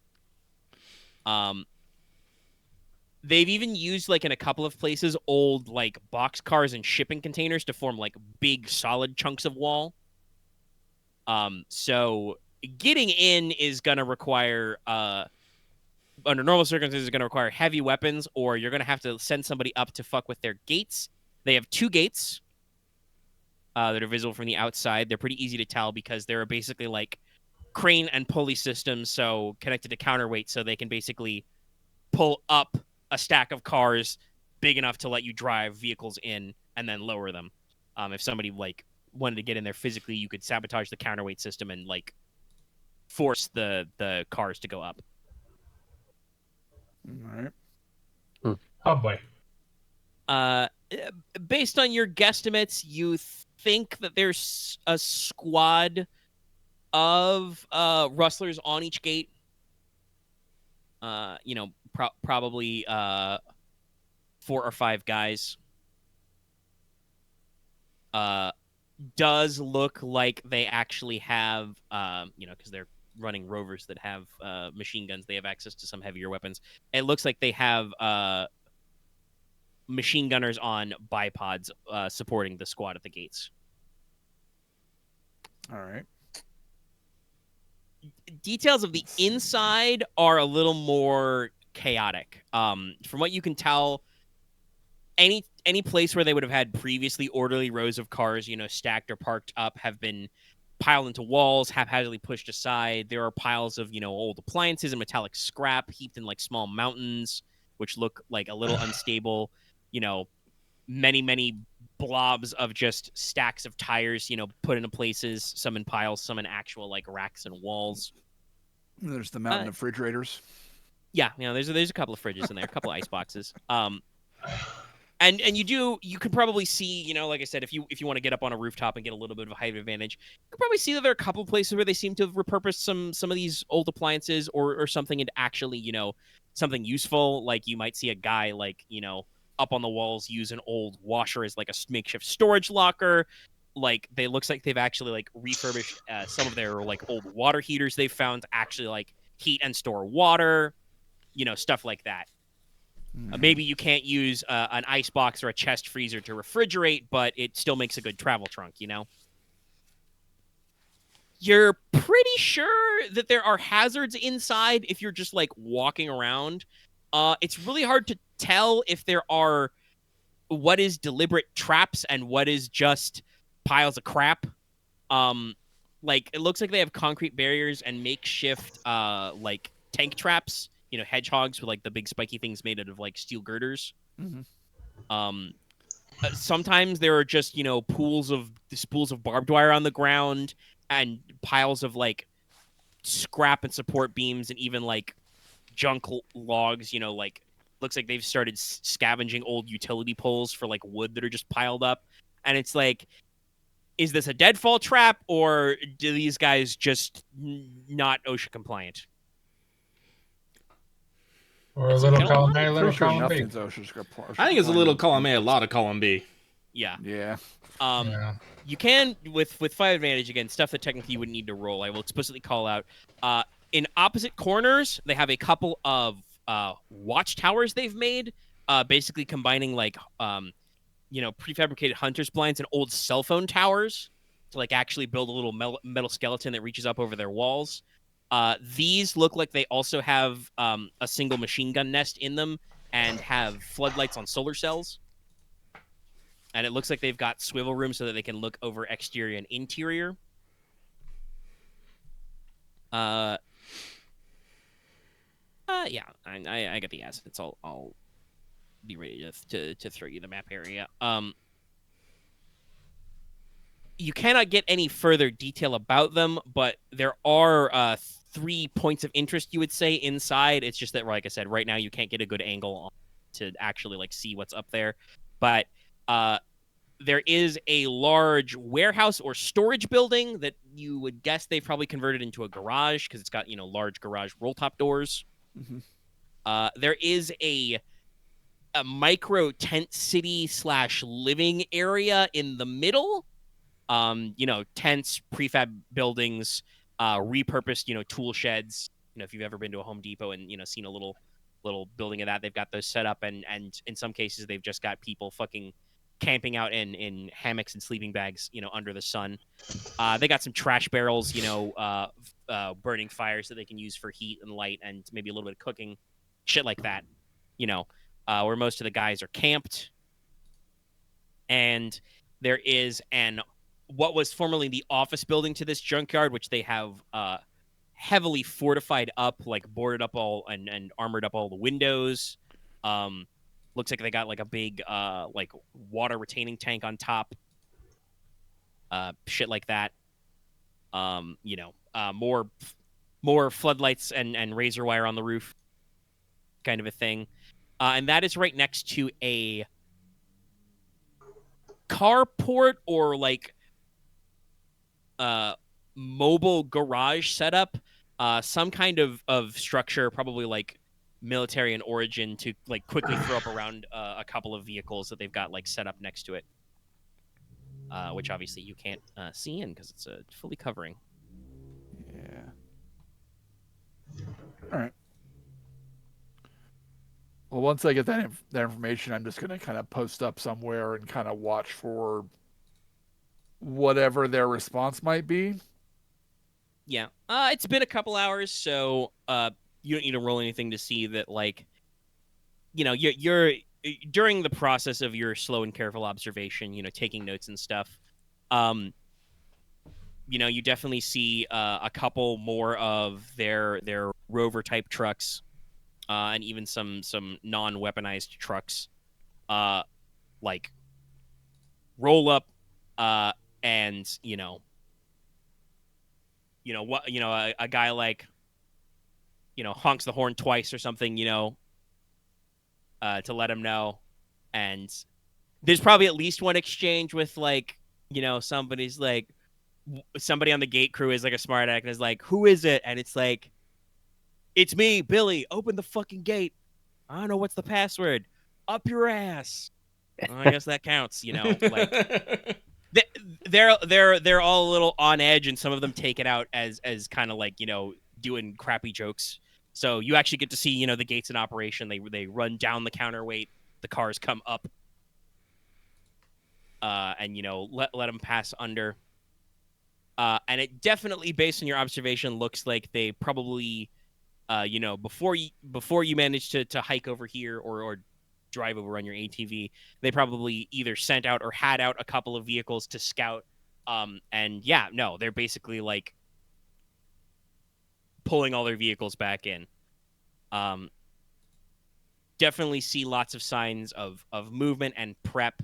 They've even used, like, in a couple of places, old, like, box cars and shipping containers to form, like, big, solid chunks of wall. So getting in is going to require, under normal circumstances, is going to require heavy weapons, or you're going to have to send somebody up to fuck with their gates. They have 2 gates that are visible from the outside. They're pretty easy to tell because they're basically, like, crane and pulley systems, so connected to counterweight, so they can basically pull up a stack of cars big enough to let you drive vehicles in and then lower them. If somebody like wanted to get in there physically, you could sabotage the counterweight system and like force the cars to go up. All right. Oh boy. Based on your guesstimates, you think that there's a squad of rustlers on each gate. Probably 4 or 5 guys. Does look like they actually have, because they're running rovers that have machine guns. They have access to some heavier weapons. It looks like they have machine gunners on bipods supporting the squad at the gates. All right. Details of the inside are a little more chaotic. From what you can tell, any place where they would have had previously orderly rows of cars, stacked or parked up, have been piled into walls, haphazardly pushed aside. There are piles of, old appliances and metallic scrap heaped in like small mountains, which look like a little unstable. Many, many blobs of just stacks of tires, put into places, some in piles, some in actual like racks and walls. There's the mountain of refrigerators. Yeah, there's a couple of fridges in there, a couple of ice boxes. And you could probably see, like I said, if you want to get up on a rooftop and get a little bit of a height advantage, you could probably see that there are a couple of places where they seem to have repurposed some of these old appliances or something into actually, something useful. Like you might see a guy like, up on the walls use an old washer as like a makeshift storage locker. Like looks like they've actually like refurbished some of their like old water heaters they've found to actually like heat and store water, stuff like that. Maybe you can't use an ice box or a chest freezer to refrigerate, but it still makes a good travel trunk, You're pretty sure that there are hazards inside if you're just like walking around. It's really hard to tell if there are what is deliberate traps and what is just piles of crap. Like it looks like they have concrete barriers and makeshift like tank traps. Hedgehogs with like the big spiky things made out of like steel girders. Mm-hmm. Sometimes there are just spools of barbed wire on the ground and piles of like scrap and support beams and even like junk logs. Like looks like they've started scavenging old utility poles for like wood that are just piled up, and it's like, is this a deadfall trap or do these guys just not OSHA compliant? Or a little column A, a little Pretty sure column B. nothing's OSHA. I think it's a little column A, a lot of column B. Yeah. Yeah. You can with 5 advantage again, stuff that technically you wouldn't need to roll. I will explicitly call out. In opposite corners, they have a couple of watchtowers they've made, basically combining like prefabricated hunter's blinds and old cell phone towers to like actually build a little metal skeleton that reaches up over their walls. These look like they also have a single machine gun nest in them and have floodlights on solar cells. And it looks like they've got swivel room so that they can look over exterior and interior. Yeah, I got the assets. I'll be ready to throw you the map area. You cannot get any further detail about them, but there are 3 points of interest, you would say, inside. It's just that, like I said, right now you can't get a good angle on to actually like see what's up there. But there is a large warehouse or storage building that you would guess they've probably converted into a garage because it's got large garage roll-top doors. Mm-hmm. There is a micro tent city / living area in the middle. Tents, prefab buildings, repurposed, tool sheds. If you've ever been to a Home Depot and, seen a little building of that, they've got those set up. And in some cases, they've just got people fucking camping out in hammocks and sleeping bags, under the sun. They got some trash barrels, burning fires that they can use for heat and light and maybe a little bit of cooking, shit like that, where most of the guys are camped. And there is what was formerly the office building to this junkyard, which they have heavily fortified up, like boarded up all and armored up all the windows. Looks like they got like a big like water retaining tank on top. Shit like that. More floodlights and razor wire on the roof, kind of a thing. And that is right next to a carport or like mobile garage setup, some kind of structure, probably like military in origin, to like quickly throw up around a couple of vehicles that they've got like set up next to it, which obviously you can't see in because it's fully covering. Yeah. All right. Well, once I get that information, I'm just going to kind of post up somewhere and kind of watch for whatever their response might be. Yeah. It's been a couple hours, so you don't need to roll anything to see that, like, you're during the process of your slow and careful observation, taking notes and stuff, you definitely see a couple more of their rover type trucks, and even some non-weaponized trucks, like roll up, and a guy like honks the horn twice or something, to let him know. And there's probably at least one exchange with somebody's like, somebody on the gate crew is like a smart aleck and is like, who is it? And it's like, it's me, Billy. Open the fucking gate. I don't know what's the password. Up your ass. Well, I guess that counts. Like they're all a little on edge, and some of them take it out as kind of like doing crappy jokes. So you actually get to see the gates in operation. They run down the counterweight. The cars come up, and let them pass under. And it definitely, based on your observation, looks like they probably, before you manage to hike over here or drive over on your ATV, they probably either sent out or had out a couple of vehicles to scout. And yeah, no, they're basically like pulling all their vehicles back in. Definitely see lots of signs of movement and prep.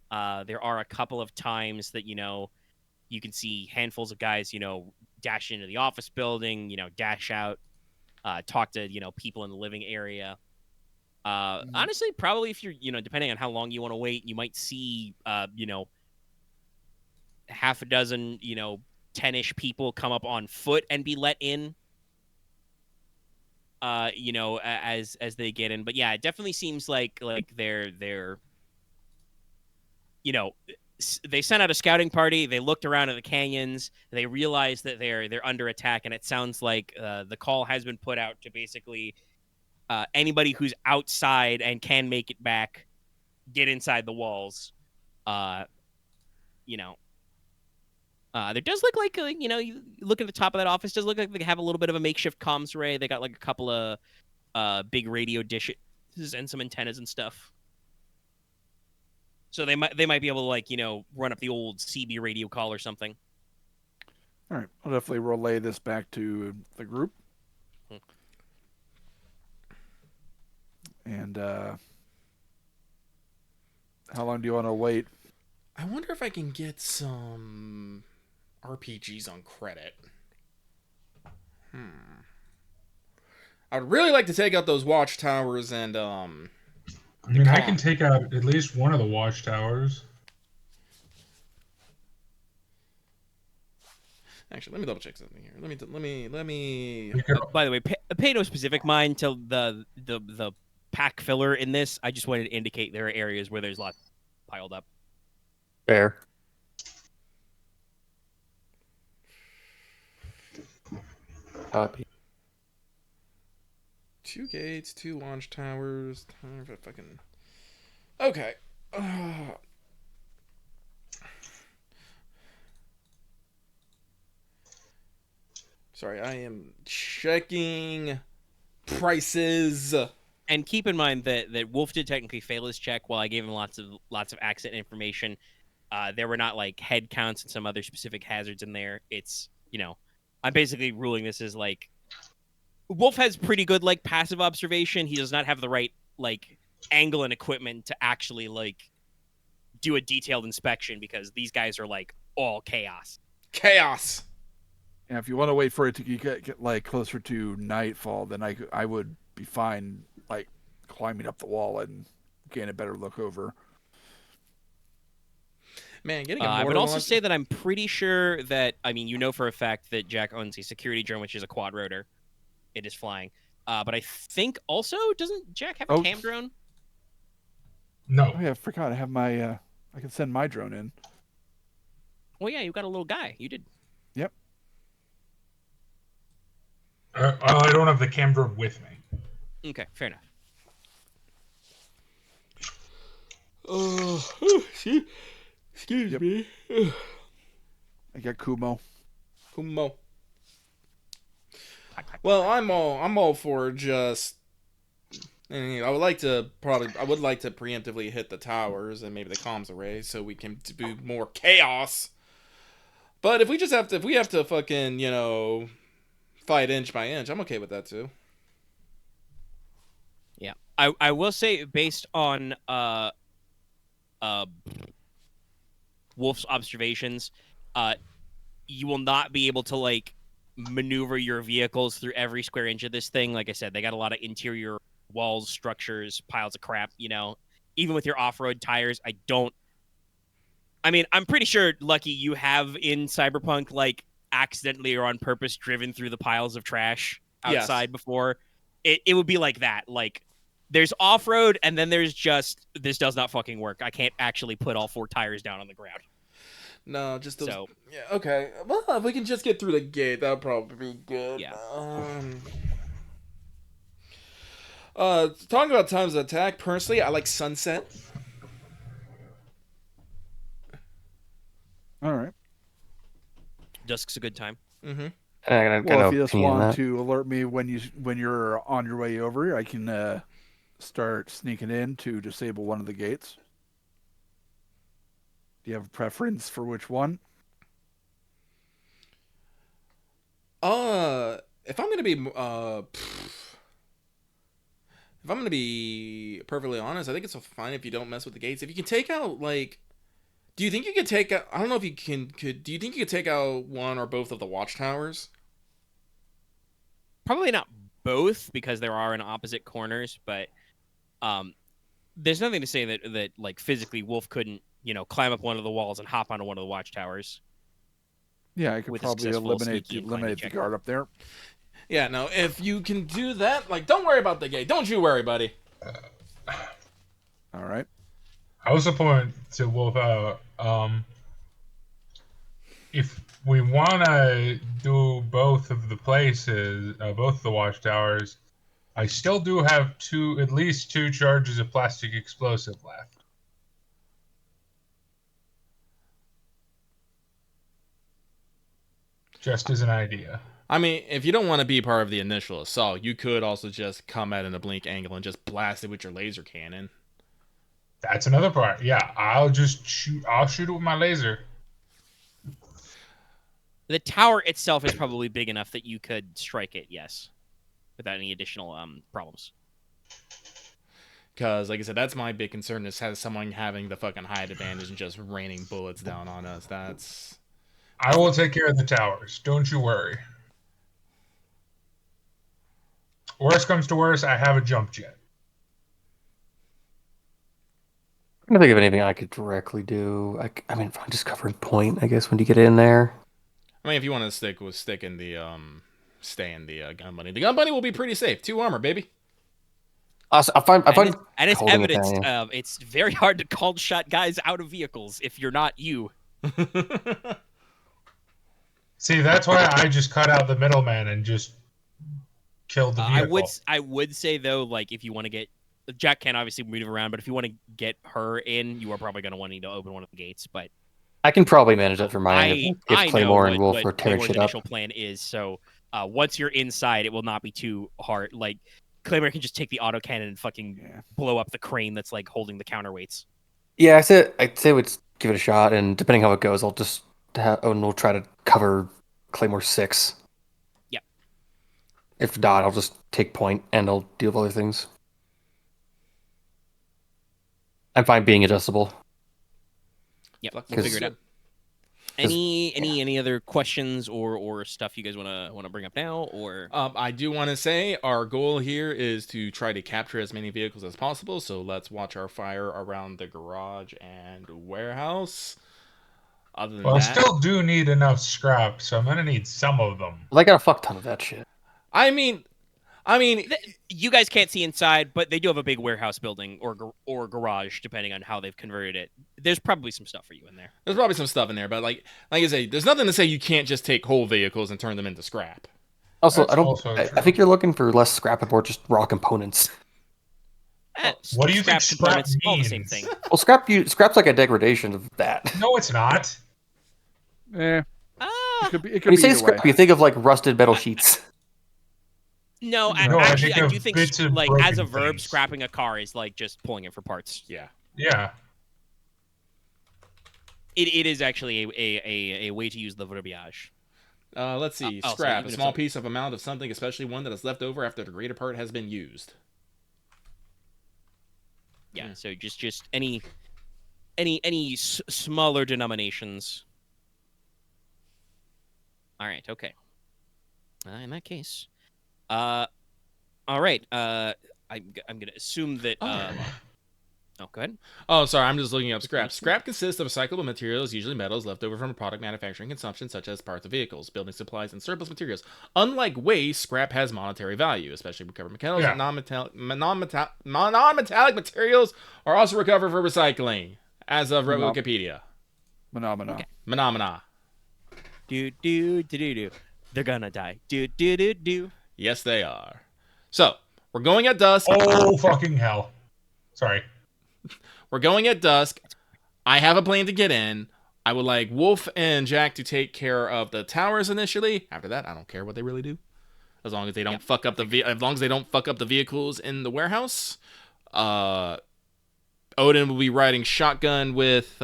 There are a couple of times that you can see handfuls of guys dash into the office building, dash out, talk to people in the living area. Honestly, probably if you're depending on how long you want to wait, you might see half a dozen 10-ish people come up on foot and be let in, as they get in. But yeah, it definitely seems like they're they sent out a scouting party. They looked around at the canyons. They realized that they're under attack, and it sounds like the call has been put out to basically anybody who's outside and can make it back, get inside the walls. There does look like you look at the top of that office. Does look like they have a little bit of a makeshift comms array. They got like a couple of big radio dishes and some antennas and stuff. So they might be able to run up the old CB radio call or something. All right, I'll definitely relay this back to the group. And how long do you want to wait? I wonder if I can get some RPGs on credit. I'd really like to take out those watchtowers and I mean, I can take out at least one of the watchtowers. Actually, let me double check something here. Let me. By the way, pay no specific mind to the pack filler in this. I just wanted to indicate there are areas where there's lots piled up. Fair. Copy. 2 gates, 2 launch towers. Time for fucking. Okay. Sorry, I am checking prices. And keep in mind that Wolf did technically fail his check while I gave him lots of accident information. There were not like head counts and some other specific hazards in there. It's I'm basically ruling this as like Wolf has pretty good like passive observation. He does not have the right like angle and equipment to actually like do a detailed inspection because these guys are like all chaos. Chaos. And if you want to wait for it to get like closer to nightfall, then I would be fine like climbing up the wall and getting a better look over. Man, getting a I mortar would also launch- say that I'm pretty sure that for a fact that Jack owns a security drone, which is a quad rotor. It is flying. But I think also doesn't Jack have a cam drone? No. Oh yeah, I forgot. I have my. I can send my drone in. Well, yeah, you got a little guy. You did. Yep. I don't have the cam drone with me. Okay, fair enough. Excuse me. I got Kumo. Well, I'm all for just And I would like to preemptively hit the towers and maybe the comms array so we can do more chaos. But if we have to fucking, fight inch by inch, I'm okay with that too. Yeah, I will say based on Wolf's observations, you will not be able to like maneuver your vehicles through every square inch of this thing. Like I said, they got a lot of interior walls, structures, piles of crap. Even with your off-road tires, I'm pretty sure, Lucky, you have in Cyberpunk like accidentally or on purpose driven through the piles of trash outside before. It would be like that. Like there's off-road and then there's just this does not fucking work. I can't actually put all 4 tires down on the ground. No, just those. So, yeah, okay. Well, if we can just get through the gate, that'll probably be good. Yeah. Talking about times of attack, personally, I like sunset. All right. Dusk's a good time. Mm-hmm. Well, if you just want to alert me when you're on your way over, I can start sneaking in to disable one of the gates. Do you have a preference for which one? If I'm gonna be perfectly honest, I think it's fine if you don't mess with the gates. If you can take out do you think you could take out? I don't know if you can. Do you think you could take out one or both of the watchtowers? Probably not both because there are in opposite corners, but there's nothing to say that like physically Wolf couldn't climb up one of the walls and hop onto one of the watchtowers. Yeah, I could probably eliminate the guard up there. Yeah, no, if you can do that, don't worry about the gate. Don't you worry, buddy. All right. I was point to Wolf out. If we want to do both of the places, both the watchtowers, I still do have at least 2 charges of plastic explosive left. Just as an idea. I mean, if you don't want to be part of the initial assault, you could also just come at an oblique angle and just blast it with your laser cannon. That's another part. Yeah, I'll shoot it with my laser. The tower itself is probably big enough that you could strike it, yes, without any additional problems. Because, like I said, that's my big concern is someone having the fucking height advantage and just raining bullets down on us. That's... I will take care of the towers. Don't you worry. Worst comes to worst, I have a jump jet. I don't think of anything I could directly do. I mean, if I'm just covering point, I guess, when you get in there. I mean, if you want to stay in the gun bunny. The gun bunny will be pretty safe. 2 armor, baby. I find and it's evidence. It's very hard to cold shot guys out of vehicles if you're not you. See, that's why I just cut out the middleman and just killed the vehicle. I would say though, like if you want to get Jack can obviously move around, but if you want to get her in, you are probably going to want to open one of the gates. But I can probably manage that for mine if Claymore and Wolf are tearing shit up. Initial plan is so once you're inside, it will not be too hard. Like Claymore can just take the autocannon and fucking blow up the crane that's like holding the counterweights. Yeah, I'd say we'd give it a shot, and depending how it goes, I'll just we'll try to cover Claymore 6. Yep. If not, I'll just take point and I'll deal with other things. I'm fine being adjustable. Yep, we'll figure it out. Any other questions or stuff you guys want to bring up now? Or I do want to say our goal here is to try to capture as many vehicles as possible. So let's watch our fire around the garage and warehouse. Other than that, I still do need enough scrap, so I'm gonna need some of them. Well, I got a fuck ton of that shit. I mean, you guys can't see inside, but they do have a big warehouse building or garage, depending on how they've converted it. There's probably some stuff for you in there. There's probably some stuff in there, but like I say, there's nothing to say you can't just take whole vehicles and turn them into scrap. Also, I think you're looking for less scrap and more just raw components. What do you think scrap means? All the same thing. Well, scrap's like a degradation of that. No, it's not. It could be When you say scrap, you think of like rusted metal sheets. No, No, I actually, think I of do think bits of like broken as a verb, things. scrapping a car is like just pulling it for parts. Yeah. Yeah. It is actually a way to use the verbiage. Let's see. Also, Scrap, a even if small some- piece of amount of something, especially one that is left over after the greater part has been used. Yeah, so just any smaller denominations. All right, okay. In that case, all right. I'm gonna assume that. Oh, go ahead. Oh, sorry, I'm just looking up scrap. Scrap consists of recyclable materials, usually metals, left over from a product manufacturing consumption, such as parts of vehicles, building supplies, and surplus materials. Unlike waste, scrap has monetary value, especially recovered metals. Yeah. Non-metallic materials are also recovered for recycling, as of Wikipedia. Phenomena. Okay. Phenomena. Do. They're gonna die. Do. Yes, they are. So, we're going at dusk. Oh, fucking hell. Sorry. We're going at dusk. I have a plan to get in. I would like Wolf and Jack to take care of the towers initially. After that, I don't care what they really do, as long as they don't fuck up as long as they don't fuck up the vehicles in the warehouse. Odin will be riding shotgun with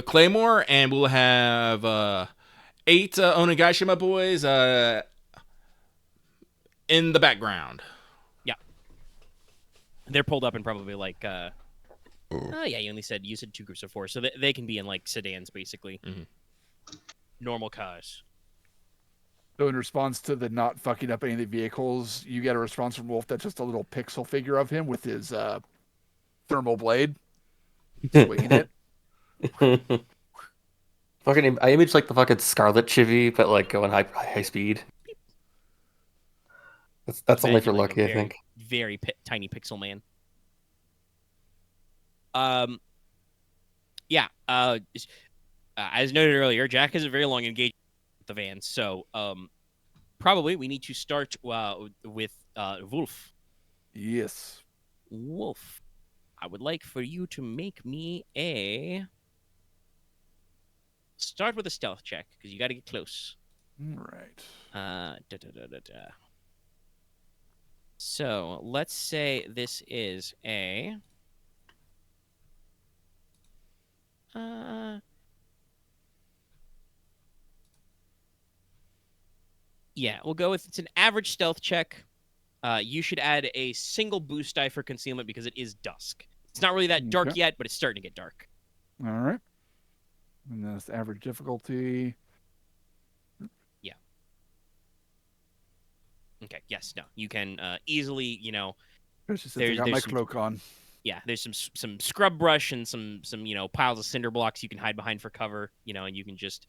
Claymore, and we'll have 8 Onigashima boys in the background. They're pulled up in probably like. Oh yeah, you said 2 groups of 4, so they can be in like sedans basically. Mhm. Normal cars. So in response to the not fucking up any of the vehicles, you get a response from Wolf that's just a little pixel figure of him with his thermal blade, swinging it. Fucking, I image like the fucking Scarlet Chivy, but like going high speed. That's only for Imagine, like, a Lucky, I very, think. Very tiny pixel man. Yeah. As noted earlier, Jack has a very long engagement with the van, so probably we need to start with Wolf. Yes. Wolf, I would like for you to make me start with a stealth check because you got to get close. All right. So let's say this is a. Yeah, we'll go with it's an average stealth check. You should add a single boost die for concealment because it is dusk. It's not really that dark yet, but it's starting to get dark. All right. And that's average difficulty. Yeah. Okay. Yes. No. You can easily, Especially since I got my cloak on. Yeah. There's some scrub brush and some piles of cinder blocks you can hide behind for cover. And you can just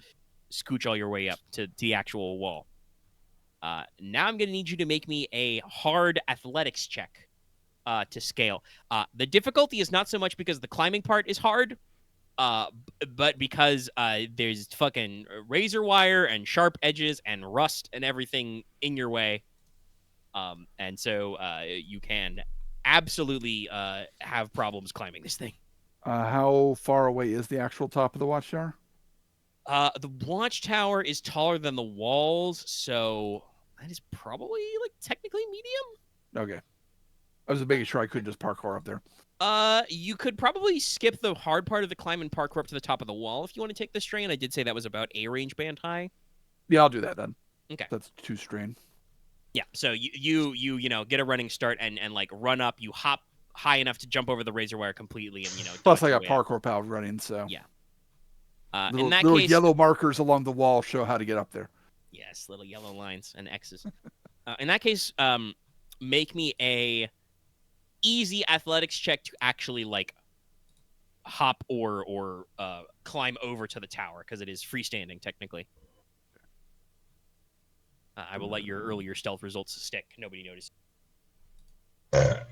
scooch all your way up to the actual wall. Now I'm going to need you to make me a hard athletics check to scale. The difficulty is not so much because the climbing part is hard, but because there's fucking razor wire and sharp edges and rust and everything in your way. And so you can absolutely have problems climbing this thing. How far away is the actual top of the watchtower? The watchtower is taller than the walls, so that is probably like technically medium. Okay. I was making sure I couldn't just parkour up there. You could probably skip the hard part of the climb and parkour up to the top of the wall if you want to take the strain. I did say that was about a range band high. Yeah, I'll do that then. Okay. That's 2 strain. Yeah, so you get a running start and like run up. You hop high enough to jump over the razor wire completely, and Plus dodge I your got way up. parkour pal running, so Yeah. Little, in that little case, yellow markers along the wall show how to get up there. yes, little yellow lines and X's. In that case, make me a easy athletics check to actually like hop or climb over to the tower because it is freestanding technically. I will let your earlier stealth results stick. Nobody noticed. Right.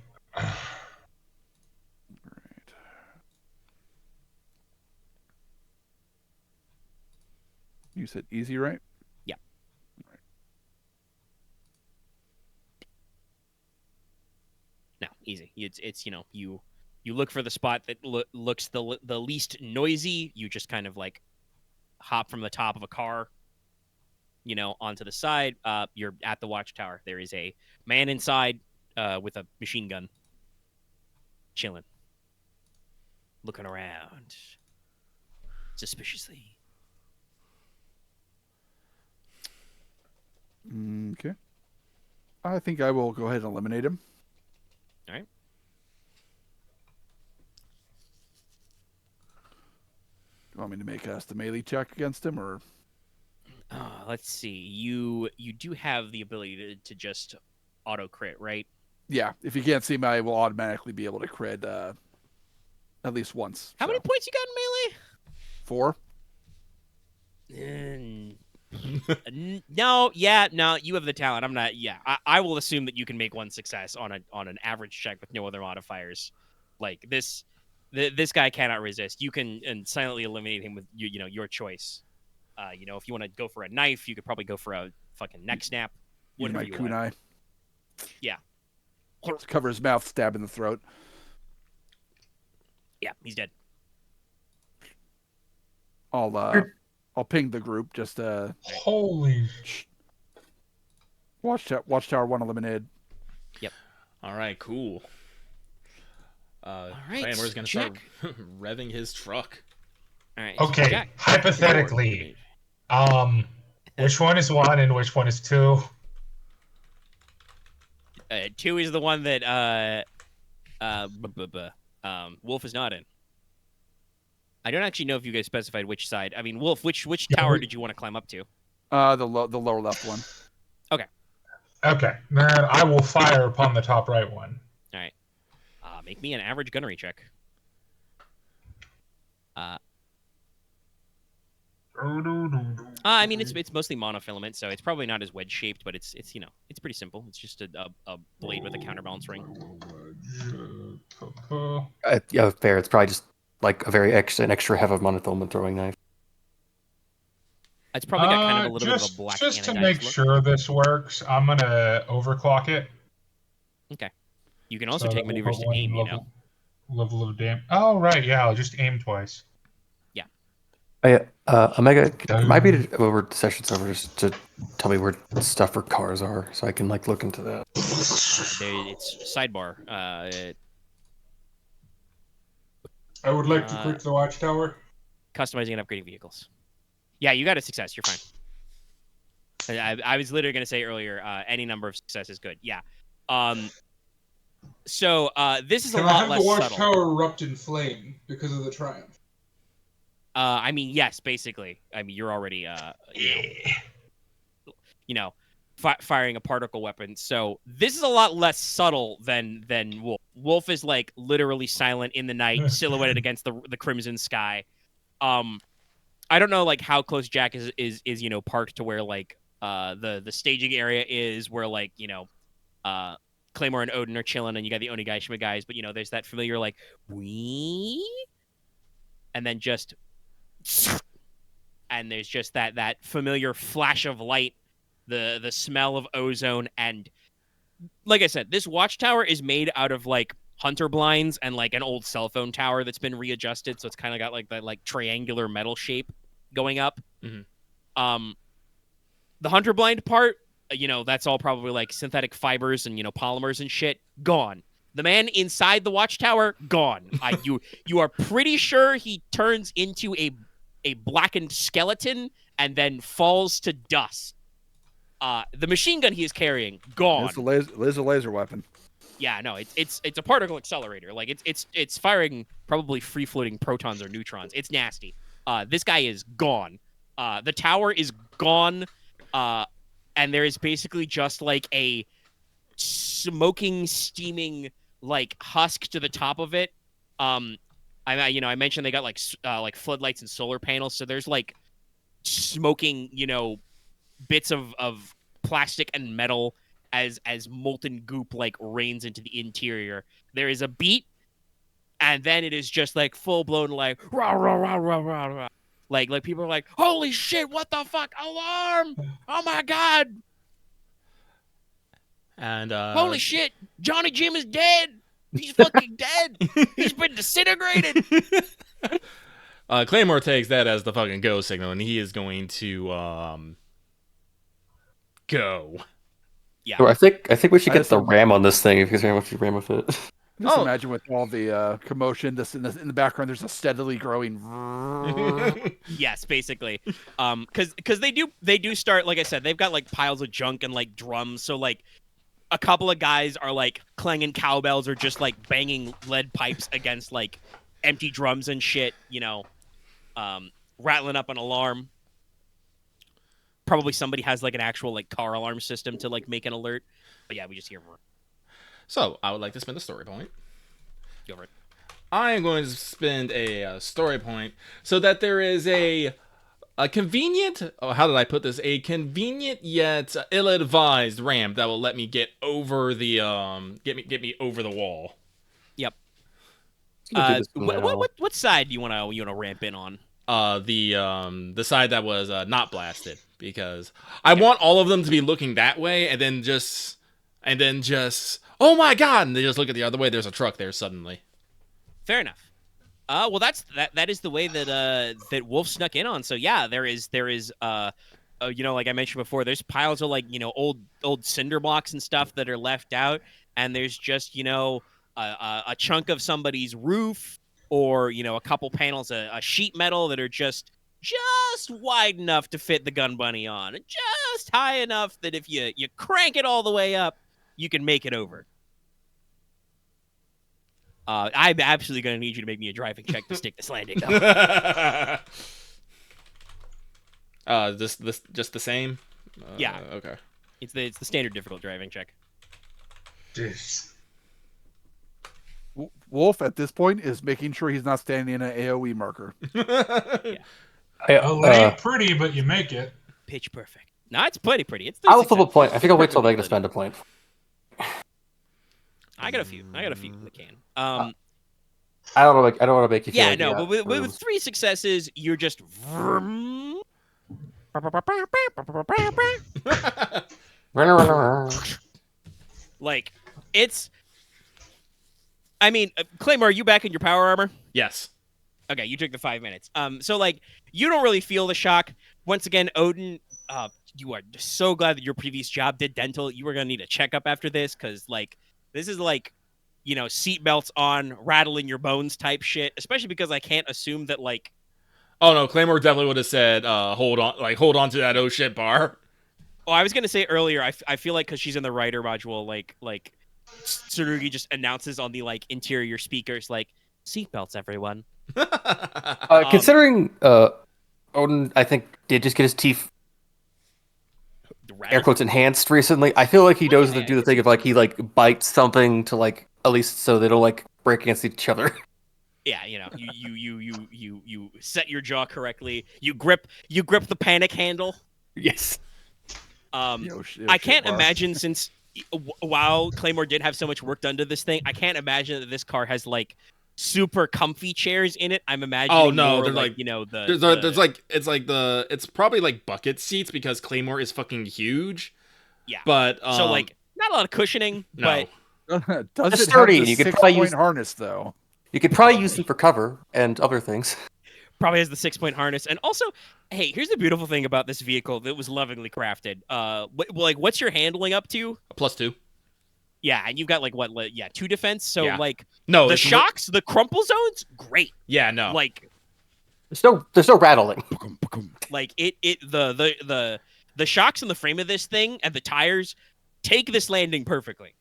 You said easy, right? Yeah. Right. No, easy. It's you look for the spot that looks the least noisy. You just kind of like hop from the top of a car onto the side. You're at the watchtower. There is a man inside with a machine gun, chilling, looking around suspiciously. Okay. I think I will go ahead and eliminate him. All right. Do you want me to make the melee check against him, or? Let's see. You do have the ability to just auto crit, right? Yeah. If you can't see me, I will automatically be able to crit at least once. How many points you got in 4. melee? No, you have the talent. I'm not. Yeah, I will assume that you can make one success on an average check with no other modifiers. Like this guy cannot resist. You can silently eliminate him with your choice. If you want to go for a knife, you could probably go for a fucking neck snap. Whatever you want. Kunai. Yeah. Cover his mouth, stab in the throat. Yeah, he's dead. I'll ping the group. Just Holy. Watchtower 1 eliminated. Yep. All right, cool. All right, Claymore's gonna start revving his truck. All right. Okay, Jack. hypothetically, which one is 1 and which one is 2? 2 is the one that Wolf is not in. I don't actually know if you guys specified which side. I mean, Wolf, which tower did you want to climb up to? The lower left one. Okay, then I will fire upon the top right one. All right. Make me an average gunnery check. I mean, it's mostly monofilament, so it's probably not as wedge shaped, but it's pretty simple. It's just a blade with a counterbalance ring. Yeah, fair. It's probably just like an extra heavy monofilament throwing knife. It's probably got kind of a little bit of a black. Just to make sure this works, I'm gonna overclock it. Okay. You can also take maneuvers to aim. Level of damage. Oh right, yeah. I'll just aim twice. Omega, it might be over the session's over just to tell me where stuff for cars are, so I can look into that. It's sidebar. I would like to click the watchtower. Customizing and upgrading vehicles. Yeah, you got a success. You're fine. I was literally going to say earlier, any number of success is good. Yeah. So this is a lot less subtle. Can I have the watchtower erupt in flame because of the triumph? I mean, yes, basically. I mean, you're already, firing a particle weapon. So this is a lot less subtle than Wolf. Wolf is like literally silent in the night, silhouetted against the crimson sky. I don't know like how close Jack is parked to where like the staging area is, where like Claymore and Odin are chilling, and you got the Onigashima guys, but there's that familiar like wee, and then just. And there's just that familiar flash of light, the smell of ozone, and like I said, this watchtower is made out of like hunter blinds and like an old cell phone tower that's been readjusted, so it's kind of got like that like triangular metal shape going up. Mm-hmm. The hunter blind part, that's all probably like synthetic fibers and polymers and shit. Gone. The man inside the watchtower, gone. You are pretty sure he turns into a blackened skeleton and then falls to dust. The machine gun he is carrying, gone. It's a laser weapon. Yeah, no, it's a particle accelerator. Like it's firing probably free floating protons or neutrons. It's nasty. This guy is gone. The tower is gone. And there is basically just like a smoking, steaming like husk to the top of it. I mentioned they got like floodlights and solar panels, so there's like smoking, bits of plastic and metal as molten goop like rains into the interior. There is a beat, and then it is just like full blown like rah rah rah rah rah rah. Like people are like, holy shit, what the fuck? Alarm! Oh my god! And holy shit, Johnny Jim is dead! He's fucking dead! He's been disintegrated! Claymore takes that as the fucking go signal, and he is going to go. Yeah. So I think we should I get just the don't- ram on this thing if you guys want to ram with it. Just Oh. imagine with all the commotion, in the background, there's a steadily growing. Yes, basically. Because they do start, like I said, they've got like piles of junk and like drums. So like a couple of guys are like clanging cowbells or just like banging lead pipes against like empty drums and shit. Rattling up an alarm. Probably somebody has like an actual like car alarm system to like make an alert. But yeah, we just hear. So I would like to spend a story point. Go for it. I am going to spend a story point so that there is a convenient. Oh, how did I put this? A convenient yet ill-advised ramp that will let me get over the get me over the wall. Yep. Let's do this now. What side do you want to ramp in on? The side that was not blasted, because I want all of them to be looking that way, and then just oh my god, and they just look at the other way. There's a truck there suddenly. Fair enough. Well, that is the way that that Wolf snuck in on. So yeah, there is like I mentioned before, there's piles of like old cinder blocks and stuff that are left out, and there's just a chunk of somebody's roof, or a couple panels of sheet metal that are just wide enough to fit the gun bunny on, and just high enough that if you crank it all the way up, you can make it over. I'm absolutely going to need you to make me a driving check to stick this landing. This just the same. Yeah. Okay. It's the standard difficult driving check. Jeez. Wolf at this point is making sure he's not standing in an AOE marker. Well, it ain't pretty, but you make it. Pitch perfect. No, it's pretty. It's I'll flip a point. I think I'll wait till Meg to spend a point. I got a few in the can. I don't want to make you feel Yeah, like no, you but got with room. 3 successes, you're just. Like, it's. I mean, Claymore, are you back in your power armor? Yes. Okay, you took the 5 minutes. So like, you don't really feel the shock. Once again, Odin, you are so glad that your previous job did dental. You were gonna need a checkup after this, because like, this is like, seatbelts on, rattling your bones type shit. Especially because I can't assume that like. Oh no, Claymore definitely would have said, hold on to that oh shit bar. Oh, I was gonna say earlier. I feel like because she's in the writer module, like Tsurugi just announces on the like interior speakers, like, seatbelts, everyone. Considering Odin, I think, did just get his teeth air quotes enhanced recently. I feel like he knows to do the thing of like he like bites something to like at least so they don't like break against each other. Yeah, you set your jaw correctly. You grip the panic handle. Yes. I can't imagine, since while Claymore did have so much work done to this thing, I can't imagine that this car has like super comfy chairs in it. I'm imagining. Oh no, more they're like it's probably like bucket seats, because Claymore is fucking huge. Yeah. But so like not a lot of cushioning. No. But Does It's it sturdy, have the you could 6 probably point use- harness though? You could probably use them for cover and other things. probably has the 6-point harness. And also, hey, here's the beautiful thing about this vehicle that was lovingly crafted. What's your handling up to? +2. Yeah, and you've got like 2 defense. So Yeah. like No, the it's shocks, the crumple zones, great. Yeah, no. Like There's no rattling. like the shocks in the frame of this thing and the tires take this landing perfectly.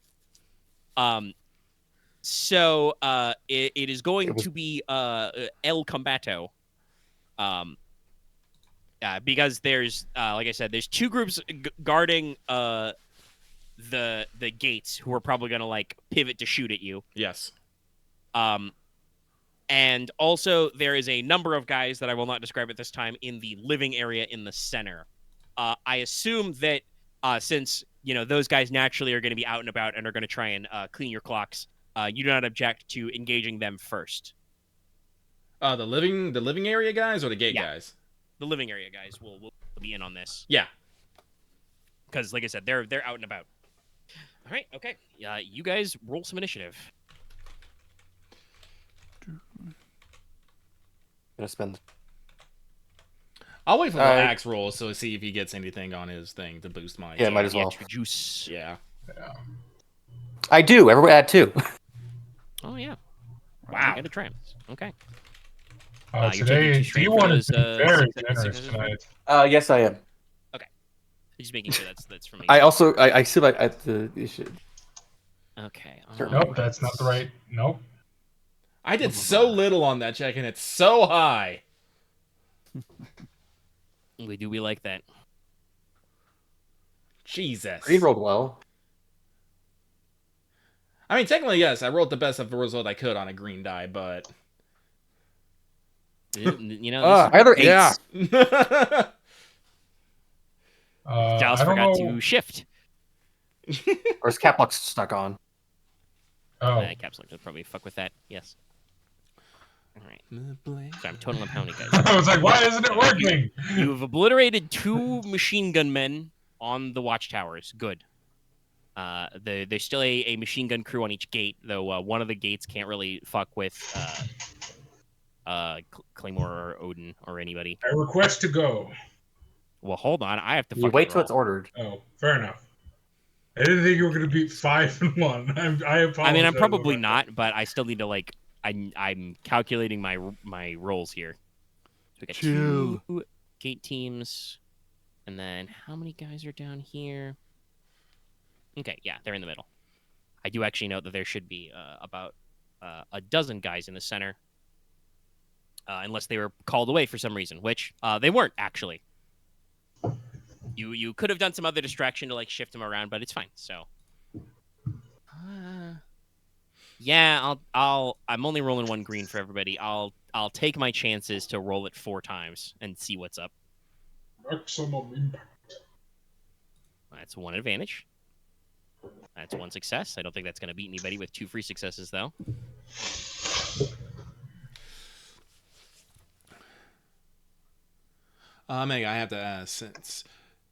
So it is going to be El Combato. Because there's like I said, there's 2 groups guarding the gates who are probably gonna like pivot to shoot at you. Yes. And also there is a number of guys that I will not describe at this time in the living area in the center. I assume that since those guys naturally are going to be out and about and are going to try and clean your clocks, you do not object to engaging them first. The living area guys or the gate Yeah. guys? The living area guys will be in on this. Yeah. Because, like I said, they're out and about. All right, okay. You guys roll some initiative. Gonna spend. I'll wait for the Alright. axe roll so see if he gets anything on his thing to boost my. Yeah, might as The well. extra juice. Yeah. I do. Everybody add 2. Oh yeah. Wow. You got a tram. Okay. You're Today, taking 2 straight you for want those, to be very successes, generous successes? tonight. Yes, I am. Just making sure that's for me. I also I see like you should. Okay. Nope, that's not the right. Nope. I did so little on that check, and it's so high. We like that. Jesus. Green rolled well. I mean, technically, yes, I rolled the best of the result I could on a green die, but. You know, this Either 8s. Yeah. Dallas I don't forgot know. to shift. Or is cap lock stuck on? Oh, Caps lock would probably fuck with that. Yes. All right. Sorry, So I'm total up how many guys. I was like, why isn't it working? You've obliterated 2 machine gun men on the watchtowers. Good. There's still a machine gun crew on each gate, though one of the gates can't really fuck with Claymore or Odin or anybody. I request to go. Well, hold on. I have to You fucking wait till roll. it's ordered. Oh, fair enough. I didn't think you were going to beat 5 and 1. I apologize. I mean, I'm probably not, but I still need to like. I'm calculating my rolls here. So we got Chill. 2 gate teams, and then how many guys are down here? Okay, yeah, they're in the middle. I do actually note that there should be about a dozen guys in the center, unless they were called away for some reason, which they weren't actually. You could have done some other distraction to like shift them around, but it's fine. So, yeah, I'm only rolling 1 green for everybody. I'll take my chances to roll it 4 times and see what's up. Maximum impact. That's 1 advantage. That's 1 success. I don't think that's going to beat anybody with 2 free successes, though. Meg, I have to ask, since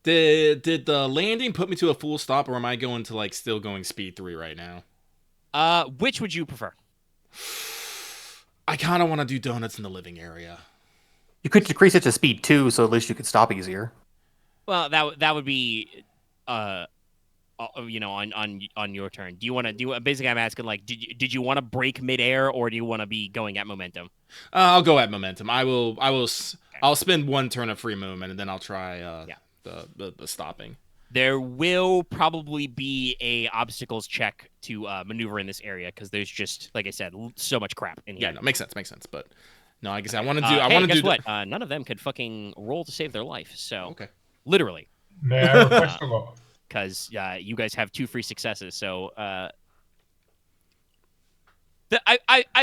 did the landing put me to a full stop, or am I going to like still going speed 3 right now? Which would you prefer? I kind of want to do donuts in the living area. You could decrease it to speed 2, so at least you could stop easier. Well, that would be, you know, on your turn. Do you want to do? Basically, I'm asking like, did you want to break midair, or do you want to be going at momentum? I'll go at momentum. I'll spend 1 turn of free movement, and then I'll try the stopping. There will probably be a obstacles check to maneuver in this area because there's just, like I said, so much crap in here. Yeah, no, makes sense. But no, like I said, I want to do. Hey, guess what? None of them could fucking roll to save their life. So Okay. literally, May I request to go? because you guys have 2 free successes. So I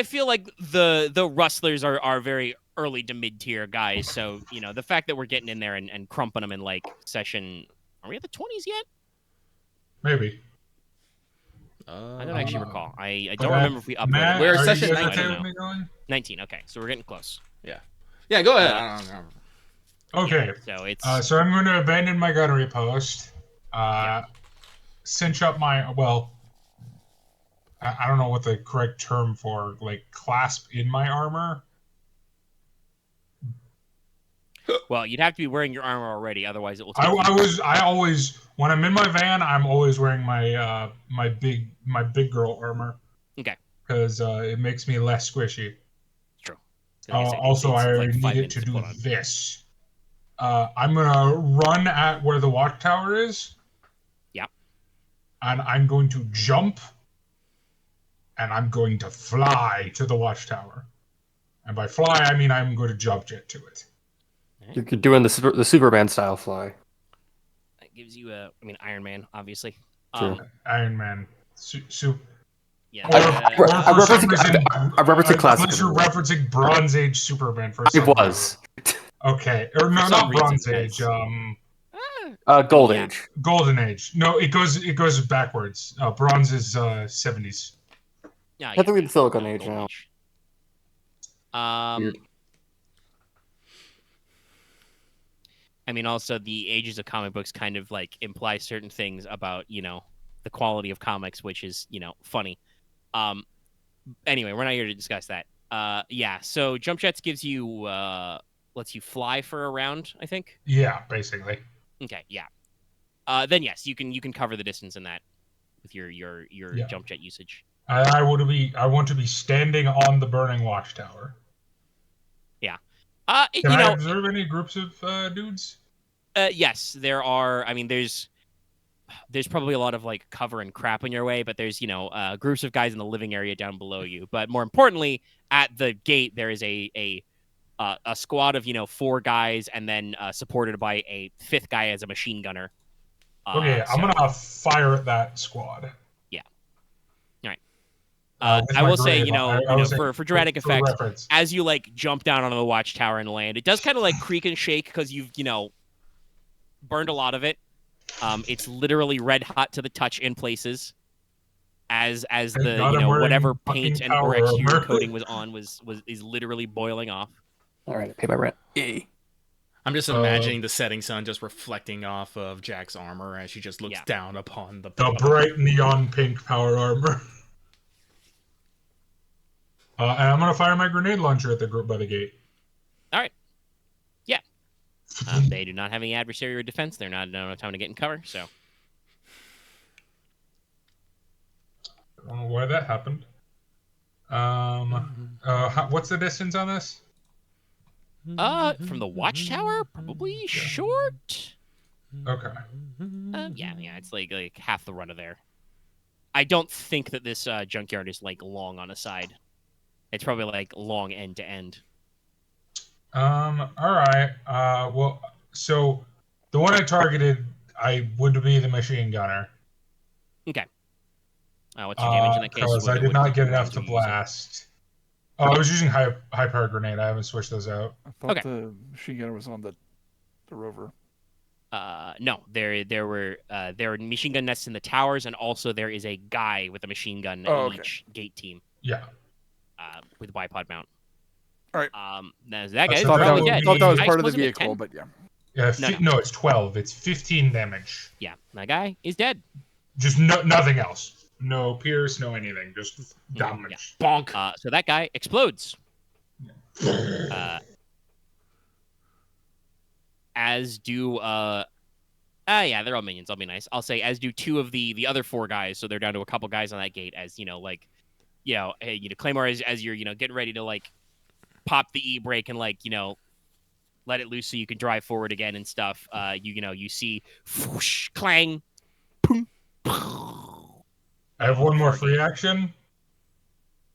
feel like the Rustlers are very early to mid tier guys. So you know the fact that we're getting in there and crumping them in like session. Are we at the 20s yet? Maybe. I don't actually recall. I But don't remember if we uploaded. Matt, We're are session you guys 19 okay now. with me going? 19. Okay, so we're getting close. Yeah, go ahead. I don't know. Okay. So it's So I'm going to abandon my gunnery post. Cinch up my I don't know what the correct term for like clasp in my armor. well, you'd have to be wearing your armor already, otherwise it will. Take I always when I'm in my van, I'm always wearing my my big girl armor. Okay. Because it makes me less squishy. True. Like I said, Also, it's I like 5 need it minutes to do put on. this. I'm gonna run at where the watchtower is. Yep. And I'm going to jump. And I'm going to fly to the watchtower. And by fly, I mean I'm going to jump jet to it. You're doing the Superman style fly. That gives you Iron Man, obviously. Sure. Iron Man. Yeah. I'm referencing classic. Unless you're referencing Bronze Age Superman for some It was. reason. Okay. Or no, For some not reason, Bronze Age. Gold Yeah. Age. Golden Age. No, it goes backwards. Bronze is 70s. Yeah, I think we're in Silicon no, Age Golden now. Age. Weird. I mean, also the ages of comic books kind of like imply certain things about the quality of comics, which is funny. Anyway, we're not here to discuss that. Yeah. So jump jets gives you lets you fly for a round, I think. Yeah, basically. Okay, yeah. Then yes, you can cover the distance in that with your Yeah. jump jet usage. I want to be standing on the burning watchtower. Yeah. Can I observe any groups of dudes? Yes, there are. I mean, there's probably a lot of like cover and crap in your way, but there's groups of guys in the living area down below you. But more importantly, at the gate there is a squad of 4 guys, and then supported by a 5th guy as a machine gunner. Okay, I'm gonna fire at that squad. Yeah. All right. I will say, for dramatic effects, reference. as you like jump down onto the watchtower and land, it does kind of like creak and shake because you've burned a lot of it. It's literally red hot to the touch in places. As the whatever paint and or exterior coating was on is literally boiling off. All right, I pay my rent. Yay. I'm just imagining the setting sun just reflecting off of Jack's armor as she just looks Yeah. down upon the bright neon pink power armor. And I'm gonna fire my grenade launcher at the group by the gate. All right. Yeah. They do not have any adversary or defense. They're not enough time to get in cover. So. I don't know why that happened. What's the distance on this? From the watchtower, probably short. Okay. Yeah, it's like half the run of there. I don't think that this junkyard is like long on a side. It's probably like long end to end. All right. Well, so the one I targeted, I would be the machine gunner. Okay. What's your damage in that case? Because I did not get enough to blast. Oh, I was using high power grenade. I haven't switched those out. I thought Okay. the machine gunner was on the rover. No, there were machine gun nests in the towers, and also there is a guy with a machine gun in each gate team. Yeah. With bipod mount. All right. That I guy's thought probably that dead. thought that was I part of the suppose it meant vehicle, 10. but yeah. Yeah. No, it's 12. It's 15 damage. Yeah, that guy is dead. Just nothing else. No pierce, no anything. Just damage. bonk. So that guy explodes. As do yeah, they're all minions. I'll be nice. I'll say as do 2 of the other 4 guys. So they're down to a couple guys on that gate. As hey, Claymore as you're getting ready to like pop the e-brake and like let it loose so you can drive forward again and stuff. You see whoosh, clang, boom. I have one more free action.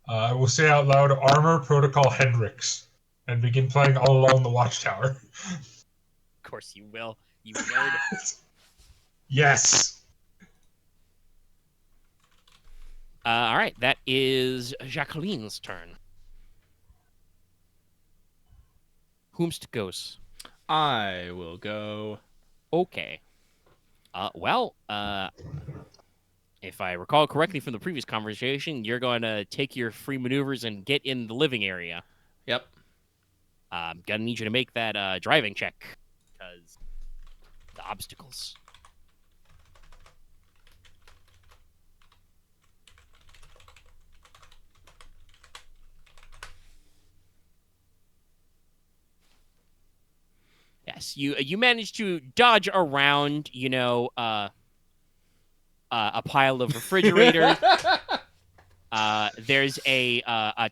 I will say out loud, Armor Protocol Hendrix, and begin playing All Along the Watchtower. Of course you will. You nerd. Yes. All right, that is Jacqueline's turn. Whomst goes? I will go. Okay. If I recall correctly from the previous conversation, you're going to take your free maneuvers and get in the living area. Yep. I'm going to need you to make that driving check, because the obstacles. Yes, you managed to dodge around, a pile of refrigerators. There's a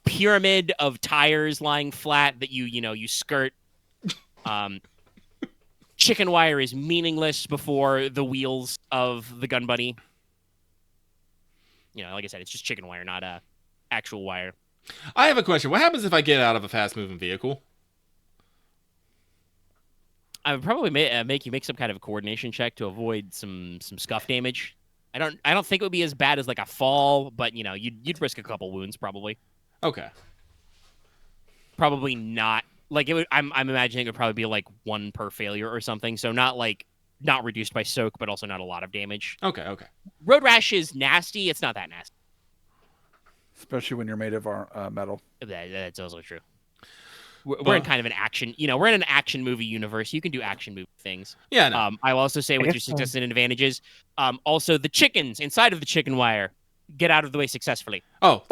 pyramid of tires lying flat that you skirt. Chicken wire is meaningless before the wheels of the gun bunny. Like I said, it's just chicken wire, not actual wire. I have a question. What happens if I get out of a fast-moving vehicle? I would probably make you make some kind of a coordination check to avoid some scuff damage. I don't think it would be as bad as like a fall, but you'd risk a couple wounds probably. Okay. Probably not like it would. I'm imagining it would probably be like 1 per failure or something. So not reduced by soak, but also not a lot of damage. Okay. Road rash is nasty. It's not that nasty. Especially when you're made of metal. That's also true. We're in kind of an action, we're in an action movie universe. You can do action movie things. Yeah. No. I will also say with your success and advantages, also the chickens inside of the chicken wire get out of the way successfully. Oh,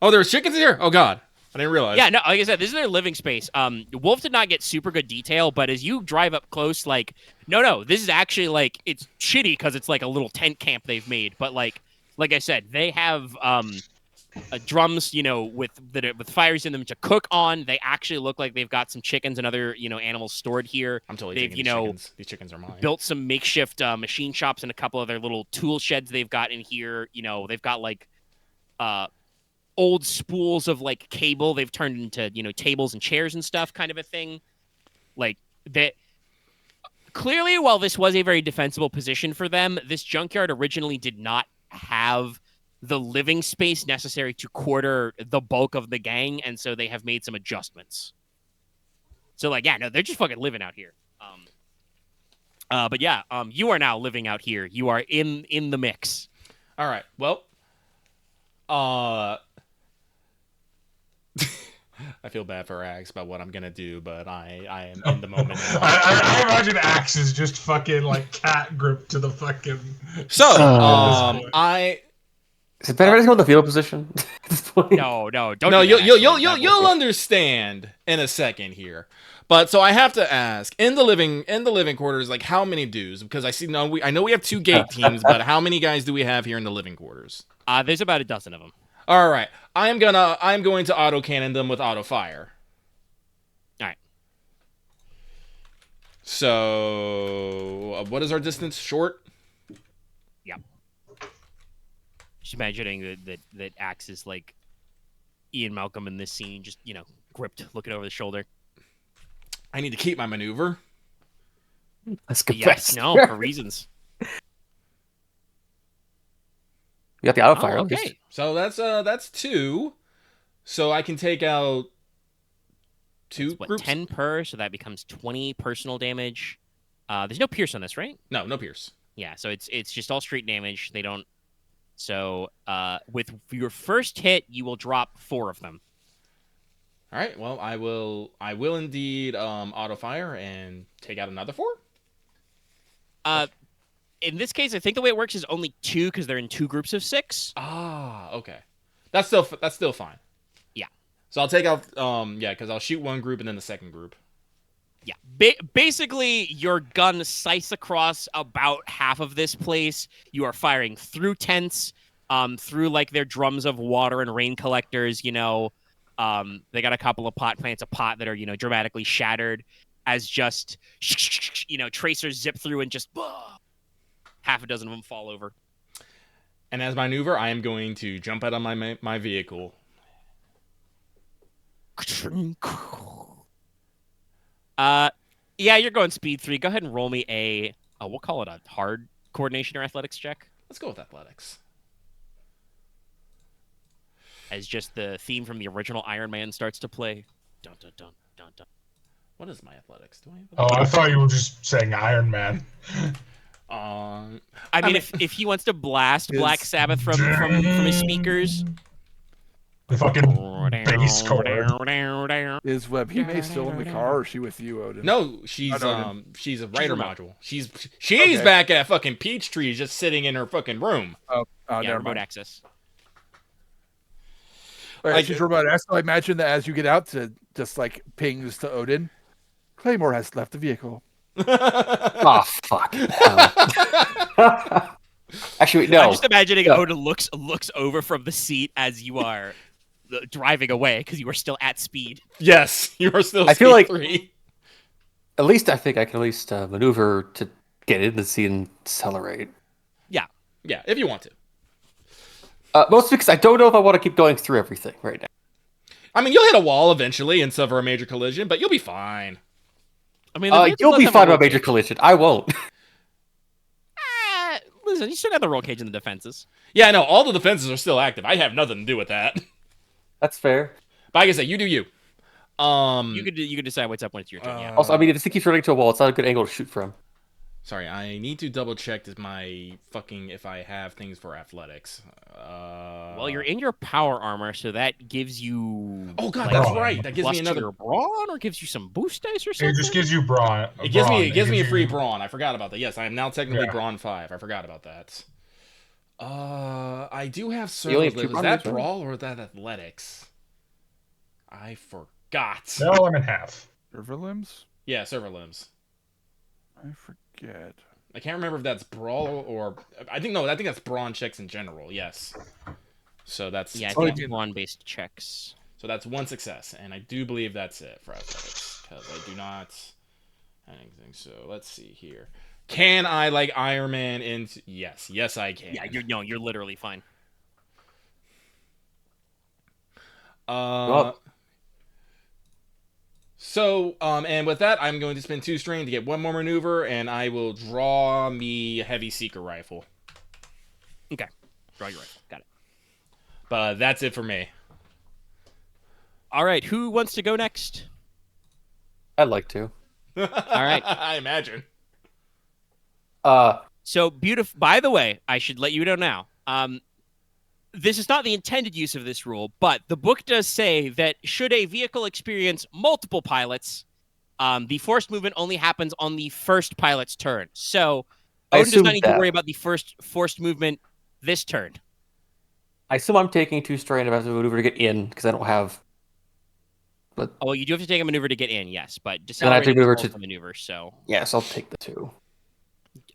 there's chickens here. Oh God. I didn't realize. Yeah, no, like I said, this is their living space. Wolf did not get super good detail, but as you drive up close, like, no, this is actually like it's shitty because it's like a little tent camp they've made. But like I said, they have drums, with fires in them to cook on. They actually look like they've got some chickens and other animals stored here. I'm totally they've taking these chickens. These chickens are mine. Built some makeshift machine shops and a couple of their little tool sheds they've got in here. They've got like old spools of like cable they've turned into tables and chairs and stuff, kind of a thing. Like that. Clearly, while this was a very defensible position for them, this junkyard originally did not have the living space necessary to quarter the bulk of the gang, and so they have made some adjustments. So like, yeah, no, they're just fucking living out here. But yeah, you are now living out here. You are in the mix. All right. Well, I feel bad for Axe about what I'm gonna do, but I am in the moment. I imagine Axe is just fucking like cat grip to the fucking. So, Is it better to go in the fetal position at this point? No, don't. No, do that, you'll understand in a second here. But so I have to ask in the living quarters, like how many dudes? Because I know we have 2 gate teams, but how many guys do we have here in the living quarters? There's about a dozen of them. All right, I'm going to auto cannon them with auto fire. All right. So what is our distance? Short. Yeah. Just imagining that Axe is like Ian Malcolm in this scene, just gripped, looking over the shoulder. I need to keep my maneuver. Let's get Yes, no, for reasons. You got the auto fire. Okay. So that's 2. So I can take out 2 groups. 10 per, so that becomes 20 personal damage. There's no pierce on this, right? No pierce. Yeah, so it's just all straight damage. They don't. So with your first hit, you will drop 4 of them. All right. Well, I will indeed auto fire and take out another 4. In this case, I think the way it works is only 2 because they're in 2 groups of 6. Ah, okay. That's still fine. Yeah. So I'll take out because I'll shoot 1 group and then the second group. Yeah. Basically, your gun slices across about half of this place. You are firing through tents, through like their drums of water and rain collectors. They got a couple of pot plants, a pot that are dramatically shattered as just tracers zip through and just half a dozen of them fall over. And as maneuver, I am going to jump out of my vehicle. Yeah, you're going speed 3. Go ahead and roll me we'll call it a hard coordination or athletics check. Let's go with athletics. As just the theme from the original Iron Man starts to play. Dun, dun, dun, dun, dun. What is my athletics? Do I have Oh, I thought you were just saying Iron Man. I mean, if he wants to blast Black Sabbath from his speakers. The fucking bass chord. Is Webhime still in the car, or is she with you, Odin? No, she's a writer remote. module. She's back at fucking Peachtree, just sitting in her fucking room. Oh, Yeah, never remote mind. access. All right, she's remote access. So I imagine that as you get out to just like pings to Odin, Claymore has left the vehicle. Oh, fuck. Actually, no. I'm just imagining Odin looks over from the seat as you are driving away because you are still at speed. Yes, you are still. I feel like 3. at least I think I can at least maneuver to get in the seat and accelerate. Yeah, if you want to. Mostly because I don't know if I want to keep going through everything right now. I mean, you'll hit a wall eventually and suffer a major collision, but you'll be fine. I mean, you'll be fine about major collision. I won't. Listen, you still got the roll cage and the defenses. Yeah, I know. All the defenses are still active. I have nothing to do with that. That's fair. But like I said, you do you. You could decide what's up when it's your turn. Yeah. Also, I mean, if this thing keeps running to a wall, it's not a good angle to shoot from. Sorry, I need to double check if I have things for athletics. Well, you're in your power armor, so that gives you. Oh god, like, that's right. That gives plus me another to your brawn, or gives you some boost dice or something. It just gives you brawn. It gives me a free brawn. I forgot about that. Yes, I am now technically brawn 5. I forgot about that. I do have only have servo. 2 Is that brawns, right? brawl or is that athletics? I forgot. Now I'm in half. Server limbs? Yeah, server limbs. I forget. I can't remember if that's brawl or I think that's brawn checks in general. Yes. So that's Yeah, I think it's brawn-based checks. So that's one success, and I do believe that's it for athletics because I do not anything. So let's see here. Can I like Iron Man into? Yes, I can. Yeah, you're literally fine. So, and with that, I'm going to spend 2 strain to get 1 more maneuver, and I will draw me heavy seeker rifle. Okay, draw your rifle. Got it. But that's it for me. All right, who wants to go next? I'd like to. All right. I imagine. So beautiful. By the way, I should let you know now. This is not the intended use of this rule, but the book does say that should a vehicle experience multiple pilots, the forced movement only happens on the first pilot's turn. So Odin does not need to worry about the first forced movement this turn. I assume I'm taking 2 strain if I have to maneuver to get in because I don't have. But well, you do have to take a maneuver to get in, yes, but and I have to maneuver to maneuver. So yes, I'll take the 2.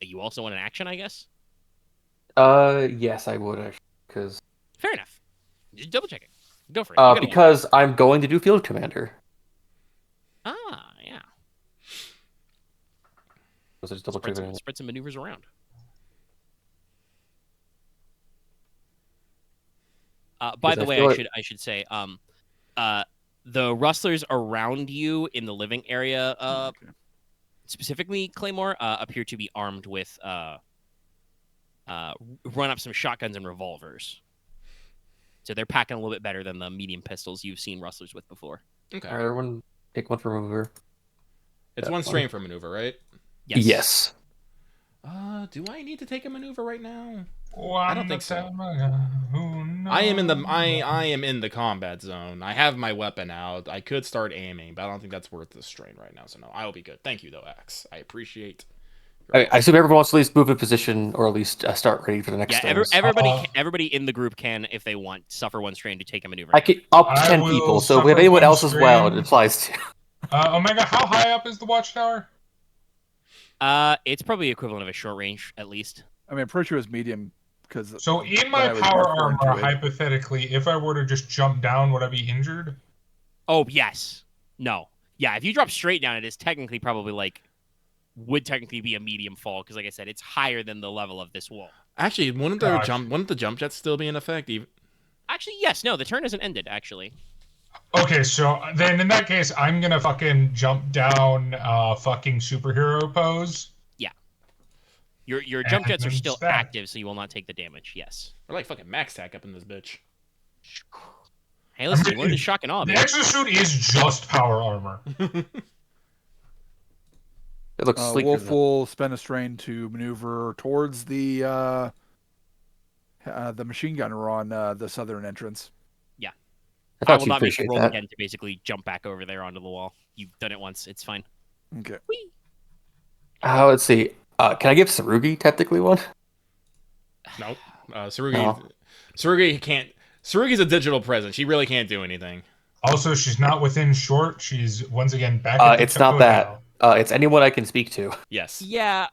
You also want an action, I guess. Yes, I would actually because. Fair enough. Just double check it. Go for it. Because I'm going to do field commander. Ah, yeah. So just double check it. Spread some maneuvers around. By the way, I should say, the rustlers around you in the living area, specifically Claymore, appear to be armed with run up some shotguns and revolvers. So they're packing a little bit better than the medium pistols you've seen rustlers with before. Okay. All right, everyone, take 1 for maneuver. It's 1 strain for maneuver, right? Yes. Do I need to take a maneuver right now? I don't think so. I am in the combat zone. I have my weapon out. I could start aiming, but I don't think that's worth the strain right now. So no, I will be good. Thank you, though, Axe. I appreciate. I assume everyone wants to at least move in position or at least start ready for the next. Yeah, everybody in the group can, if they want, suffer 1 strain to take a maneuver. I can up to 10 people, so if we have anyone else as well, it applies to. Omega, how high up is the watchtower? It's probably equivalent of a short range, at least. I mean, I'm pretty sure it's medium because. So in my power armor, hypothetically, if I were to just jump down, would I be injured? Oh yes, no, yeah. If you drop straight down, it is technically probably would technically be a medium fall because, like I said, it's higher than the level of this wall. Actually, wouldn't the jump jets still be in effect? Actually, yes. No, the turn isn't ended. Actually. Okay, so then in that case, I'm gonna fucking jump down, fucking superhero pose. Yeah. Your jump jets are still active, so you will not take the damage. Yes. We're like fucking max tack up in this bitch. Hey, listen, we're the shock and awe. The exosuit is just power armor. It looks sleeker. Wolf will spend a strain to maneuver towards the machine gunner on the southern entrance. Yeah. I will not make you roll again to basically jump back over there onto the wall. You've done it once. It's fine. Okay. Whee! Let's see. Can I give Sarugi technically one? Nope. Sarugi can't. Sarugi's a digital presence. She really can't do anything. Also, she's not within short. She's once again back at the it's not that. It's anyone I can speak to. Yes. Yeah.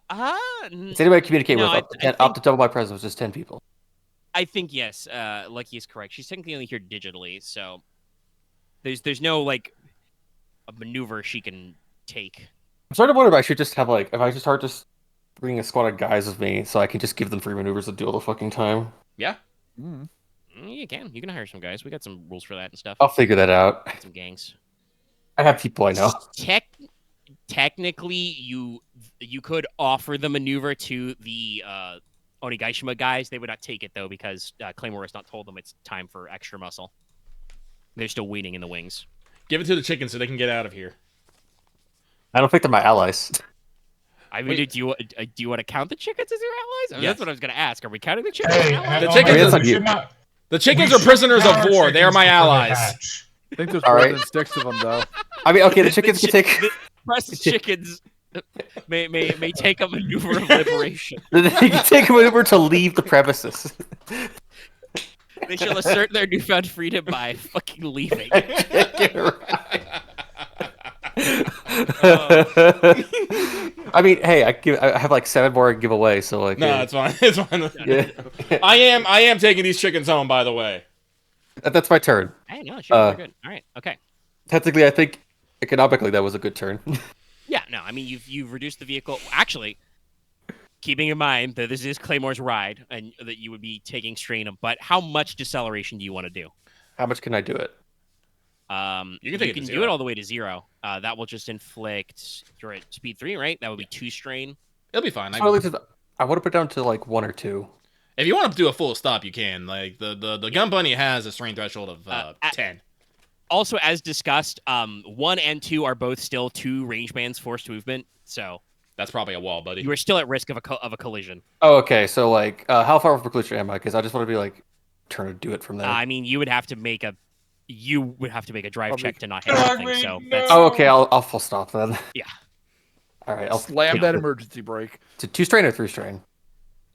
It's anybody I communicate with. Up to double my presence, just 10 people. I think yes. Lucky is correct. She's technically only here digitally, so there's no a maneuver she can take. I'm starting to wonder if I should just have if I should start just bringing a squad of guys with me, so I can just give them free maneuvers to do all the fucking time. Yeah. You can hire some guys. We got some rules for that and stuff. I'll figure that out. Some gangs. I have people I know. Technically, you could offer the maneuver to the Onigashima guys. They would not take it though because Claymore has not told them it's time for extra muscle. They're still waiting in the wings. Give it to the chickens so they can get out of here. I don't think they're my allies. I mean, do you want to count the chickens as your allies? I mean, Yes. That's what I was going to ask. Are we counting the chickens? Hey, the chickens are prisoners of war. They are my allies. I think there's All more right. than 6 of them, though. I mean, okay, the chickens can take. The press chickens may take a maneuver of liberation. They can take a maneuver to leave the premises. They shall assert their newfound freedom by fucking leaving. I mean, hey, I have like 7 more to give away, so like. No, it's fine. It's fine. Yeah. I am taking these chickens home, by the way. That's my turn. Hey, no, sure, they're good. All right, okay. Technically, I think economically that was a good turn. Yeah, no, I mean you've reduced the vehicle. Actually, keeping in mind that this is Claymore's ride and that you would be taking strain of, but how much deceleration do you want to do? How much can I do it? You can do it all the way to 0. That will just inflict. You're at speed 3, right? That would be 2 strain. It'll be fine. I want to put down to like 1 or 2. If you want to do a full stop, you can. Like the gun bunny has a strain threshold of 10. Also, as discussed, 1 and 2 are both still 2 range bands forced movement, so That's probably a wall, buddy. you are still at risk of a collision. Oh, okay. So like, how far from collision am I? Because I just want to be like, trying to do it from there. I mean, you would have to make a drive Probably- check to not hit anything. So that's Oh, okay. I'll full stop then. Yeah. All right. I'll Slam take that it. emergency brake. To 2 strain or 3 strain.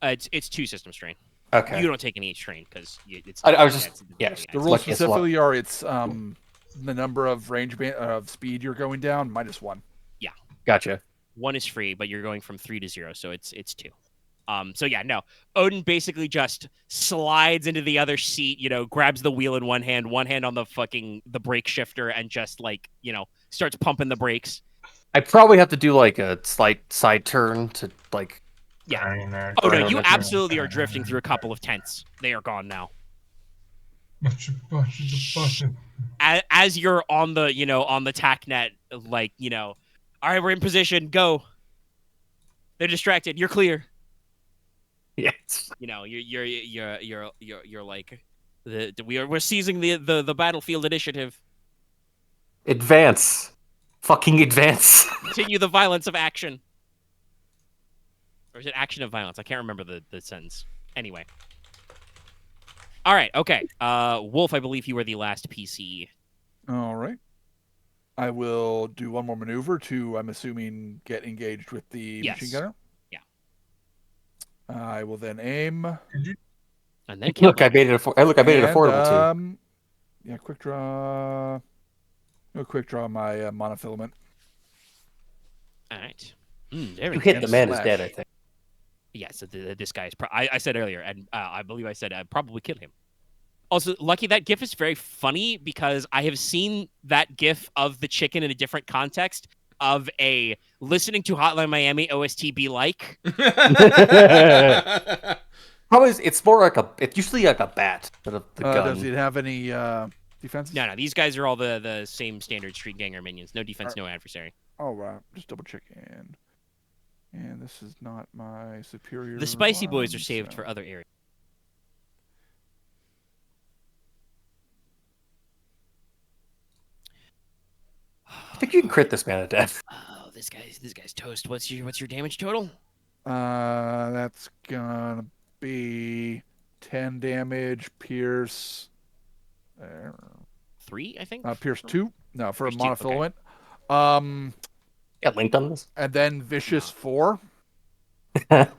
it's 2 system strain. Okay. You don't take any strain because it's. I was just- yeah, yeah, it's The It's rules lucky it's specifically are it's the number of of speed you're going down -1. Gotcha. 1 is free, but you're going from 3 to 0, so it's 2. So yeah, no. Odin basically just slides into the other seat, grabs the wheel in one hand on the brake shifter, and just like, starts pumping the brakes. I probably have to do like a slight side turn to like. Yeah. Oh no, you absolutely are drifting through a couple of tents. They are gone now. As you're on the tack net, like, all right, we're in position, go. They're distracted. You're clear. Yes. You're like, we're seizing the battlefield initiative. Advance. Fucking advance. Continue the violence of action. Or is it action of violence? I can't remember the sentence. Anyway. All right, okay. Wolf, I believe you were the last PC. All right. I will do one more maneuver to, I'm assuming, get engaged with the machine gunner. Yeah. I will then aim. And then kill Look, I made it. I made it affordable too. Yeah, quick draw. No, quick draw my monofilament. All right. You hit the man is dead, I think. Yeah, so this guy is. I said earlier, and I believe I said I'd probably kill him. Also, Lucky, that GIF is very funny because I have seen that GIF of the chicken in a different context of a listening to Hotline Miami OST be like. Probably it's more like it's usually like a bat than the gun. Does it have any defenses? No, these guys are all the same standard Street Ganger minions. No defense, no adversary. Oh, right. Just double checking. And this is not my superior. The spicy boys are one, saved so- for other areas. I think you can crit this man to death. Oh, this guy's toast. What's your damage total? That's gonna be 10 damage. Pierce. 3, I think. Pierce 2. No, for a Pierce 2, okay. monofilament. Got linked on this. And then vicious 4.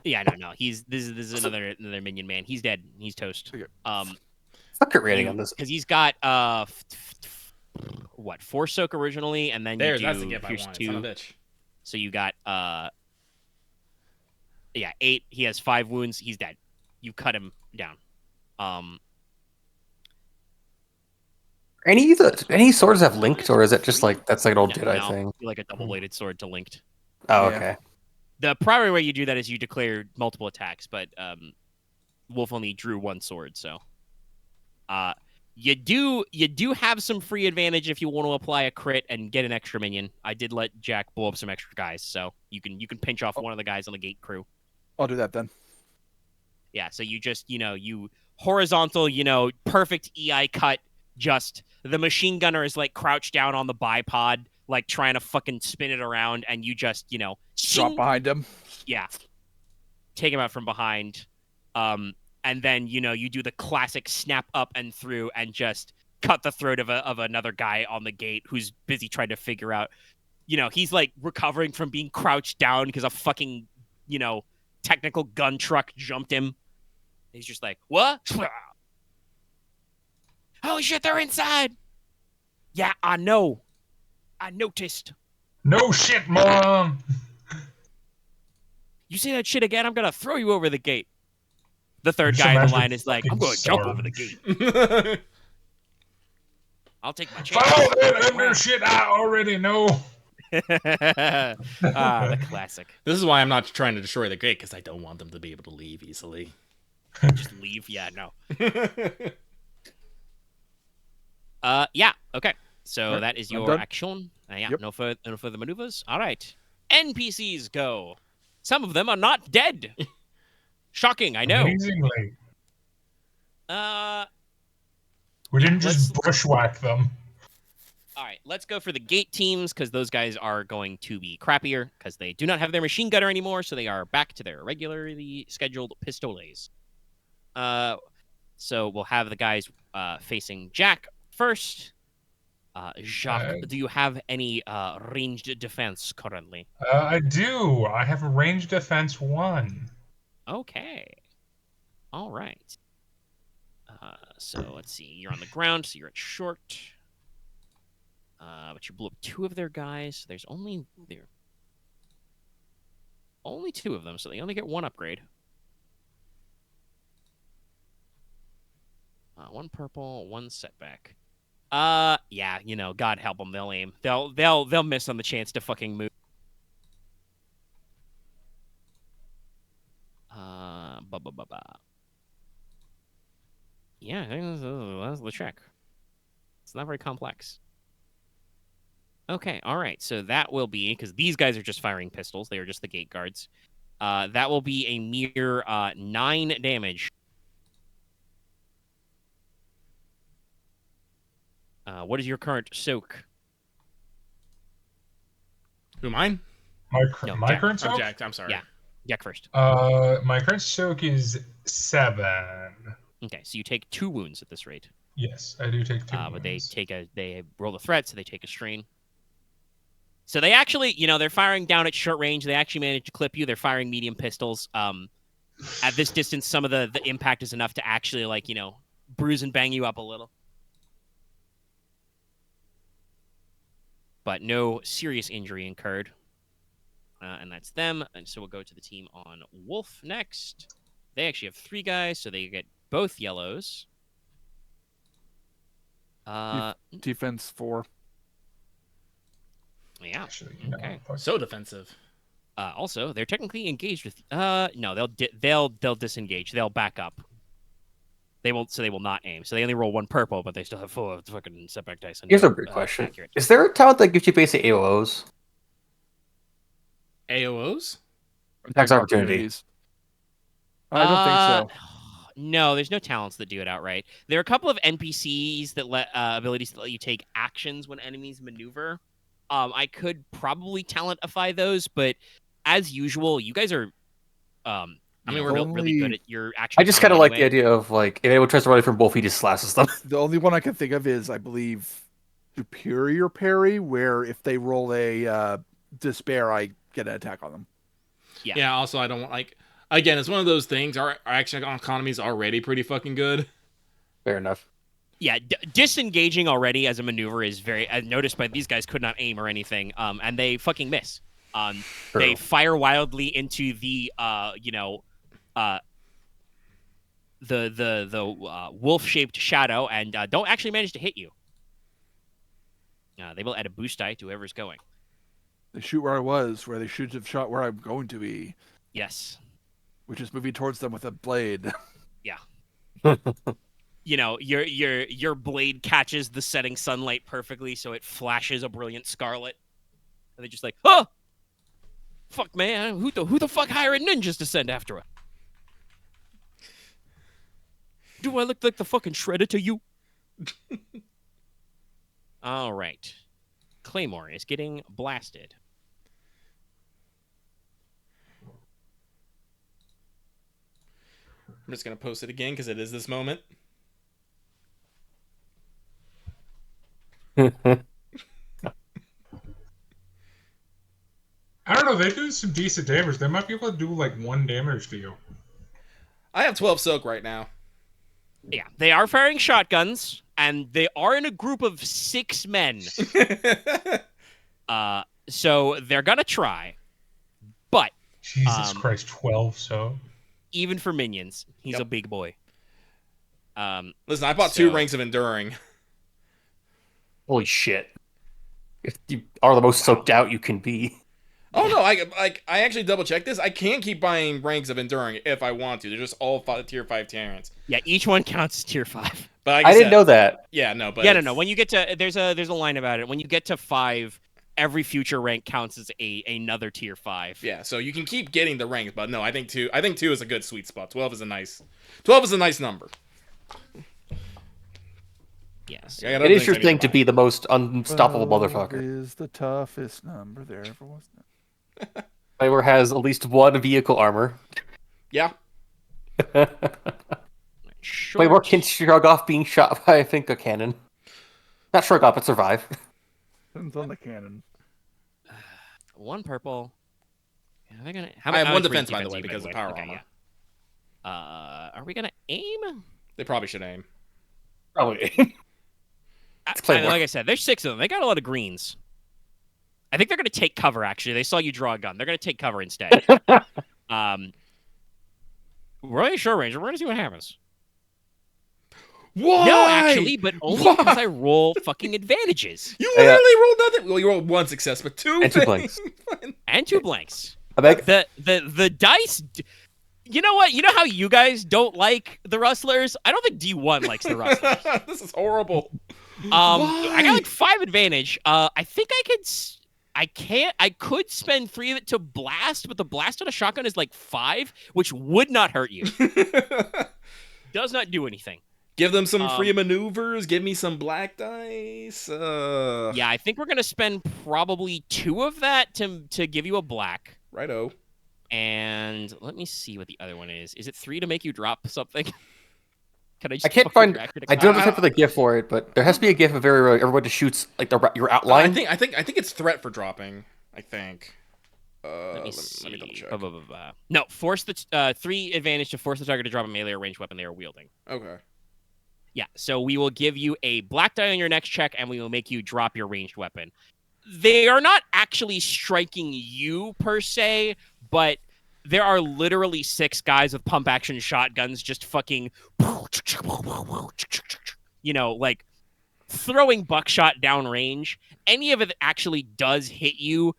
Yeah, no. This is another minion man. He's dead. He's toast. Okay. Fuck crit rating on this. Because he's got 4 soak originally, and then That's you the do gift I Pierce wanted. 2. Son of a bitch. So you got 8. He has 5 wounds. He's dead. You cut him down. Any swords have linked, or is it just like that's like an old Jedi No, thing? like a double-bladed sword to linked. Oh, Yeah. okay. The primary way you do that is you declare multiple attacks, but Wolf only drew 1 sword, so you do have some free advantage if you want to apply a crit and get an extra minion. I did let Jack blow up some extra guys, so you can pinch off one of the guys on the gate crew. I'll do that then. Yeah, so you just you horizontal, perfect EI cut. Just the machine gunner is like crouched down on the bipod, like trying to fucking spin it around, and you just Drop shing! behind him. Yeah, take him out from behind, and then you do the classic snap up and through, and just cut the throat of another guy on the gate who's busy trying to figure out, he's like recovering from being crouched down because a fucking technical gun truck jumped him. He's just like, what? Holy shit, they're inside! Yeah, I know. I noticed. No shit, moron. You say that shit again, I'm gonna throw you over the gate. The third Just guy in the imagine line is like, I'm fucking gonna jump over the gate. I'll take my chance. Follow that under shit I already know. The classic. This is why I'm not trying to destroy the gate, because I don't want them to be able to leave easily. Just leave. Yeah, no. Yeah. Okay. So Right, that is I'm your done. action. Yeah. Yep. No further maneuvers. All right. NPCs go. Some of them are not dead. Shocking. I know. Amazingly. We didn't just bushwhack them. All right, let's go for the gate teams because those guys are going to be crappier because they do not have their machine gunner anymore, so they are back to their regularly scheduled pistoles. So we'll have the guys facing Jack first. Jacques, do you have any ranged defense currently? I do. I have a range defense 1. Okay. All right. So let's see. You're on the ground, so you're at short. But you blew up 2 of their guys. So there's only 2 of them, so they only get 1 upgrade. 1 purple, 1 setback. Yeah, you know, God help them. They'll aim. They'll miss on the chance to fucking move. Yeah, I think that's the check. It's not very complex. Okay, all right. So that will be, because these guys are just firing pistols. They are just the gate guards. That will be a mere 9 damage. What is your current soak? Who, mine? My Jack. current I'm soak? Jack. I'm sorry. Yeah. Jack first. My current soak is 7. Okay, so you take 2 wounds at this rate. Yes, I do take 2 But they wounds. they roll a threat, so they take a strain. So they actually, you know, they're firing down at short range. They actually manage to clip you. They're firing medium pistols. At this distance, some of the impact is enough to actually, like, you know, bruise and bang you up a little. But no serious injury incurred. And that's them. And so we'll go to the team on Wolf next. They actually have 3 guys, so they get both yellows. Defense 4. Yeah. Actually, you know, Okay. So defensive. Also, they're technically engaged with. No, they'll disengage. They'll back up. They won't. So they will not aim. So they only roll 1 purple, but they still have 4 fucking setback dice. Here's a weird question. Accurate. Is there a talent that gives you basic AOs? AOs? Tax opportunities. I don't think so. No, there's no talents that do it outright. There are a couple of NPCs that let abilities that let you take actions when enemies maneuver. I could probably talentify those, but as usual, you guys are we're really good at your action. I just kind of like the idea of, like, if anyone tries to run from both, he just slashes them. The only one I can think of is, I believe, Superior Parry, where if they roll a Despair, I get an attack on them. Yeah, also, I don't like... Again, it's one of those things. Our action economy is already pretty fucking good. Fair enough. Yeah, disengaging already as a maneuver is very... noticed by these guys could not aim or anything, and they fucking miss. They fire wildly into the, the wolf-shaped shadow and don't actually manage to hit you. They will add a boost die to whoever's going. They shoot where I was, where they should have shot where I'm going to be. Yes. Which is moving towards them with a blade. Yeah. You know, your blade catches the setting sunlight perfectly, so it flashes a brilliant scarlet. And they're just like, oh! Fuck, man, who the fuck hired ninjas to send after us? Do I look like the fucking Shredder to you? All right. Claymore is getting blasted. I'm just going to post it again because it is this moment. I don't know. They do some decent damage. They might be able to do like 1 damage to you. I have 12 soak right now. Yeah, they are firing shotguns and they are in a group of 6 men. So they're gonna try, but Jesus Christ, 12. So even for minions, he's a big boy. Listen, I bought 2 ranks of enduring. Holy shit! If you are the most soaked out you can be. Oh no, I actually double checked this. I can keep buying ranks of enduring if I want to. They're just all tier 5 Terrans. Yeah, each one counts as tier 5. But like I didn't know that. Yeah, no, but no. When you get to there's a line about it. When you get to 5, every future rank counts as another tier 5. Yeah, so you can keep getting the ranks, but no, I think 2 is a good sweet spot. 12 is a nice number. Yes. It is your thing to be the most unstoppable motherfucker. Is the toughest number there ever was. Claymore has at least 1 vehicle armor. Yeah. Claymore can shrug off being shot by, I think, a cannon. Not shrug off, but survive. Depends on the cannon. 1 purple. Are they gonna, I have 1 defense, by the way, because of power armor. Yeah. Are we gonna aim? They probably should aim. Probably. Like I said, there's 6 of them. They got a lot of greens. I think they're going to take cover, actually. They saw you draw a gun. They're going to take cover instead. We're only short range. We're going to see what happens. Why? No, actually, but only because I roll fucking advantages. You literally rolled nothing. Well, you rolled 1 success, but 2 and 2 blanks. And 2 blanks. The dice... You know what? You know how you guys don't like the Rustlers? I don't think D1 likes the Rustlers. This is horrible. I got like 5 advantage. I think I could spend 3 of it to blast, but the blast on a shotgun is like 5, which would not hurt you. Does not do anything. Give them some free maneuvers. Give me some black dice. Yeah, I think we're gonna spend probably 2 of that to give you a black. Righto. And let me see what the other one is. Is it 3 to make you drop something? Can I just? I can't find. I don't understand for the GIF for it, but there has to be a GIF of everyone just shoots like your outline. I think it's threat for dropping. I think. Let me see. Let me double check. No, force the 3 advantage to force the target to drop a melee or ranged weapon they are wielding. Okay. Yeah, so we will give you a black die on your next check, and we will make you drop your ranged weapon. They are not actually striking you per se, but there are literally 6 guys with pump action shotguns just fucking, like throwing buckshot downrange. Any of it that actually does hit you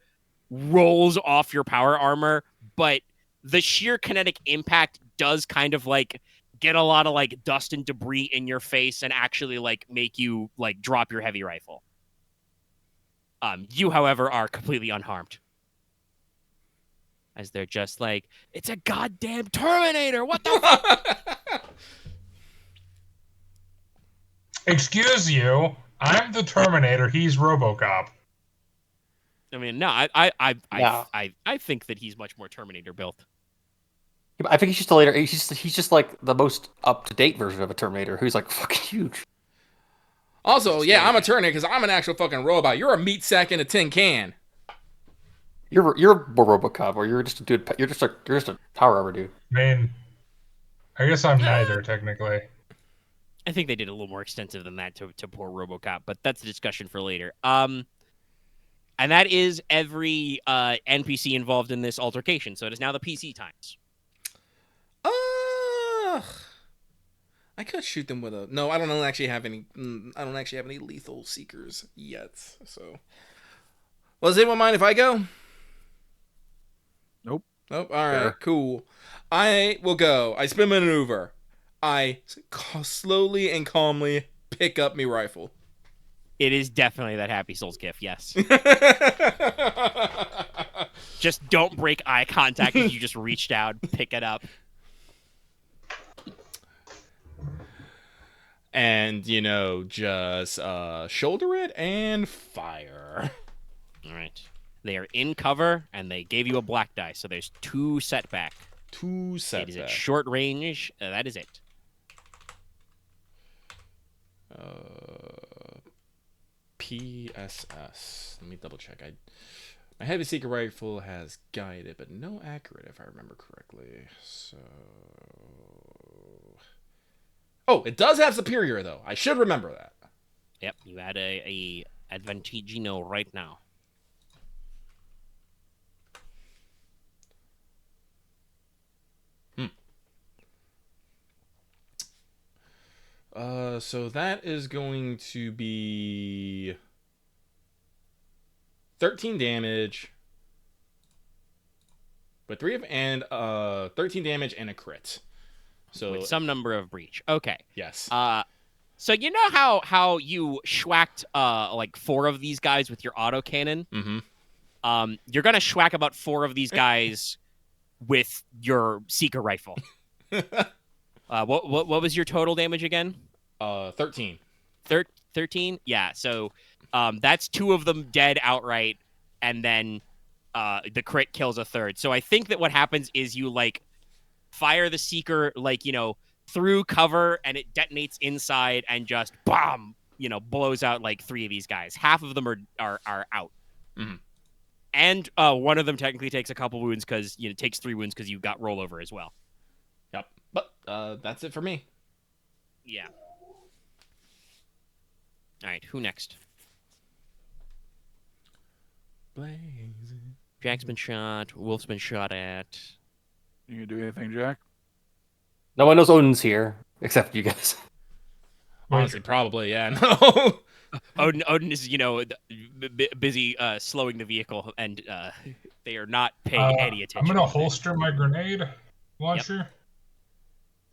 rolls off your power armor, but the sheer kinetic impact does kind of like get a lot of like dust and debris in your face and actually like make you like drop your heavy rifle. You, however, are completely unharmed. As they're just like, it's a goddamn Terminator. What the fuck? Excuse you. I'm the Terminator. He's RoboCop. I mean, no, I think that he's much more Terminator built. I think he's just a later. He's just like the most up to date version of a Terminator, who's like fucking huge. Also, yeah, I'm a Terminator because I'm an actual fucking robot. You're a meat sack in a tin can. You're more RoboCop, or you're just a dude. You're just a power armor dude. I mean, I guess I'm neither technically. I think they did a little more extensive than that to poor RoboCop, but that's a discussion for later. And that is every NPC involved in this altercation. So it is now the PC times. I could shoot them with a. No, I don't actually have any. I don't actually have any lethal seekers yet. So, well, does anyone mind if I go? Nope. Nope. All right. Cool. I will go. I spin maneuver. I slowly and calmly pick up my rifle. It is definitely that Happy Souls gif. Yes. Just don't break eye contact if you just reached out, pick it up. And, just shoulder it and fire. All right. They are in cover, and they gave you a black die, so there's 2 setback. 2 setback. It is at short range. That is it. PSS. Let me double check. My heavy seeker rifle has guided, but no accurate, if I remember correctly. So... Oh, it does have superior though. I should remember that. Yep, you add a advantagino right now. So that is going to be 13 damage with 13 damage and a crit. So With some number of breach. Okay. yes. So you know how you schwacked like 4 of these guys with your autocannon? Mm-hmm. You're gonna schwack about 4 of these guys with your seeker rifle. What was your total damage again? 13. 13? Yeah, so that's 2 of them dead outright, and then the crit kills a third. So I think that what happens is you like fire the seeker like, through cover, and it detonates inside and just bomb, blows out like 3 of these guys. Half of them are out. Mm-hmm. And one of them technically takes a couple wounds because takes 3 wounds because you got rollover as well. Yep. But that's it for me. Yeah. All right, who next? Jack's been shot. Wolf's been shot at. You gonna do anything, Jack? No one knows Odin's here, except you guys. Honestly, probably, yeah. No. Odin is, busy slowing the vehicle, and they are not paying any attention. I'm gonna holster my grenade launcher. Yep.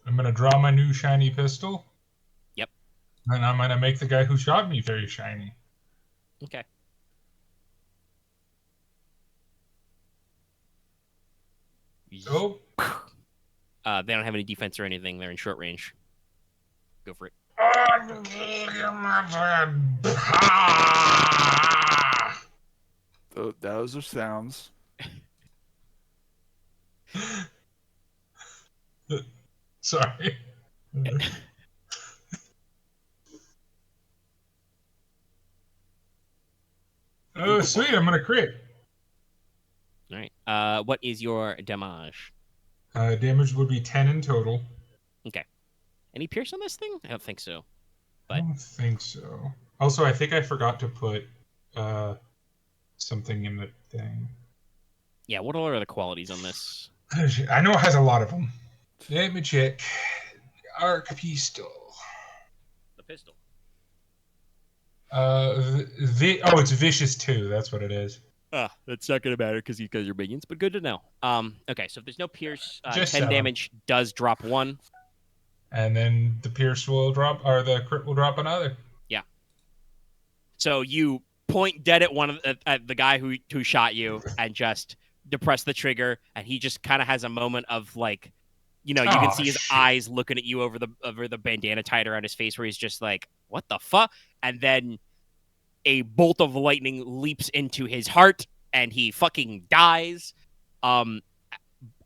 I'm gonna draw my new shiny pistol. Yep. And I'm gonna make the guy who shot me very shiny. Okay. Oh. They don't have any defense or anything. They're in short range. Go for it. Those are sounds. Sorry. Oh, sweet. I'm going to crit. All right. What is your damage? Damage would be 10 in total. Okay. Any pierce on this thing? I don't think so. I don't think so. Also, I think I forgot to put something in the thing. Yeah, what are the qualities on this? I know it has a lot of them. Let me check. Arc pistol. The pistol. It's vicious too. That's what it is. That's not gonna matter because you're minions, but good to know. Okay, so if there's no pierce, 10 7. damage does drop 1. And then the pierce will drop, or the crit will drop another. Yeah. So you point dead at at the guy who shot you, and just depress the trigger, and he just kind of has a moment of like, you can see his eyes looking at you over the bandana tied around his face, where he's just like, "What the fuck?" And then a bolt of lightning leaps into his heart, and he fucking dies.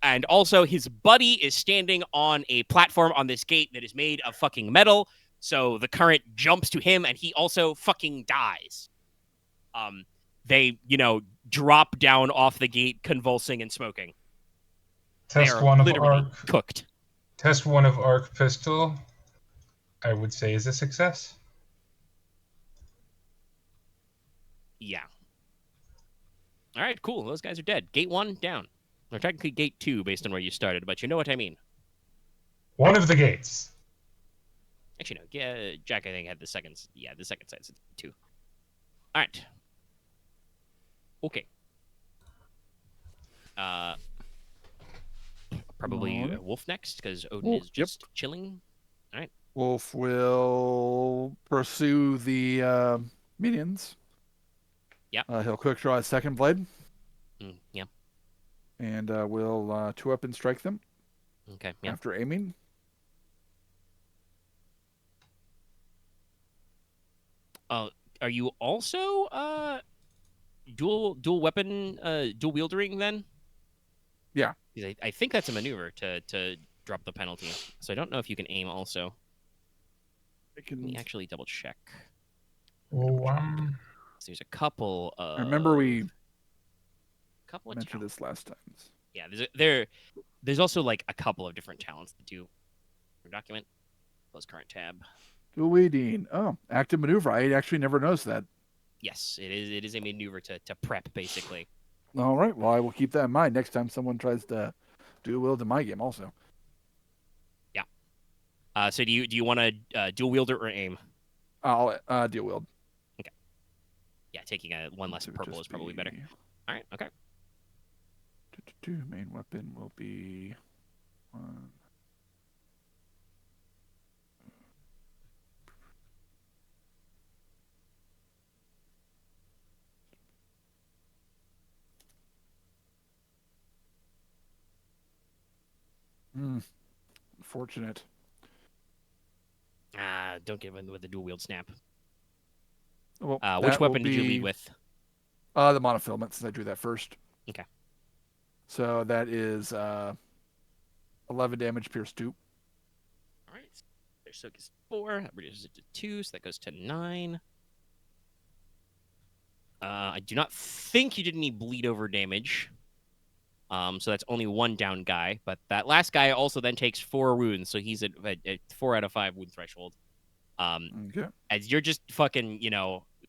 And also, his buddy is standing on a platform on this gate that is made of fucking metal. So the current jumps to him, and he also fucking dies. They, drop down off the gate, convulsing and smoking. Test one of arc. Cooked. Test one of arc pistol. I would say is a success. Yeah. All right, cool. Those guys are dead. Gate 1 down. Or technically gate 2 based on where you started, but you know what I mean. One of the gates. Actually, no. Yeah, Jack, I think, had the second. Yeah, the second side's 2. All right. Okay. Probably Wolf next, because Odin is just chilling. All right. Wolf will pursue the minions. Yeah. He'll quick draw his second blade. Yeah. And we'll 2-up and strike them. Okay. Yeah. After aiming. Are you also dual weapon dual wielding then? Yeah. I think that's a maneuver to drop the penalty. So I don't know if you can aim also. Let me actually double check. Oh, So there's a couple of. I remember we couple of mentioned talents. this last time. Yeah, there's also like a couple of different talents that do your document. Close current tab. Dual wielding. Oh, active maneuver. I actually never noticed that. Yes, it is. It is a maneuver to prep, basically. All right. Well, I will keep that in mind next time someone tries to dual wield in my game. Also. Yeah. So do you want to dual wielder or aim? I'll dual wield. Okay. Yeah, taking one less purple is probably better. All right. Okay. Main weapon will be one. Unfortunate. Don't get in with the dual wield snap. Well, which weapon did you lead with? The monofilament, since I drew that first. Okay. So that is 11 damage, pierce 2. All right. Their soak is 4. That reduces it to 2, so that goes to 9. I do not think you did any bleed over damage. So that's only 1 down guy. But that last guy also then takes 4 wounds, so he's at 4 out of 5 wound threshold. Okay. As you're just fucking,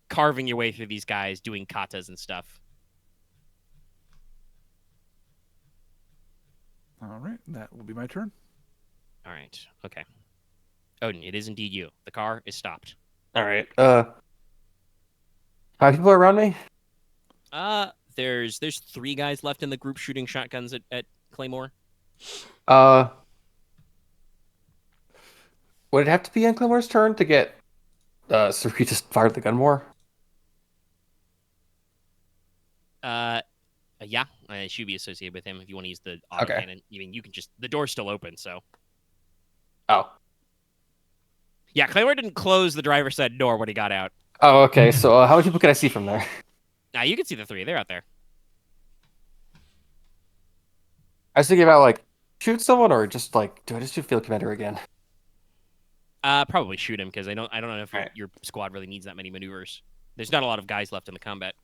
carving your way through these guys, doing katas and stuff. All right, that will be my turn. All right. Okay. Odin, it is indeed you. The car is stopped. All right. How many people are around me? There's 3 guys left in the group shooting shotguns at Claymore. Would it have to be on Claymore's turn to get so he just fired the gun more? Yeah, it should be associated with him if you want to use the autocannon. I mean, you can just the door's still open, so. Oh. Yeah, Claymore didn't close the driver's side door when he got out. Oh, okay. So how many people can I see from there? Now you can see the 3. They're out there. I was thinking about shoot someone or just do I just shoot Field Commander again? Probably shoot him because I don't know if your squad really needs that many maneuvers. There's not a lot of guys left in the combat.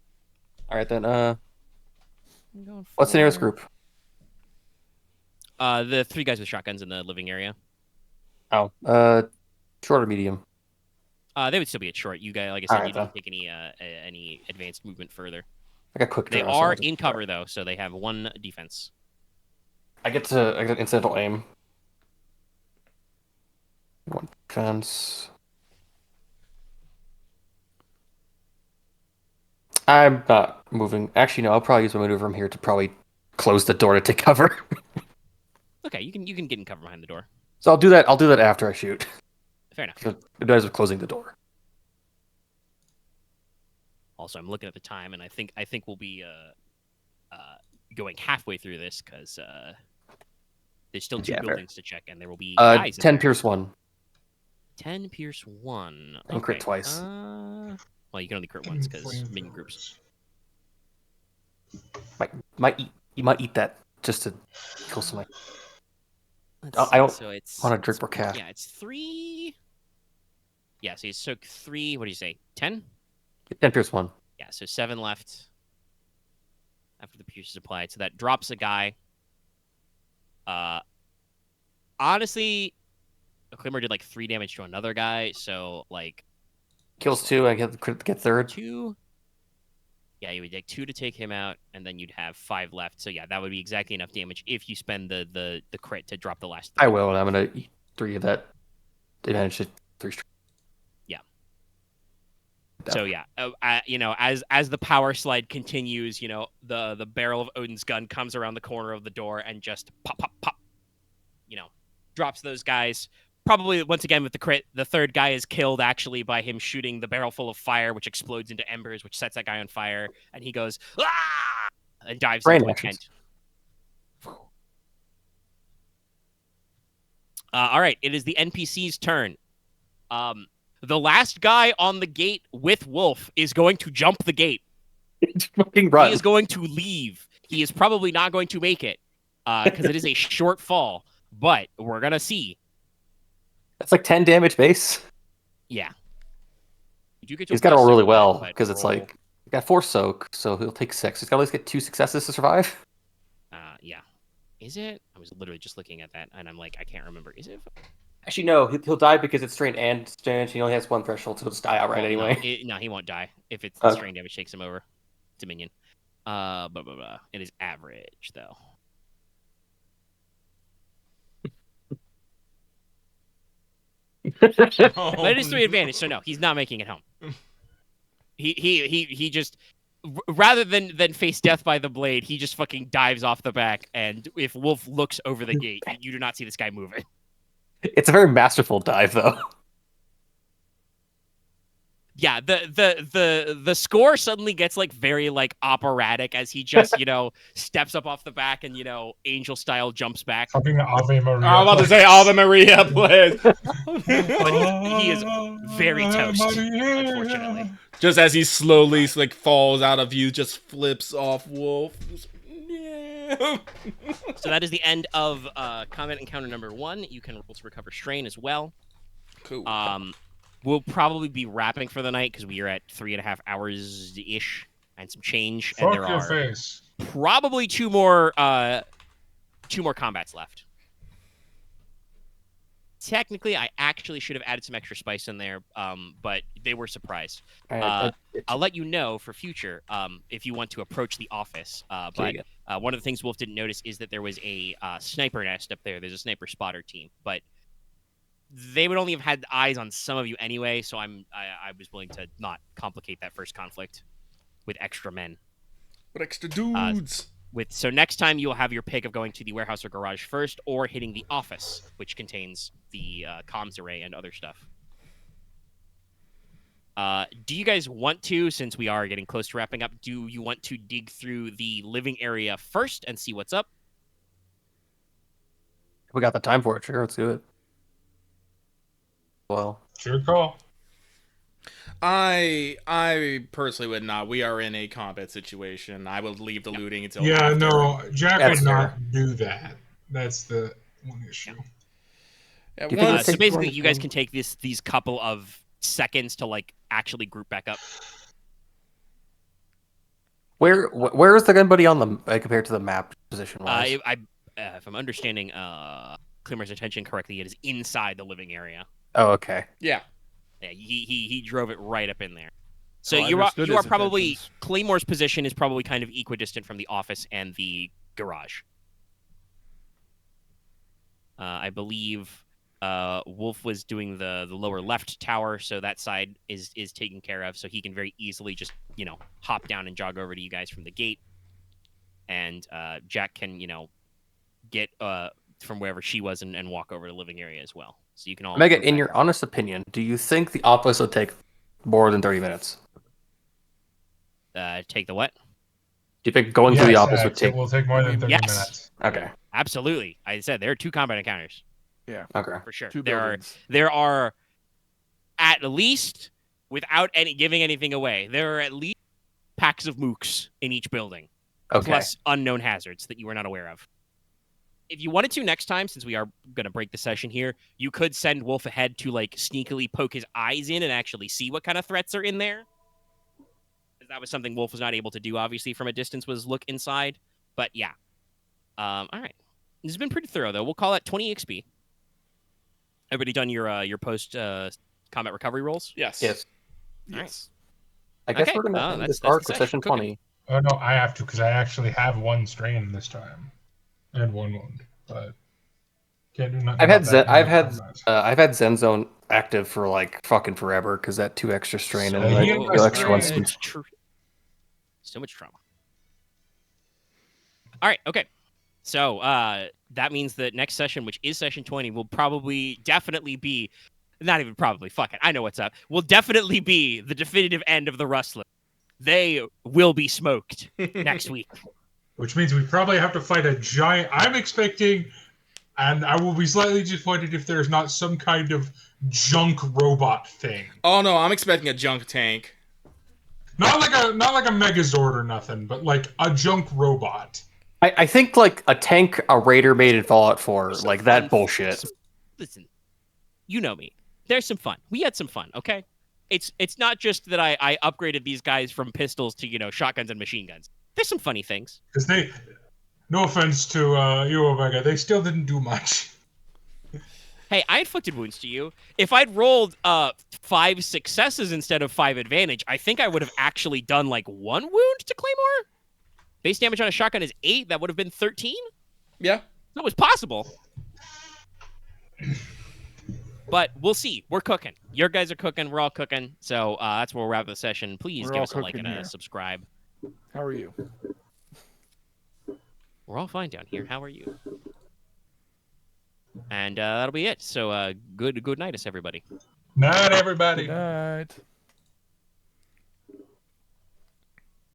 All right then. What's the nearest group? The 3 guys with shotguns in the living area. Oh, short or medium? They would still be at short. You guys, like I said, you didn't then. take any advanced movement further. I got quick draw. They are in cover though, so they have 1 defense. I get incidental aim. 1 defense. I'm not moving. Actually, no. I'll probably use my maneuver from here to probably close the door to take cover. Okay, you can get in cover behind the door. So I'll do that. I'll do that after I shoot. Fair enough. It does with closing the door. Also, I'm looking at the time, and I think we'll be going halfway through this because there's still 2 buildings to check, and there will be guys. 10 pierce 1. 10 pierce 1. And crit twice. Well, you can only crit once because mini groups. You might eat that just to kill somebody. Let's I don't so it's, want to drink more cash. Yeah, it's 3. Yeah, so you soak 3. What do you say? 10? 10 pierce 1. Yeah, so 7 left after the pierce is applied. So that drops a guy. Honestly, Claymore did 3 damage to another guy, so kills 2. I get the 3rd. 2. Yeah, you would take 2 to take him out, and then you'd have 5 left. So yeah, that would be exactly enough damage if you spend the crit to drop the last 3. I will, and I'm gonna eat 3 of that advantage to 3. Yeah. So yeah, as the power slide continues, the barrel of Odin's gun comes around the corner of the door and just pop, pop, pop. Drops those guys. Probably, once again, with the crit, the 3rd guy is killed, actually, by him shooting the barrel full of fire, which explodes into embers, which sets that guy on fire, and he goes, "Ah!" and dives into a tent. All right, it is the NPC's turn. The last guy on the gate with Wolf is going to jump the gate. Fucking run. He is going to leave. He is probably not going to make it, because it is a short fall, but we're going to see. That's 10 damage base. Yeah. He's got to roll really well, because it's he got 4 soak, so he'll take 6. He's got to at least get 2 successes to survive. Yeah. Is it? I was literally just looking at that, and I'm like, I can't remember. Is it? Actually, no, he'll die because it's strain and stench. He only has one threshold, so he'll just die outright anyway. No, he won't die if it's the strain damage takes him over. Dominion. It is average though. But it is 3 advantage, so no, he's not making it home. He just rather than face death by the blade, he just fucking dives off the back, and if Wolf looks over the gate, you do not see this guy moving. It's a very masterful dive, though. Yeah, the score suddenly gets like very like operatic as he just steps up off the back and angel style jumps back. Fucking Ave Maria. I'm about to say Ave Maria, please. But he is very toast, unfortunately. Just as he slowly like falls out of view, just flips off Wolf. So that is the end of combat encounter number 1. You can roll to recover strain as well. Cool. We'll probably be wrapping for the night because we are at 3.5 hours ish and some change, Fuck and there your are face. probably two more combats left. Technically, I actually should have added some extra spice in there, but they were surprised. I'll let you know for future if you want to approach the office. But one of the things Wolf didn't notice is that there was a sniper nest up there. There's a sniper spotter team, but they would only have had eyes on some of you anyway, so I was willing to not complicate that first conflict with extra men. But extra dudes. So next time you'll have your pick of going to the warehouse or garage first, or hitting the office, which contains the comms array and other stuff. Do you guys want to, since we are getting close to wrapping up, do you want to dig through the living area first and see what's up? If we got the time for it, sure, let's do it. Well, Sure call. I personally would not. We are in a combat situation. I would leave the looting until Yeah, after. no, Jack That's would not do that. That's the one issue. Yeah, Do you think once- So take basically, one you guys from- can take these couple of seconds to like actually group back up. where is the gun buddy on the compared to the map position wise? If I'm understanding Claymore's attention correctly, it is inside the living area. Oh, okay. yeah. Yeah, he drove it right up in there. So Oh, I you are understood his probably intentions. Claymore's position is probably kind of equidistant from the office and the garage. I believe Wolf was doing the lower left tower, so that side is taken care of. So he can very easily just hop down and jog over to you guys from the gate, and Jack can get from wherever she was and walk over to the living area as well. So you can all Mega, group in back your up. honest opinion, do you think the office will take more than 30 minutes? Take the what? Do you think going through the Yes, office would take? It will take more than 30 Yes. minutes. Okay. Absolutely. I said there are 2 combat encounters Okay. for sure. 2 There buildings. there are at least, without giving anything away, there are at least packs of mooks in each building, Okay. plus unknown hazards that you were not aware of. If you wanted to next time, since we are going to break the session here, you could send Wolf ahead to like sneakily poke his eyes in and actually see what kind of threats are in there. That was something Wolf was not able to do, obviously, from a distance, was look inside. But yeah. All right. This has been pretty thorough, though. We'll call it 20 XP. Everybody done your post combat recovery rolls? Yes. Yes. Yes. I guess Okay. we're gonna Oh, end that's this arc the with session. session Cooking. 20. Oh, no, I have to because I actually have 1 strain this time. And 1 wound. But can't do nothing. I've had about Zen, that I've had Zen Zone active for like fucking forever because that 2 extra strain and So then he like and the my extra ones. strain- So much trauma. All right, okay. So that means that next session, which is session 20, will definitely be, not even probably, fuck it, I know what's up, will definitely be the definitive end of the Rustlers. They will be smoked next week. Which means we probably have to fight a giant. I'm expecting, and I will be slightly disappointed if there's not some kind of junk robot thing. Oh no, I'm expecting a junk tank. Not like a Megazord or nothing, but like a junk robot. I think like a tank a raider made in Fallout 4, Some like that fun- bullshit. Listen, you know me. There's some fun. We had some fun, okay? It's not just that I upgraded these guys from pistols to, shotguns and machine guns. There's some funny things. Because no offense to you, Omega, they still didn't do much. Hey, I inflicted wounds to you. If I'd rolled 5 successes instead of 5 advantage, I think I would have actually done like 1 wound to Claymore. Base damage on a shotgun is 8. That would have been 13. Yeah. That was possible. But we'll see. We're cooking. Your guys are cooking. We're all cooking. So that's where we'll wrap the session. Please We're give all us a like cooking and a here. subscribe. How are you? We're all fine down here. How are you? And that'll be it. So good night, us everybody. Night, everybody. Good night.